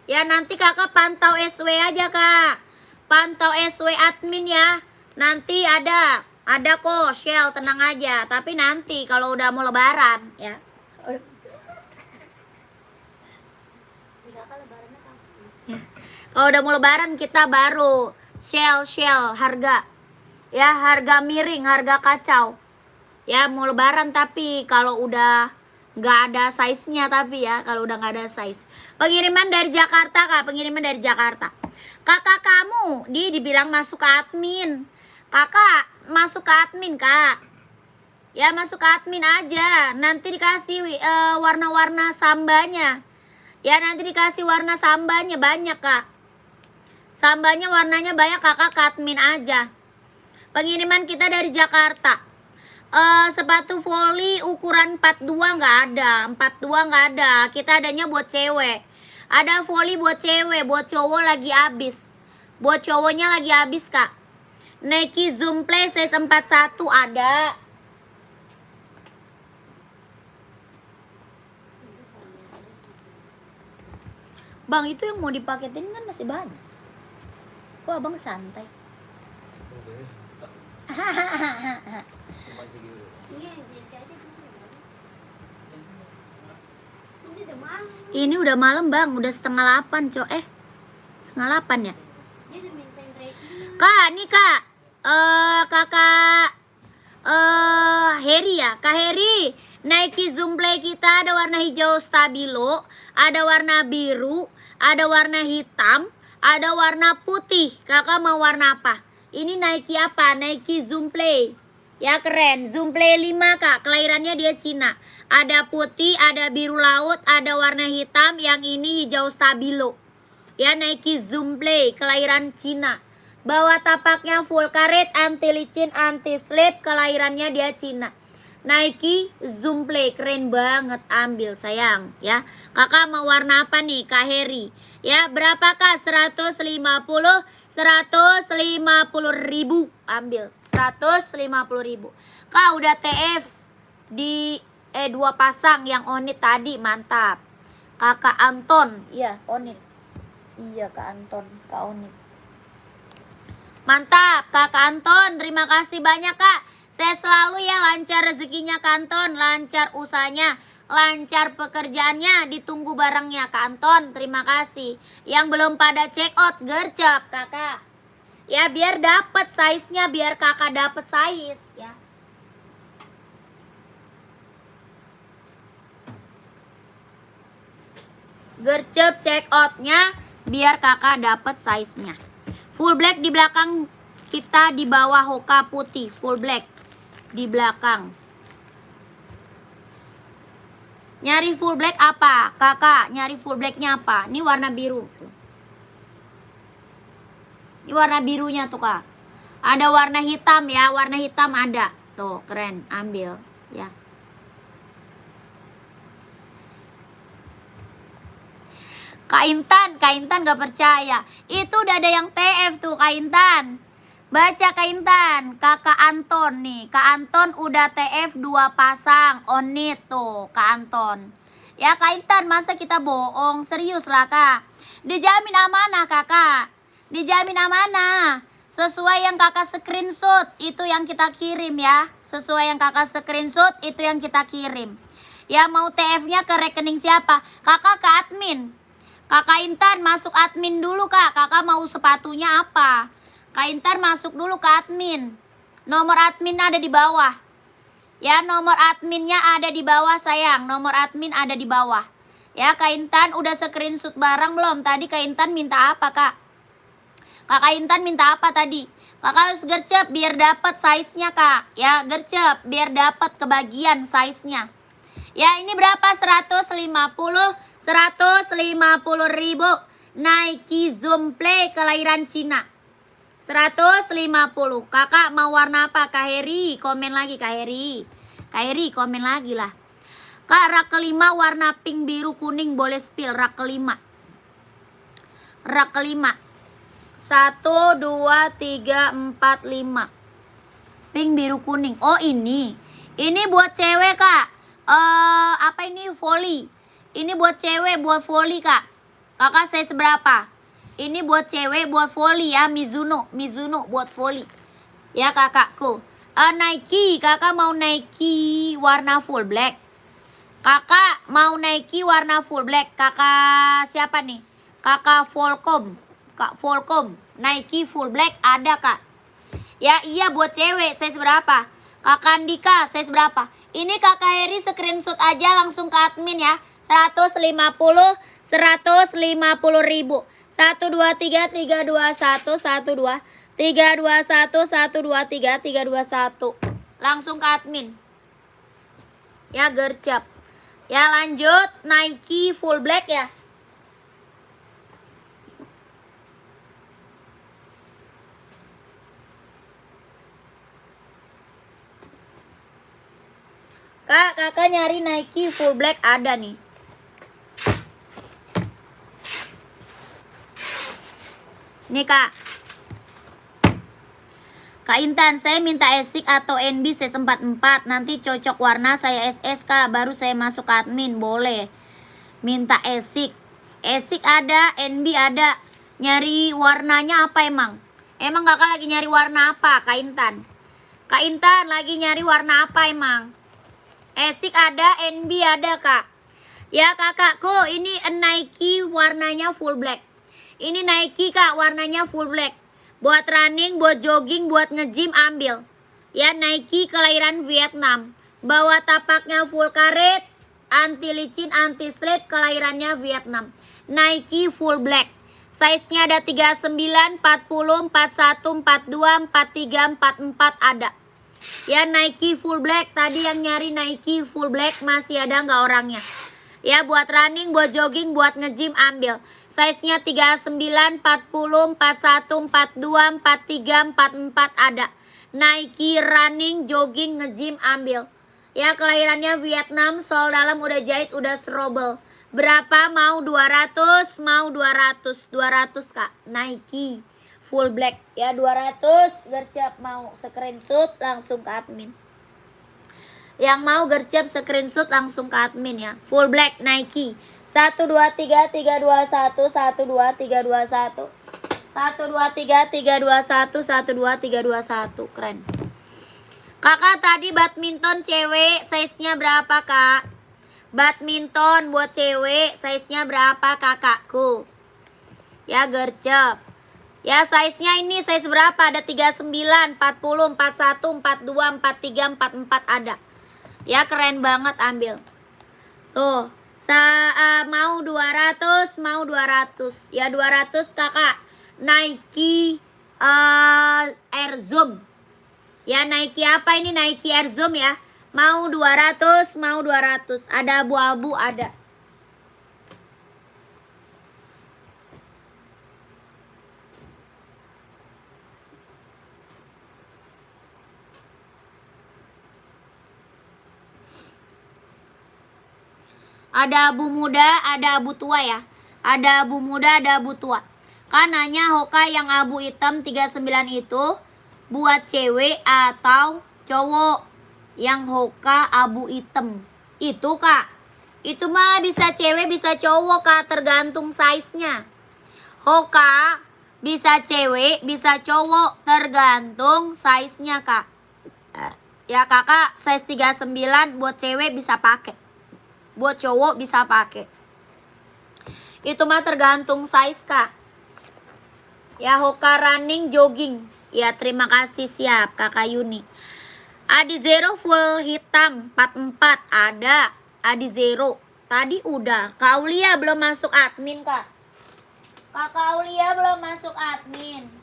Ya nanti kakak pantau SW aja kak. Pantau SW admin ya. Nanti ada kok Shell tenang aja. Tapi nanti kalau udah mau lebaran ya. Kalau udah mau lebaran kita baru Shell harga. Ya harga miring, harga kacau. Ya mau lebaran tapi kalau udah nggak ada size-nya, tapi ya kalau udah nggak ada size. Pengiriman dari Jakarta kak, pengiriman dari Jakarta. Kakak kamu dibilang masuk ke admin. Kakak masuk ke admin kak. Ya masuk ke admin aja. Nanti dikasih warna-warna sambanya. Ya nanti dikasih warna sambanya banyak kak. Sambanya warnanya banyak, kakak ke admin aja. Pengiriman kita dari Jakarta. Sepatu volley ukuran 42 nggak ada, 42 nggak ada. Kita adanya buat cewek. Ada volley buat cewek, buat cowok lagi habis. Buat cowoknya lagi habis kak. Nike Zoom Play size 41 ada. Bang, itu yang mau dipaketin kan masih banyak. Kok abang santai? Iya, jadi aja dulu. Ini udah malam. Ini udah malam bang, udah setengah 8 cok. Setengah 8 ya? Dia udah mintain dressing. Kak, nih kak, kakak Heri ya, Kak Heri. Nike Zoom Play kita ada warna hijau stabilo, ada warna biru, ada warna hitam, ada warna putih. Kakak mau warna apa? Ini Nike apa? Nike Zoom Play. Ya keren, Zoom Play 5 kak, kelahirannya dia Cina. Ada putih, ada biru laut, ada warna hitam, yang ini hijau stabilo. Ya Nike Zoom Play, kelahiran Cina. Bawah tapaknya full karet, anti licin, anti slip, kelahirannya dia Cina. Nike Zoom Play, keren banget, ambil sayang ya. Kakak mau warna apa nih Kak Heri? Ya berapa kak? 150 ribu, ambil 150 ribu. Kak udah TF di 2 pasang yang onit tadi, mantap. Kakak Anton, iya onit. Iya Kak Anton, Kak onit. Mantap Kak Anton, terima kasih banyak kak. Sehat selalu ya, lancar rezekinya Kak Anton, lancar usahanya, lancar pekerjaannya, ditunggu barangnya Kak Anton, terima kasih. Yang belum pada check out, gercep kakak. Ya biar dapet size-nya, biar kakak dapet size ya. Gercep check out-nya biar kakak dapet size-nya. Full black di belakang kita, di bawah hoka putih, full black di belakang. Nyari full black apa? Kakak, nyari full blacknya apa? Ini warna biru. Ini warna birunya tuh kak. Ada warna hitam ya, warna hitam ada. Tuh, keren, ambil ya. Kak Intan gak percaya. Itu udah ada yang TF tuh Kak Intan. Baca Kak Intan. Kakak Anton nih. Kak Anton udah TF 2 pasang. Onit tuh Kak Anton. Ya Kak Intan, masa kita bohong? Serius lah kak. Dijamin amanah kakak. Dijamin amanah. Sesuai yang kakak screenshot, itu yang kita kirim ya. Sesuai yang kakak screenshot, itu yang kita kirim. Ya mau TF-nya ke rekening siapa? Kakak ke admin. Kakak Intan masuk admin dulu kak. Kakak mau sepatunya apa? Kak Intan masuk dulu ke admin. Nomor admin ada di bawah. Ya nomor adminnya ada di bawah sayang. Nomor admin ada di bawah. Ya Kak Intan udah screenshot barang belum? Tadi Kak Intan minta apa kak? Kakak Intan minta apa tadi? Kakak harus gercep biar dapat size-nya kak. Ya gercep biar dapat kebagian size-nya. Ya ini berapa? 150 ribu. Nike Zoom Play kelahiran Cina. 150. Kakak mau warna apa? Kak Heri komen lagi Kak Heri. Kak Heri komen lagi lah. Kak rak kelima warna pink biru kuning boleh spill. Rak kelima. Rak kelima. 1, 2, 3, 4, 5. Pink biru kuning. Oh ini. Ini buat cewek kak. Apa ini? Volley. Ini buat cewek, buat volley kak. Kakak saya seberapa? Ini buat cewek, buat volley ya. Mizuno buat volley. Ya kakakku. Nike, kakak mau Nike warna full black. Kakak mau Nike warna full black. Kakak siapa nih? Kakak Volcom. Kak Volcom. Nike full black ada kak. Ya iya buat cewek, saya seberapa? Kakak Andika, size berapa? Ini Kakak Heri screenshot aja langsung ke admin ya. 150 ribu. 1 2 3 3 2 1 1 2 3 2 1 1 2 3 3 2 1. Langsung ke admin. Ya gercep. Ya lanjut Nike full black ya. Kak, kakak nyari Nike full black ada nih. Nih kak. Kak Intan, saya minta ASIC atau NB size 44. Nanti cocok warna saya SS kak. Baru saya masuk ke admin. Boleh. Minta ASIC. ASIC ada, NB ada. Nyari warnanya apa emang? Emang kakak lagi nyari warna apa Kak Intan? Kak Intan lagi nyari warna apa emang? ASIC ada, NB ada kak. Ya kakakku, ini Nike warnanya full black. Ini Nike kak, warnanya full black. Buat running, buat jogging, buat nge-gym ambil. Ya Nike kelahiran Vietnam. Bawa tapaknya full karet, anti licin, anti slip, kelahirannya Vietnam. Nike full black. Size-nya ada 39, 40, 41, 42, 43, 44 ada. Ya Nike full black, tadi yang nyari Nike full black masih ada nggak orangnya? Ya buat running, buat jogging, buat nge-gym ambil. Size-nya 39, 40, 41, 42, 43, 44 ada. Nike running, jogging, nge-gym ambil. Ya kelahirannya Vietnam, sol dalam udah jahit, udah strobel. Berapa? Mau 200, mau 200. 200 kak, Nike full black ya 200. Gercep mau screenshot langsung ke admin. Yang mau gercep screenshot langsung ke admin ya. Full black Nike. 1 2 3 3 2 1 1 2 3 2 1. 1 2 3 3 2 1 1 2 3 2 1. Keren. Kakak tadi badminton cewek size-nya berapa kak? Badminton buat cewek size-nya berapa kakakku? Ya gercep. Ya size-nya ini size berapa? Ada 39, 40, 41, 42, 43, 44 ada. Ya keren banget ambil. Tuh. Mau 200, mau 200. Ya 200 kakak. Nike Air Zoom. Ya Nike apa ini? Nike Air Zoom ya. Mau 200, mau 200. Ada abu-abu ada. Ada abu muda, ada abu tua ya. Ada abu muda, ada abu tua. Kan nanya Hoka yang abu hitam 39 itu buat cewek atau cowok? Yang Hoka abu hitam itu kak. Itu mah bisa cewek bisa cowok kak, tergantung size-nya. Hoka bisa cewek bisa cowok, tergantung size-nya kak. Ya kakak size 39 buat cewek bisa pakai. Buat cowok bisa pakai. Itu mah tergantung size kak. Ya Hoka running jogging. Ya terima kasih siap kakak Yuni. Adi Zero full hitam 44 ada. Adi Zero tadi udah. Kak Aulia belum masuk admin kak. Kakak Aulia belum masuk admin.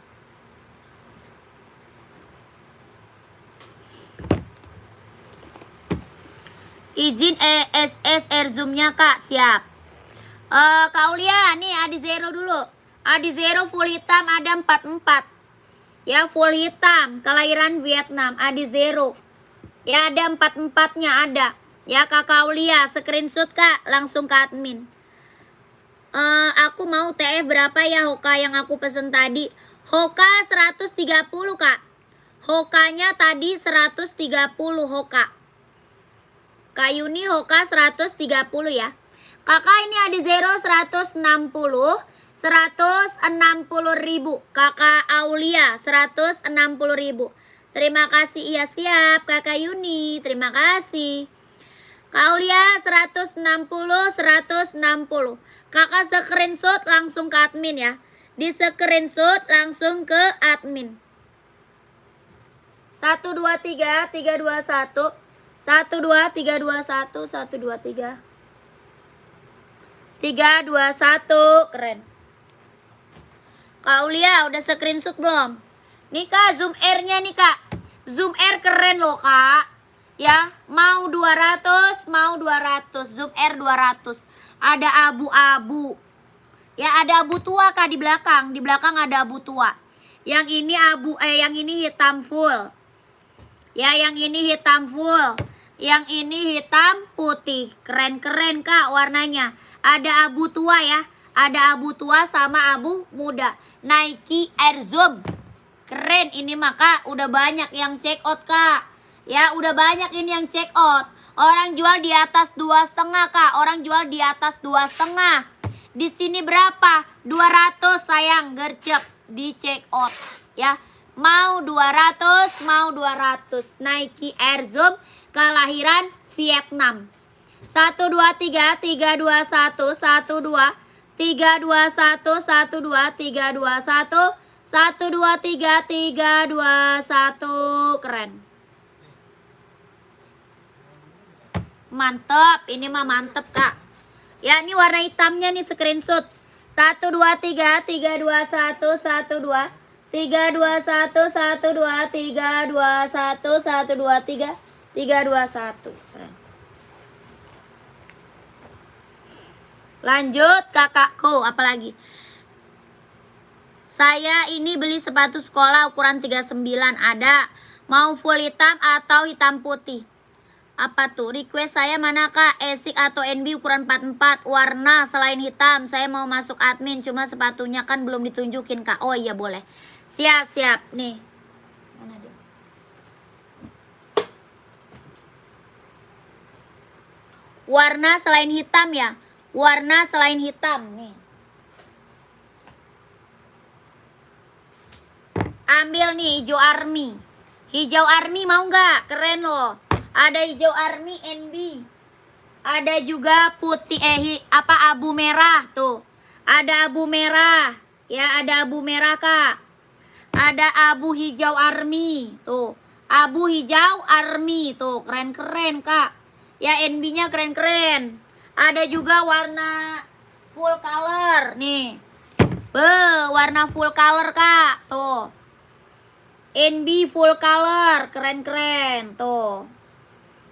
Izin ESS Air Zoom-nya kak, siap. Kak Aulia, nih Adi Zero dulu. Adi Zero full hitam ada 44. Ya full hitam, kelahiran Vietnam, Adi Zero. Ya ada 44-nya ada. Ya kakak Aulia, screenshot kak, langsung ke admin. Aku mau TF berapa ya Hoka yang aku pesen tadi? Hoka 130 kak. Hokanya tadi 130 Hoka. Kak Yuni Hoka 130 ya. Kakak ini Adi Zero 160 ribu. Kakak Aulia 160 ribu. Terima kasih. Iya siap kakak Yuni. Terima kasih. Kak Aulia 160. Kakak screenshot langsung ke admin ya. Di screenshot langsung ke admin. 1 2 3 3 2 1 1 2 3 2 1 1 2 3 3 2 1. Keren. Kak Ulia udah screenshot belum? Nih Kak, zoom air-nya nih Kak. Zoom air keren loh Kak. Ya, mau 200, mau 200. Zoom air 200. Ada abu-abu. Ya, ada abu tua Kak di belakang. Di belakang ada abu tua. Yang ini yang ini hitam full. Ya, yang ini hitam full. Yang ini hitam putih. Keren-keren Kak warnanya. Ada abu tua ya. Ada abu tua sama abu muda. Nike Air Zoom. Keren ini mah Kak. Udah banyak yang check out Kak. Ya udah banyak ini yang check out. Orang jual di atas 2,5 Kak. Orang jual di atas 2,5. Di sini berapa? 200 sayang. Gercep di check out. Ya. Mau 200, mau 200. Nike Air Zoom kelahiran Vietnam. 1 2 3 3 2 1 1 2 3 2 1 1 2 3 2 1 1 2 3 3 2 1. Keren. Mantep, ini mah mantep Kak. Ya ini warna hitamnya nih screenshot. 1 2 3 3 2 1 1 2 3 2 1 1 2 3 2 1 1 2 3 3 2 1. Keren. Lanjut kakakku, apalagi? Saya ini beli sepatu sekolah ukuran 39 ada. Mau full hitam atau hitam putih? Apa tuh? Request saya mana Kak? Asics atau NB ukuran 44 warna selain hitam. Saya mau masuk admin cuma sepatunya kan belum ditunjukin Kak. Oh iya boleh. Siap nih. Mana dia? Warna selain hitam ya. Warna selain hitam nih. Ambil nih hijau army. Hijau army mau nggak? Keren loh. Ada hijau army NB. Ada juga putih abu merah tuh. Ada abu merah. Ya, ada abu merah Kak. Ada abu hijau army tuh. Abu hijau army tuh. Keren-keren Kak. Ya NB-nya keren-keren. Ada juga warna full color nih. Warna full color Kak. Tuh. NB full color, keren-keren tuh.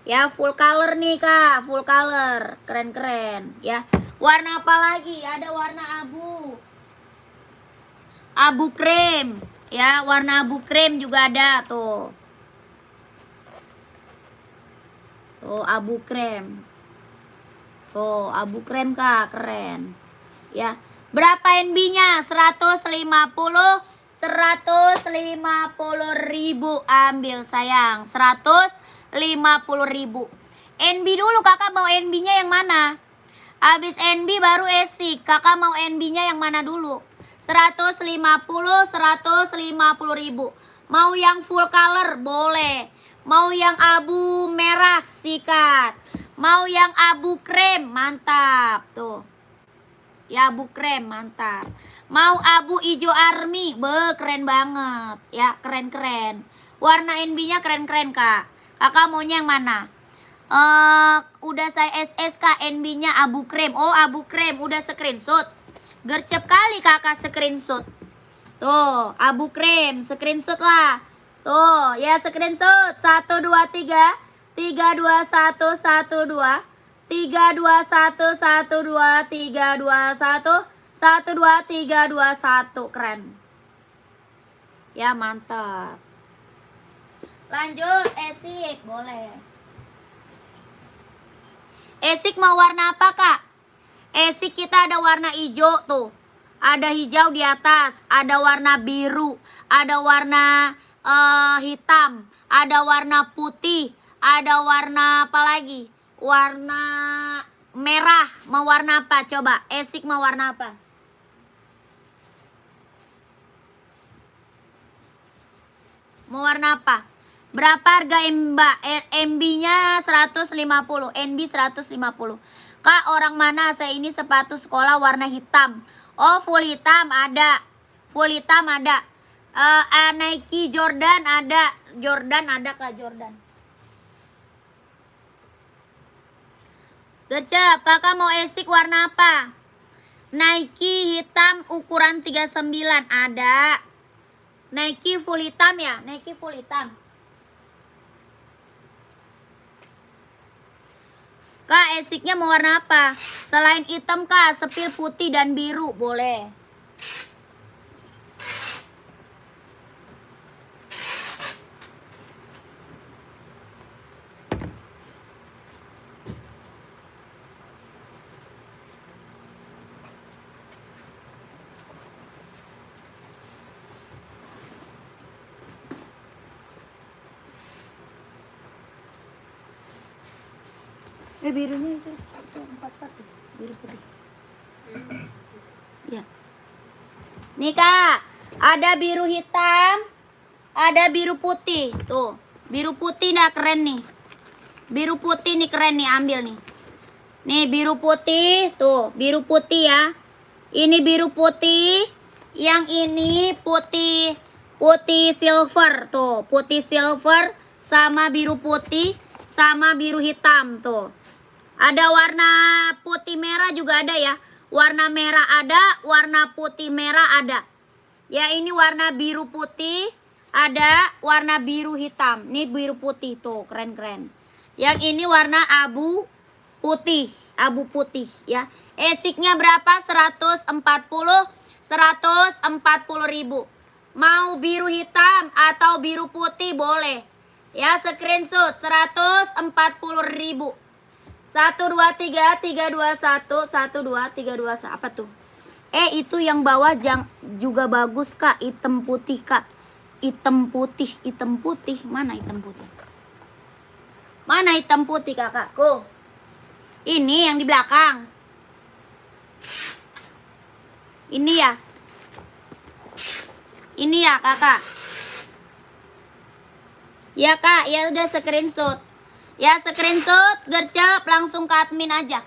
Ya, full color nih Kak, full color. Keren-keren ya. Warna apa lagi? Ada warna abu. Abu krem. Ya, warna abu krem juga ada tuh. Tuh, abu krem. Tuh, abu krem Kak, keren. Ya. Berapa NB-nya? 150 ribu. Ambil sayang. 150 ribu. NB dulu Kakak mau NB-nya yang mana? Habis NB baru Asics. Kakak mau NB-nya yang mana dulu? 150 ribu. Mau yang full color? Boleh. Mau yang abu merah? Sikat. Mau yang abu krem? Mantap. Tuh. Ya abu krem, mantap. Mau abu hijau army? Keren banget. Ya, keren-keren. Warna NB-nya keren-keren Kak. Kakak maunya yang mana? Udah saya SS Kak, NB-nya abu krem. Oh, abu krem. Udah screenshot. Gercep kali Kakak screenshot. Tuh, abu krem. Screenshot lah. Tuh, ya screenshot. 1 2 3 3 2 1 1 2 3 2 1 1 2 3 2 1 1 2 3 2 1. Keren. Ya mantap. Lanjut Asics boleh. Asics mau warna apa Kak? Asics kita ada warna hijau tuh. Ada hijau di atas, ada warna biru, ada warna hitam, ada warna putih, ada warna apa lagi? Warna merah. Mau warna apa? Coba. Asics mau warna apa? Mau warna apa? Berapa harga MB-nya? 150. NB 150. Kak, orang mana? Saya ini sepatu sekolah warna hitam. Oh, full hitam ada. Full hitam ada. Nike Jordan ada. Jordan ada Kak, Jordan. Gercep, kakak mau esik warna apa? Nike hitam ukuran 39 ada. Nike full hitam ya? Nike full hitam. Kak, esiknya mau warna apa? Selain hitam Kak, sepil putih dan biru boleh. Birunya itu 41 biru putih. Ya. Nih Kak, ada biru hitam, ada biru putih. Tuh, biru putih dah keren nih. Biru putih nih keren nih, ambil nih. Nih biru putih, tuh, biru putih ya. Ini biru putih, yang ini putih silver tuh, putih silver sama biru putih sama biru hitam tuh. Ada warna putih merah juga ada ya. Warna merah ada, warna putih merah ada. Ya ini warna biru putih, ada warna biru hitam. Ini biru putih tuh, keren-keren. Yang ini warna abu putih ya. Esiknya berapa? 140 ribu. Mau biru hitam atau biru putih boleh. Ya screenshot 140 ribu. 1, 2, 3, 3, 2, 1, 1, 2, 3, 2, 1. Apa tuh? Itu yang bawah juga bagus Kak. Hitam putih Kak. Hitam putih. Mana hitam putih? Mana hitam putih kakakku? Ini yang di belakang. Ini ya. Ini ya kakak. Ya Kak, ya udah screenshot. Ya screenshot, gercep langsung ke admin aja.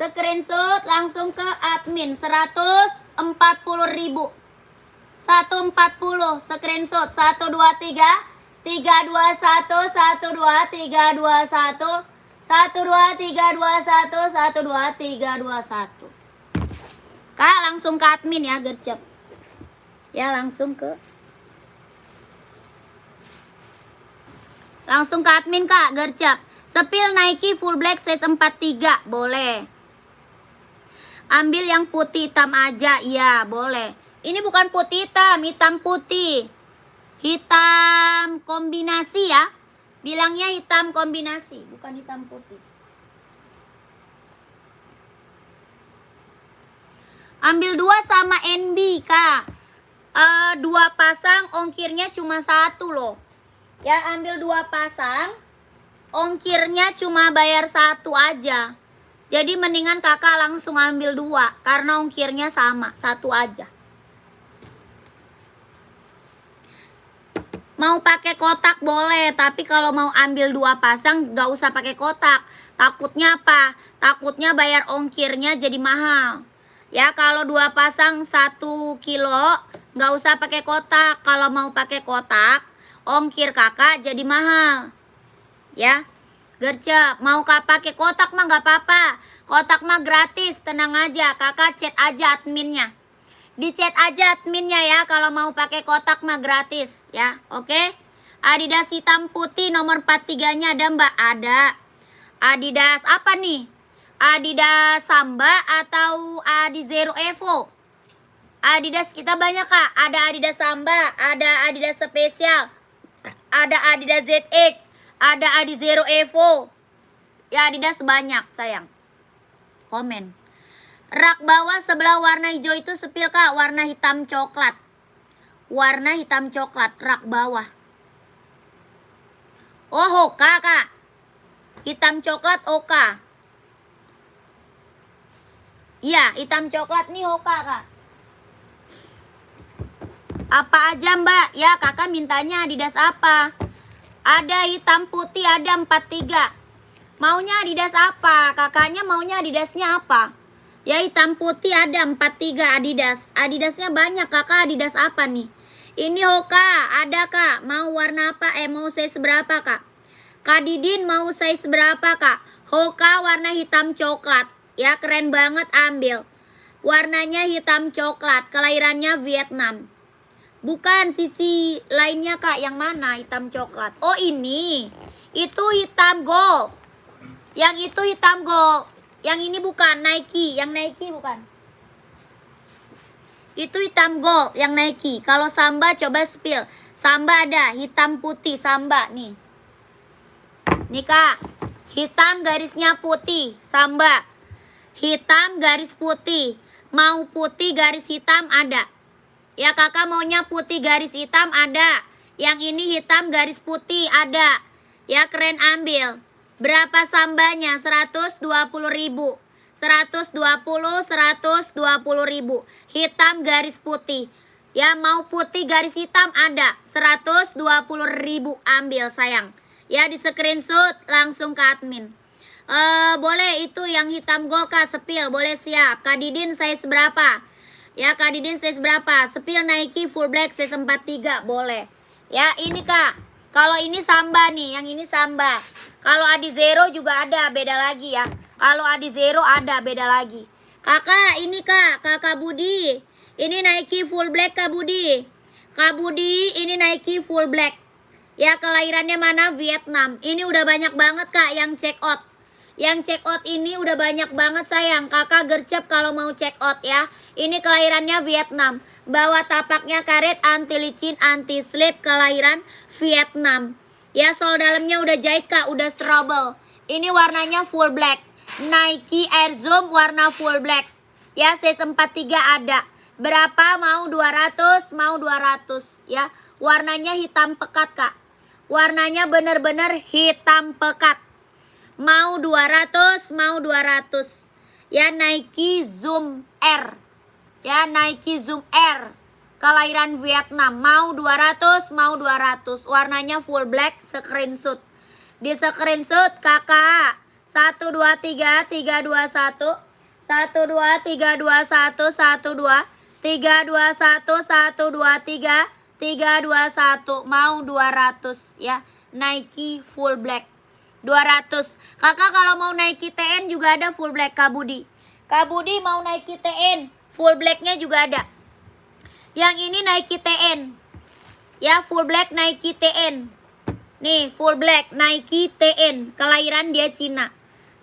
Screenshot langsung ke admin 140 ribu. 140 screenshot 1, 2, 3, 3, 2, 1, 1, 2, 3, 2, 1, 1, 2, 3, 2, 1, 1, 2, 3, 2, 1. Kak langsung ke admin ya gercep. Ya langsung ke admin Kak, gercep. Sepil Nike full black size 43, boleh. Ambil yang putih hitam aja, iya boleh. Ini bukan putih hitam, hitam putih. Hitam kombinasi ya. Bilangnya hitam kombinasi, bukan hitam putih. Ambil 2 sama NB Kak. 2 pasang ongkirnya cuma 1 loh. Ya ambil 2 pasang, ongkirnya cuma bayar 1 aja. Jadi mendingan kakak langsung ambil 2 karena ongkirnya sama, 1 aja. Mau pakai kotak boleh, tapi kalau mau ambil 2 pasang gak usah pakai kotak. Takutnya apa? Takutnya bayar ongkirnya jadi mahal. Ya kalau 2 pasang 1 kilo gak usah pakai kotak. Kalau mau pakai kotak, ongkir kakak jadi mahal. Ya, gercep. Mau kak pakai kotak mah gak apa-apa. Kotak mah gratis, tenang aja. Kakak chat aja adminnya. Di chat aja adminnya ya. Kalau mau pakai kotak mah gratis ya. Oke. Adidas hitam putih nomor 43-nya ada mbak? Ada. Adidas apa nih? Adidas Samba atau Adizero Evo? Adidas kita banyak kak. Ada Adidas Samba, ada Adidas Spesial, ada Adidas ZX, ada Adizero Evo. Ya Adidas banyak sayang. Komen. Rak bawah sebelah warna hijau itu sepil kak. Warna hitam coklat. Warna hitam coklat. Rak bawah. Oh Hoka kak. Hitam coklat Oka. Iya hitam coklat nih Hoka kak. Apa aja mbak? Ya kakak mintanya Adidas apa? Ada hitam putih, ada 43. Maunya Adidas apa? Kakaknya maunya Adidasnya apa? Ya hitam putih ada 43 Adidas. Adidasnya banyak kakak. Adidas apa nih? Ini Hoka, ada kak? Mau warna apa? Mau size berapa kak? Kak Didin mau size berapa kak? Hoka warna hitam coklat. Ya keren banget, ambil. Warnanya hitam coklat, kelahirannya Vietnam. Bukan sisi lainnya kak, yang mana hitam coklat? Oh ini, itu hitam gold. Yang itu hitam gold. Yang ini bukan Nike, yang Nike bukan. Itu hitam gold, yang Nike. Kalau Samba coba spill. Samba ada, hitam putih Samba nih. Nih kak, hitam garisnya putih, Samba. Hitam garis putih. Mau putih garis hitam ada. Ya kakak maunya putih garis hitam ada. Yang ini hitam garis putih ada. Ya keren, ambil. Berapa Sambanya? 120.000. 120.000. Hitam garis putih. Ya mau putih garis hitam ada. 120.000, ambil sayang. Ya di screenshot langsung ke admin. Boleh itu yang hitam gold kak, sepil boleh, siap. Kak Didin size berapa? Ya Kak Didin size berapa? Sepil Nike full black size 43 boleh. Ya ini kak, kalau ini Samba nih, yang ini Samba. Kalau Adi Zero juga ada, beda lagi ya. Kalau Adi Zero ada, beda lagi. Kakak ini kak, kakak Budi. Ini Nike full black kak Budi. Kak Budi ini Nike full black. Ya kelahirannya mana? Vietnam. Ini udah banyak banget kak yang check out. Yang check out ini udah banyak banget sayang. Kakak gercep kalau mau check out ya. Ini kelahirannya Vietnam. Bawa tapaknya karet, anti licin, anti slip, kelahiran Vietnam. Ya sol dalamnya udah jahit kak, udah strobel. Ini warnanya full black. Nike Air Zoom warna full black. Ya size 43 ada. Berapa? Mau 200, mau 200 ya. Warnanya hitam pekat kak. Warnanya bener-bener hitam pekat. Mau 200, mau 200. Ya Nike Zoom Air. Ya Nike Zoom Air. Kelahiran Vietnam. Mau 200, mau 200. Warnanya full black, screenshot. Di screenshot kakak. 1 2 3 3 2 1. 1 2 3 2 1 1 2 3 2 1 1 2 3 3 2 1. Mau 200 ya. Nike full black. 200. Kakak kalau mau Nike TN juga ada full black Kak Budi. Kak Budi mau Nike TN, full blacknya juga ada. Yang ini Nike TN. Ya full black Nike TN. Nih full black Nike TN. Kelahiran dia Cina.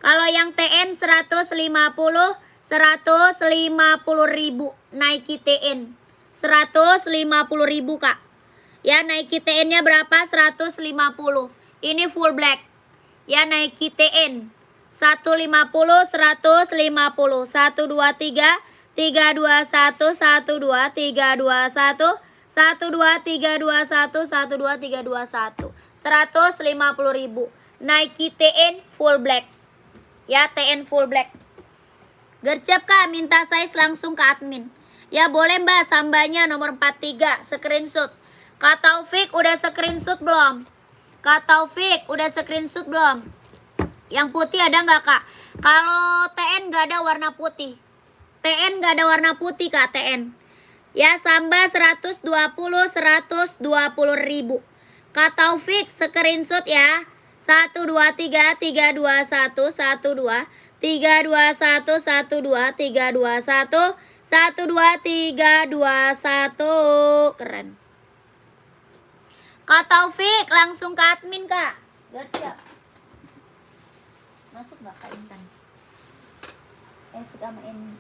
Kalau yang TN 150 ribu Nike TN. 150 ribu kak. Ya Nike TN nya berapa? 150. Ini full black. Ya Nike TN 150 150 1 2 3 3 2 1 1 2 3 2 1 1 2 3 2 1 1 2 3 2 1 1 2 3 2 1 150.000 Nike TN full black. Ya TN full black. Gercep kak, minta size langsung ke admin. Ya boleh mbak, Sambanya nomor 43 screenshot. Kak Taufik udah screenshot belum? Kak Taufik udah screenshot belum? Yang putih ada nggak kak? Kalau TN nggak ada warna putih. TN nggak ada warna putih kak TN. Ya Samba 120 ribu. Kak Taufik screenshot ya. 1 2 3 3 2 1 1 2 3 2 1 1 2 3 2 1 1 2 3 2 1. Keren. Kak Taufik langsung ke admin kak. Gercep. Masuk gak Kak Intan? Sama NB.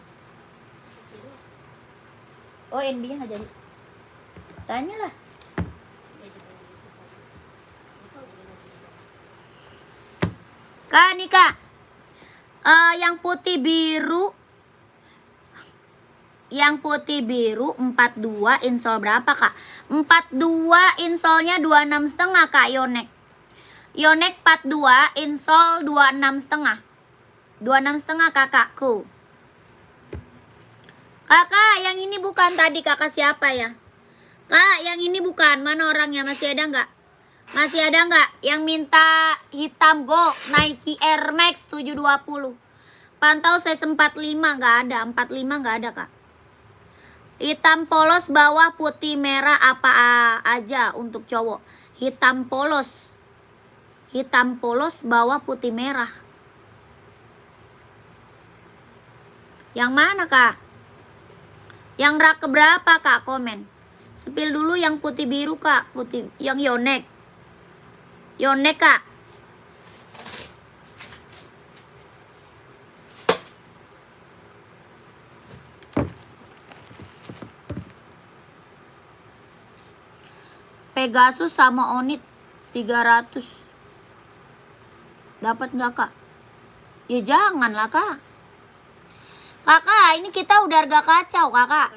Oh NB nya gak jadi. Tanyalah. Kak nih kak. Yang putih biru. Yang putih biru 42 insol berapa kak? 42 insolnya 26,5 kak Yonek. Yonek 42 insol 26,5. 26,5 kakakku. Kakak yang ini bukan tadi kakak siapa ya? Kak yang ini bukan, mana orangnya, masih ada nggak? Masih ada nggak yang minta hitam gold Nike Air Max 720? Pantau saya 45 nggak ada, 45 nggak ada kak. Hitam polos bawah putih merah apa aja untuk cowok? Hitam polos. Hitam polos bawah putih merah. Yang mana kak? Yang rak keberapa kak? Komen. Sepil dulu yang putih biru kak. Putih yang Yonex. Yonex kak. Pegasus sama Onit 300. Dapat nggak kak? Ya janganlah kak. Kakak, ini kita udah harga kacau kakak.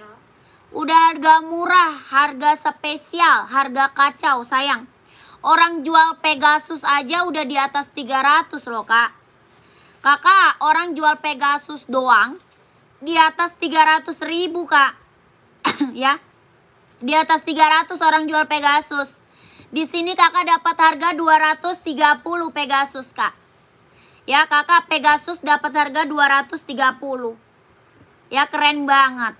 Udah harga murah, harga spesial, harga kacau sayang. Orang jual Pegasus aja udah di atas 300 loh kak. Kakak, orang jual Pegasus doang di atas 300.000 kak. Ya. Di atas 300 orang jual Pegasus. Di sini kakak dapat harga 230 Pegasus kak. Ya kakak, Pegasus dapat harga 230. Ya keren banget.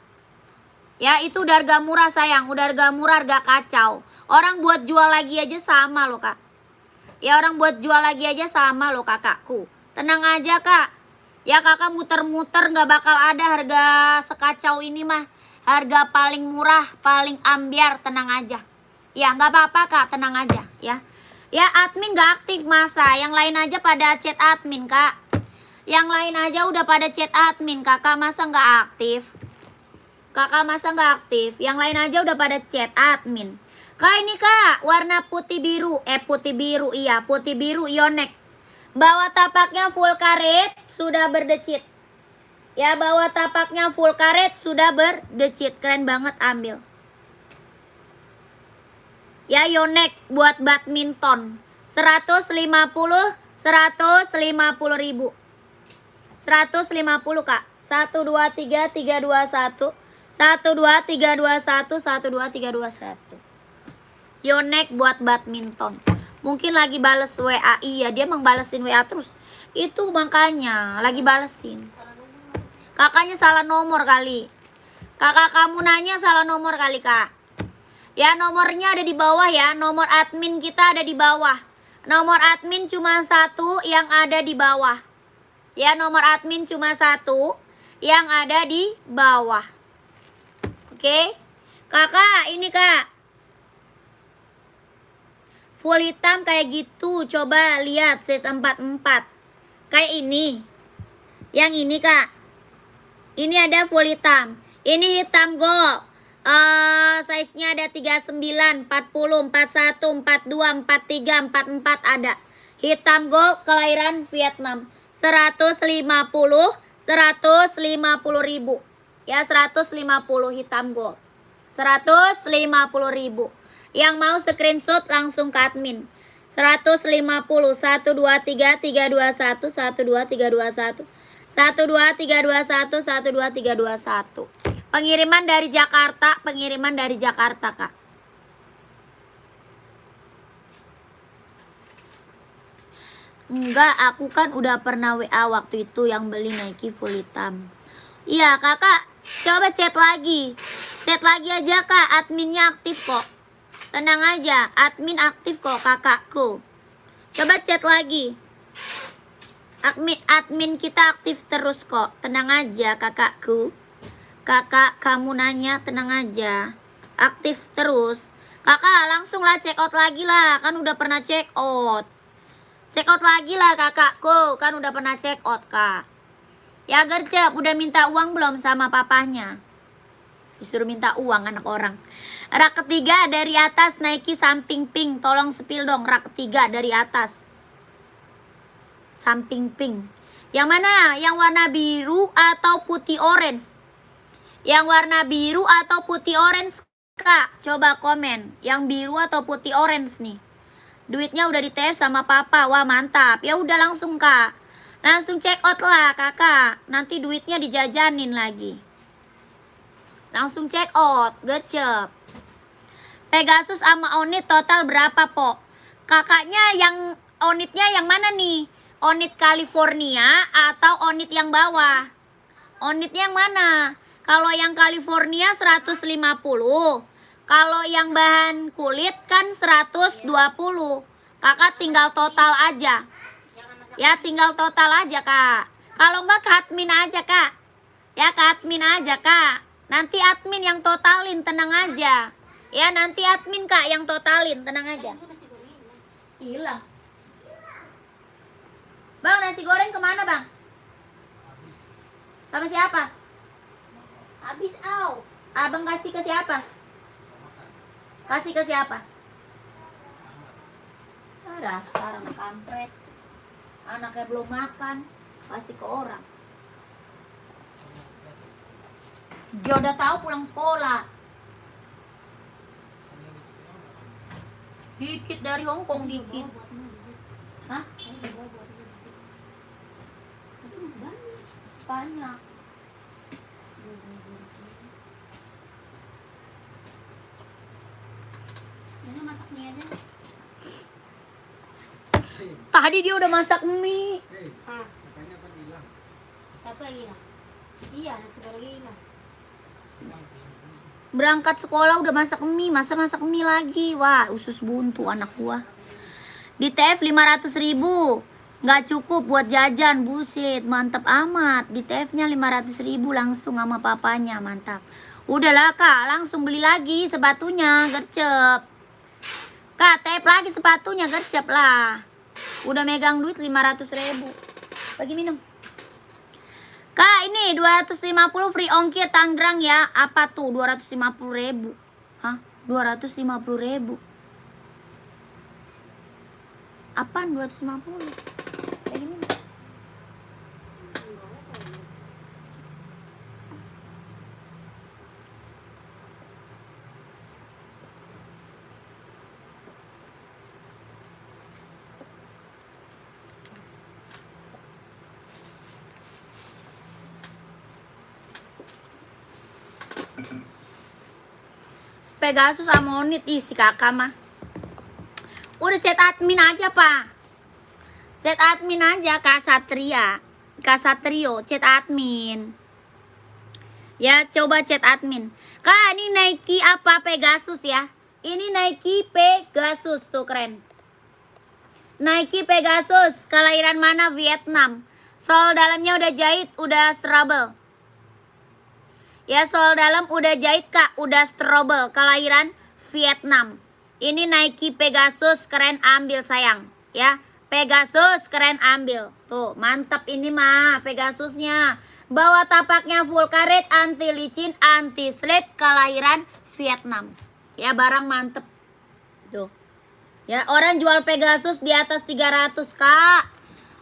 Ya itu udah harga murah sayang. Udah harga murah, harga kacau. Orang buat jual lagi aja sama loh kak. Ya orang buat jual lagi aja sama loh kakakku. Tenang aja kak. Ya kakak muter-muter gak bakal ada harga sekacau ini mah. Harga paling murah, paling ambiar, tenang aja. Ya nggak apa-apa kak, tenang aja ya. Ya admin gak aktif masa. Yang lain aja pada chat admin kak. Yang lain aja udah pada chat admin. Kakak masa nggak aktif? Kakak masa nggak aktif? Yang lain aja udah pada chat admin. Kak ini kak, warna putih biru. Putih biru, iya putih biru Yonex. Bawah tapaknya full karet, sudah berdecit. Ya bawah tapaknya full karet, sudah berdecit. Keren banget, ambil. Ya Yonex buat badminton 150 ribu. 150 kak. 1 2 3 3 2 1. 1 2 3 2 1 1 2 3 2 1. Yonex buat badminton. Mungkin lagi bales WA. Iya dia emang balesin WA terus. Itu makanya lagi balesin. Kakaknya salah nomor kali. Kakak kamu nanya salah nomor kali kak. Ya nomornya ada di bawah ya. Nomor admin kita ada di bawah. Nomor admin cuma 1 yang ada di bawah. Ya nomor admin cuma 1 yang ada di bawah. Oke. Kakak ini kak. Full hitam kayak gitu. Coba lihat size 44. Kayak ini. Yang ini kak. Ini ada full hitam. Ini hitam gold. Size-nya ada 39, 40, 41, 42, 43, 44 ada. Hitam gold kelahiran Vietnam. 150 ribu. Ya 150 hitam gold. 150 ribu. Yang mau screenshot langsung ke admin. 150 1 2 3 3 2 1 1 2 3 2 1 1 2 3 2 1 1 2 3 2 1. Pengiriman dari Jakarta, pengiriman dari Jakarta kak. Enggak, aku kan udah pernah WA waktu itu yang beli Nike full hitam. Iya kakak, coba chat lagi. Chat lagi aja kak, adminnya aktif kok. Tenang aja, admin aktif kok kakakku. Coba chat lagi. Admin kita aktif terus kok. Tenang aja kakakku. Kakak kamu nanya tenang aja. Aktif terus. Kakak langsung lah check out lagi lah. Kan udah pernah check out. Check out lagi lah kakakku. Kan udah pernah check out kak. Ya Gercep udah minta uang belum sama papanya? Disuruh minta uang anak orang. Rak ketiga dari atas Nike samping pink. Tolong sepil dong rak ketiga dari atas. Samping pink. Yang mana? Yang warna biru atau putih orange? Yang warna biru atau putih orange kak? Coba komen. Yang biru atau putih orange nih. Duitnya udah di TF sama papa. Wah mantap. Ya udah langsung kak. Langsung check out lah kakak. Nanti duitnya dijajanin lagi. Langsung check out. Gercep. Pegasus sama Onit total berapa po? Kakaknya yang Onitnya yang mana nih? Onit California atau Onit yang bawah? Onitnya yang mana? Kalau yang California 150. Kalau yang bahan kulit kan 120. Kakak tinggal total aja. Ya tinggal total aja kak. Kalau enggak ke admin aja kak. Ya ke admin aja kak. Nanti admin yang totalin, tenang aja. Ya nanti admin kak yang totalin, tenang aja. Itu nasi goreng hilang. Hilang. Bang, nasi goreng kemana bang? Sama siapa? Habis au. Abang kasih ke siapa? Kasih ke siapa? Ah, dasar anak kampret. Anaknya belum makan, kasih ke orang. Dia udah tahu pulang sekolah. Dikit dari Hongkong, dikit. Hah? Banyak. Mana masak mie aja? Tadi dia udah masak mie. Ah, Makanya apa bilang? siapa yang hilang? Iya, nasi goreng hilang. Berangkat sekolah udah masak mie, masa masak mie lagi. Wah, usus buntu anak gua. Di TF 500.000. Nggak cukup buat jajan, buset. Mantap amat. Di TF-nya 500.000 langsung sama papanya, mantap. Udahlah kak, langsung beli lagi sepatunya, gercep. Kak, TF lagi sepatunya, gercep lah. Udah megang duit 500.000. Bagi minum. Kak, ini 250 free ongkir Tangerang ya. Apa tuh 250.000? Hah? 250.000. Apaan 250? Bagi minum. Pegasus Amonit isi kakak mah. Udah chat admin aja pak. Chat admin aja Kak Satria. Kak Satrio chat admin. Ya coba chat admin. Kak ini Nike apa Pegasus ya. Ini Nike Pegasus tuh keren. Nike Pegasus kelahiran mana Vietnam. Sol dalamnya udah jahit, udah strobel. Ya sol dalam udah jahit kak, udah strobel, kelahiran Vietnam. Ini Nike Pegasus keren, ambil sayang. Ya Pegasus keren, ambil. Tuh mantap ini mah Pegasusnya. Bawa tapaknya full karet, anti licin, anti slip, kelahiran Vietnam. Ya barang mantep. Tuh. Ya orang jual Pegasus di atas 300 kak.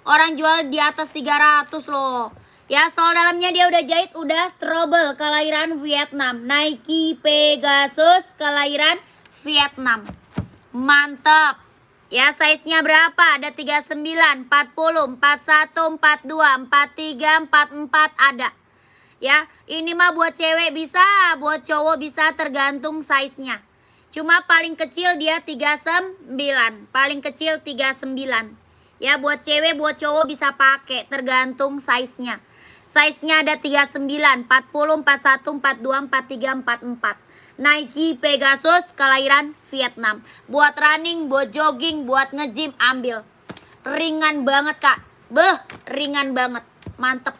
Orang jual di atas 300 loh. Ya sol dalamnya dia udah jahit, udah strobel, kelahiran Vietnam. Nike Pegasus kelahiran Vietnam. Mantap. Ya size-nya berapa? Ada 39, 40, 41, 42, 43, 44 ada. Ya, ini mah buat cewek bisa, buat cowok bisa, tergantung size-nya. Cuma paling kecil dia 39, paling kecil 39. Ya buat cewek, buat cowok bisa pakai, tergantung size-nya. Size-nya ada 39, 40, 41, 42, 43, 44. Nike Pegasus kelahiran Vietnam. Buat running, buat jogging, buat nge-gym ambil. Ringan banget kak. Beh, ringan banget. Mantep.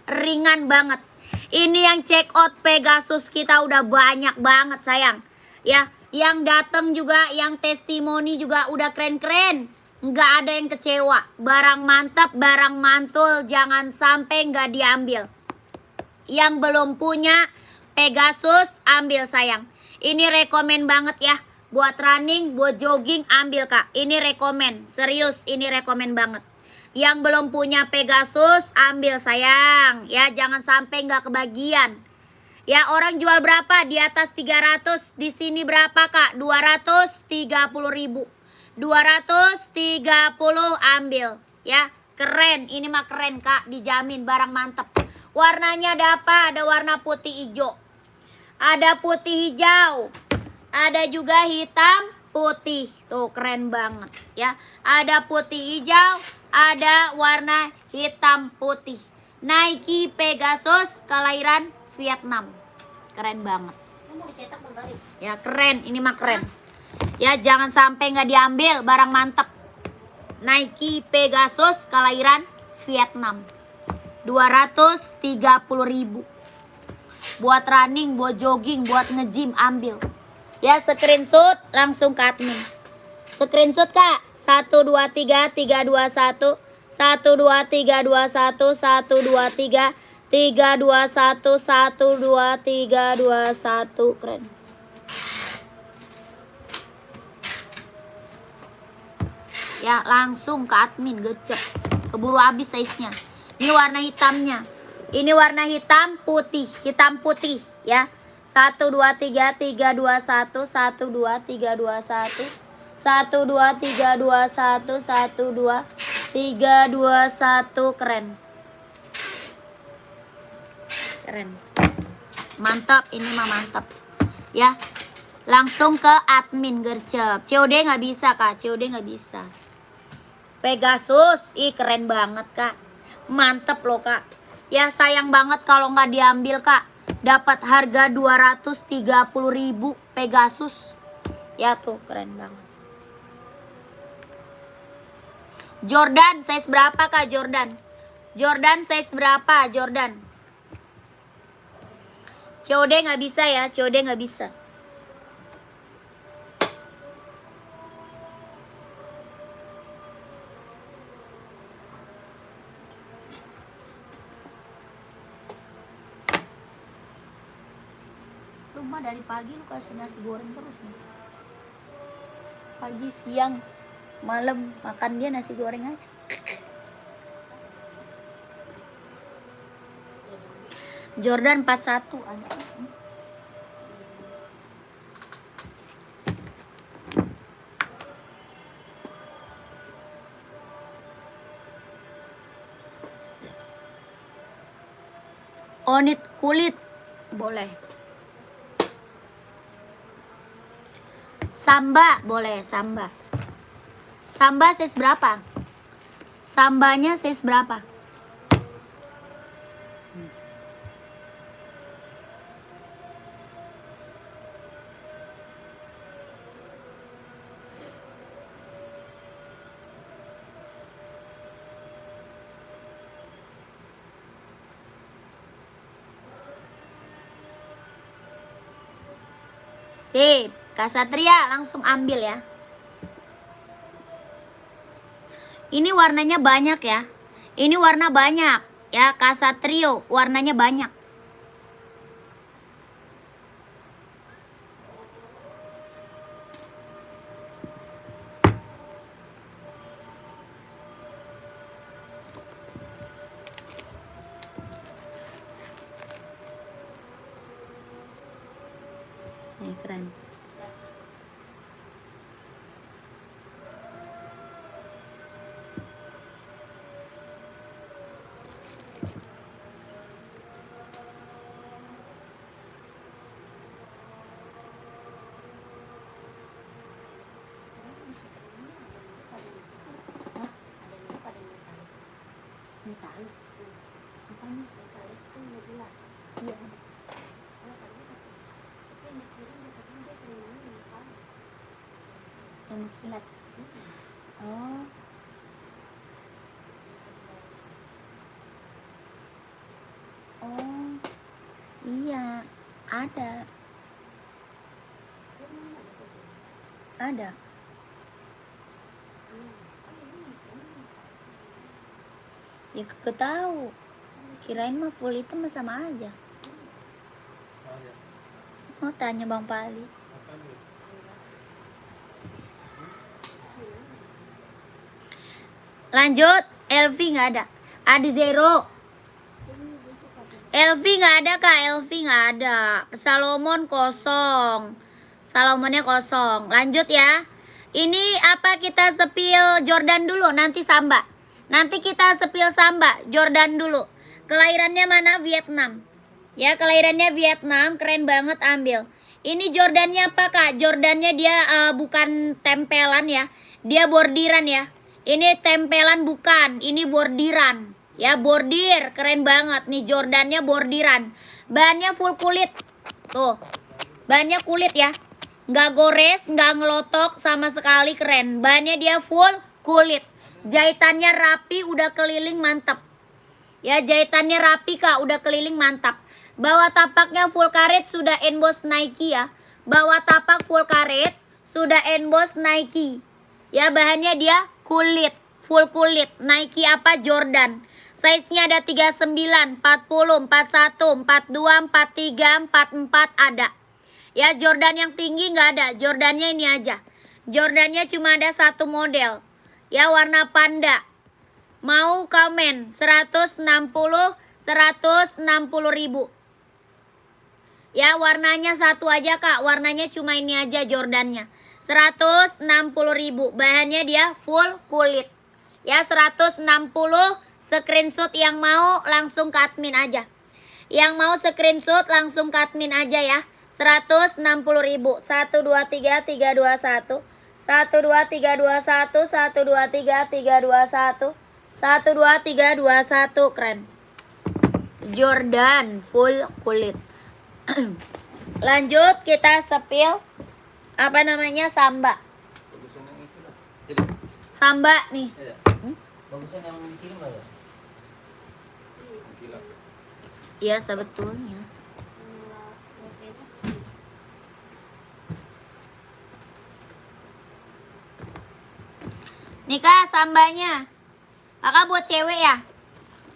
Ringan banget. Ini yang check out Pegasus kita udah banyak banget sayang. Ya, yang datang juga, yang testimoni juga udah keren-keren. Nggak ada yang kecewa. Barang mantap, barang mantul, jangan sampai nggak diambil. Yang belum punya Pegasus ambil sayang. Ini rekomen banget ya. Buat running, buat jogging ambil kak. Ini rekomen, serius ini rekomen banget. Yang belum punya Pegasus ambil sayang. Ya jangan sampai nggak kebagian. Ya orang jual berapa? Di atas 300. Di sini berapa kak? 230.000. 230 ambil ya, keren ini mah keren kak, dijamin barang mantep. Warnanya ada apa? Ada warna putih hijau, ada putih hijau, ada juga hitam putih, tuh keren banget ya. Ada putih hijau, ada warna hitam putih. Nike Pegasus kelahiran Vietnam. Keren banget. Ini mau dicetak mau balik. Ya keren, ini mah keren. Ya jangan sampai nggak diambil, barang mantep. Nike Pegasus kelahiran Vietnam. 230.000. Buat running, buat jogging, buat nge-gym ambil. Ya screenshot langsung ke admin. Screenshot Kak. 1 2 3 3 2 1 1 2 3 2 1 1 2 3 3 2 1 1 2 3 2 1 keren. Ya langsung ke admin gercep. Keburu habis size-nya. Ini warna hitamnya. Ini warna hitam putih ya. 1 2 3 3 2 1 1 2 3 2 1 1 2 3 2 1 1 2 3 2 1 keren. Keren. Mantap, ini mah mantap. Ya. Langsung ke admin gercep. COD nggak bisa Kak, COD nggak bisa. Pegasus, ih keren banget Kak. Mantep loh Kak. Ya sayang banget kalau nggak diambil Kak. Dapat harga 230.000 Pegasus. Ya tuh keren banget. Jordan size berapa Kak Jordan? Jordan size berapa Jordan? COD nggak bisa ya, COD nggak bisa. Rumah dari pagi lu kasih nasi goreng terus nih. Pagi, siang, malam makan dia nasi goreng aja. Jordan 41 ada. Onit kulit boleh. Samba boleh, samba. Samba size berapa? Sambanya size berapa? Sip, Kak Satria langsung ambil ya. Ini warnanya banyak ya. Ini warna banyak ya Kak Satrio, warnanya banyak. Nih keren. Ini tahu. Apa nih? Iya. Yang kilat. Oh. Oh. Iya, ada. Ada. Ya kagak tahu. Kirain mah full itu mah sama aja. Mau tanya Bang Pali. Lanjut, LV nggak ada. Adi Zero. LV nggak ada Kak, LV nggak ada. Salomon kosong. Salomonnya kosong. Lanjut ya. Ini apa kita sepil Jordan dulu, nanti Samba. Nanti kita sepil Samba, Jordan dulu. Kelahirannya mana? Vietnam. Ya, kelahirannya Vietnam, keren banget ambil. Ini Jordannya apa Kak? Jordannya dia bukan tempelan ya. Dia bordiran ya. Ini tempelan bukan, ini bordiran. Ya, bordir, keren banget nih Jordannya bordiran. Bahannya full kulit. Tuh. Bahannya kulit ya. Nggak gores, nggak ngelotok sama sekali, keren. Bahannya dia full kulit. Jahitannya rapi, udah keliling mantap. Ya, jahitannya rapi Kak, udah keliling mantap. Bawah tapaknya full karet, sudah emboss Nike ya. Bawah tapak full karet, sudah emboss Nike. Ya, bahannya dia kulit, full kulit. Nike apa? Jordan. Size-nya ada 39, 40, 41, 42, 43, 44 ada. Ya, Jordan yang tinggi nggak ada. Jordannya ini aja. Jordannya cuma ada satu model. Ya, warna panda. Mau komen 160 ribu. Ya, warnanya satu aja Kak. Warnanya cuma ini aja Jordannya. 160 ribu. Bahannya dia full kulit. Ya, 160. Screenshot yang mau langsung ke admin aja. Yang mau screenshot langsung ke admin aja ya. 160 ribu. 1, 2, 3, 3, 2, 1. 1, 2, 3, 2, 1. 1, 2, 3, 3, 2, 1. 1, 2, 3, 2, 1. Keren. Jordan full kulit. Lanjut kita sepil. Apa namanya? Samba. Bagusan yang itu lah. Jadi, Samba nih. iya. Bagusan yang kirim lah ya. Gila. Iya sebetulnya. Nih Kak, sambanya. Kakak buat cewek ya?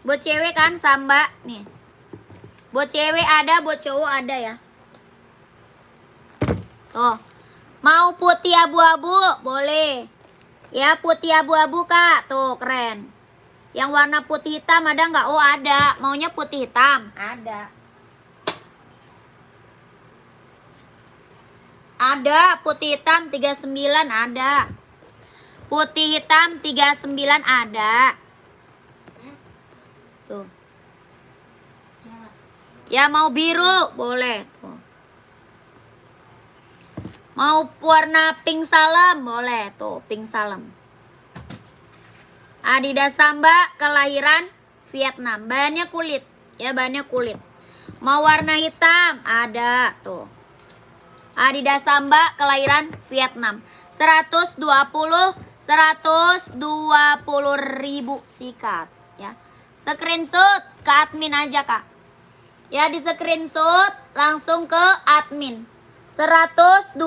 Buat cewek kan samba nih. Buat cewek ada, buat cowok ada ya. Tuh. Mau putih abu-abu? Boleh. Ya, putih abu-abu Kak. Tuh, keren. Yang warna putih hitam ada nggak? Oh, ada. Maunya putih hitam? Ada. Ada, putih hitam 39 ada. Putih hitam 39 ada. Tuh. Ya, mau biru? Boleh. Tuh. Mau warna pink salem? Boleh. Tuh, pink salem. Adidas Samba kelahiran Vietnam. Bahannya kulit. Ya, bahannya kulit. Mau warna hitam? Ada. Tuh. Adidas Samba kelahiran Vietnam. 120 ribu sikat ya. Screenshot ke admin aja Kak. Ya, di screenshot langsung ke admin. 120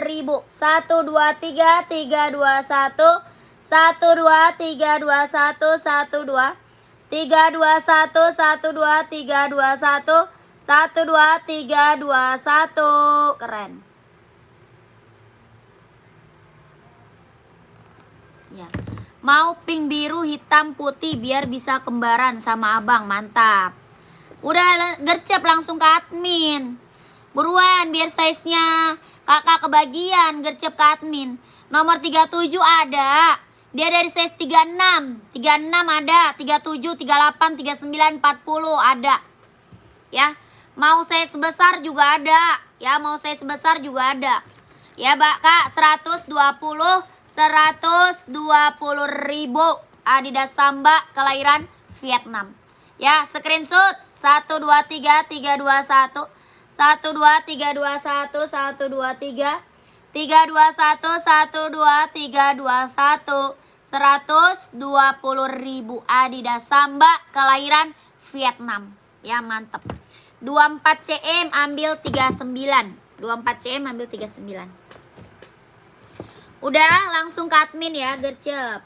ribu. 1, 2, 3, 3, 2, 1. 1, 2, 3, 2, 1. 1, 2, 3, 2, 1. 1, 2, 3, 2, 1. 1, 2, 3, 2, 1. Keren. Ya. Mau pink, biru, hitam, putih biar bisa kembaran sama abang. Mantap. Udah gercep langsung ke admin. Buruan biar size-nya kakak kebagian, gercep ke admin. Nomor 37 ada. Dia dari size 36. 36 ada, 37, 38, 39, 40 ada. Ya. Mau size besar juga ada. Ya, mau size besar juga ada. Ya, Mbak Kak, 120 ribu. Adidas Samba kelahiran Vietnam. Ya, screenshot 1, 2, 3, 3, 2, 1. 1, 2, 3, 2, 1. 1, 2, 3, 3, 2, 1. 1, 2, 3, 2, 1. 120 ribu. Adidas Samba kelahiran Vietnam. Ya, mantep. 24 cm ambil 39. 24 cm ambil 39. Udah langsung ke admin ya, gercep.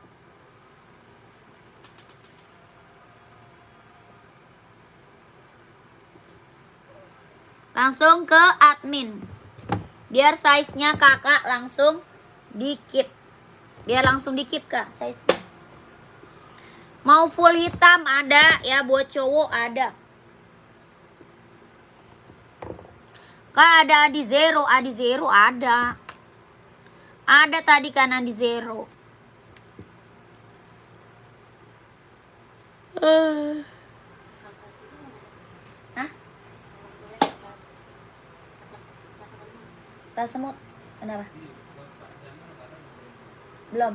Langsung ke admin. Biar size-nya kakak langsung di-keep. Biar langsung di-keep Kak size-nya. Mau full hitam ada ya, buat cowok ada. Kak ada Adi Zero ada. Ada tadi kan Adi Zero. Hah? Tas semut. Kenapa? Belum.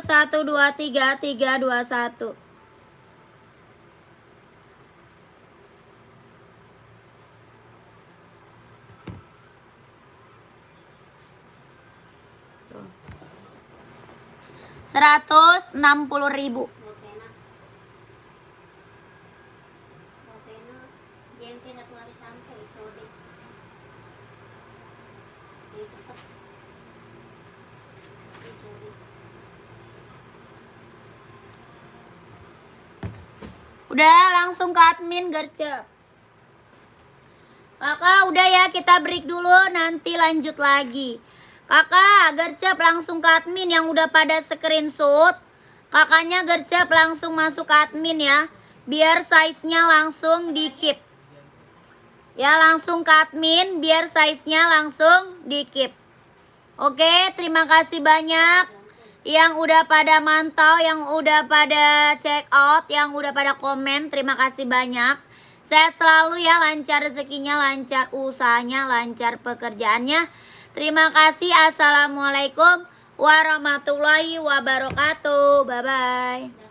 123 321. Tuh. 160.000. Botena. Botena. Gente na tuwari sampai itu deh. Ini cepet. Ini curi. Udah langsung ke admin gercep. Kakak udah ya, kita break dulu, nanti lanjut lagi. Kakak gercep langsung ke admin yang udah pada screenshot. Kakaknya gercep langsung masuk ke admin ya, biar size-nya langsung di keep. Ya langsung ke admin biar size-nya langsung di keep. Oke, terima kasih banyak yang udah pada mantau, yang udah pada check out, yang udah pada komen. Terima kasih banyak. Sehat selalu ya, lancar rezekinya, lancar usahanya, lancar pekerjaannya. Terima kasih. Assalamualaikum warahmatullahi wabarakatuh. Bye bye.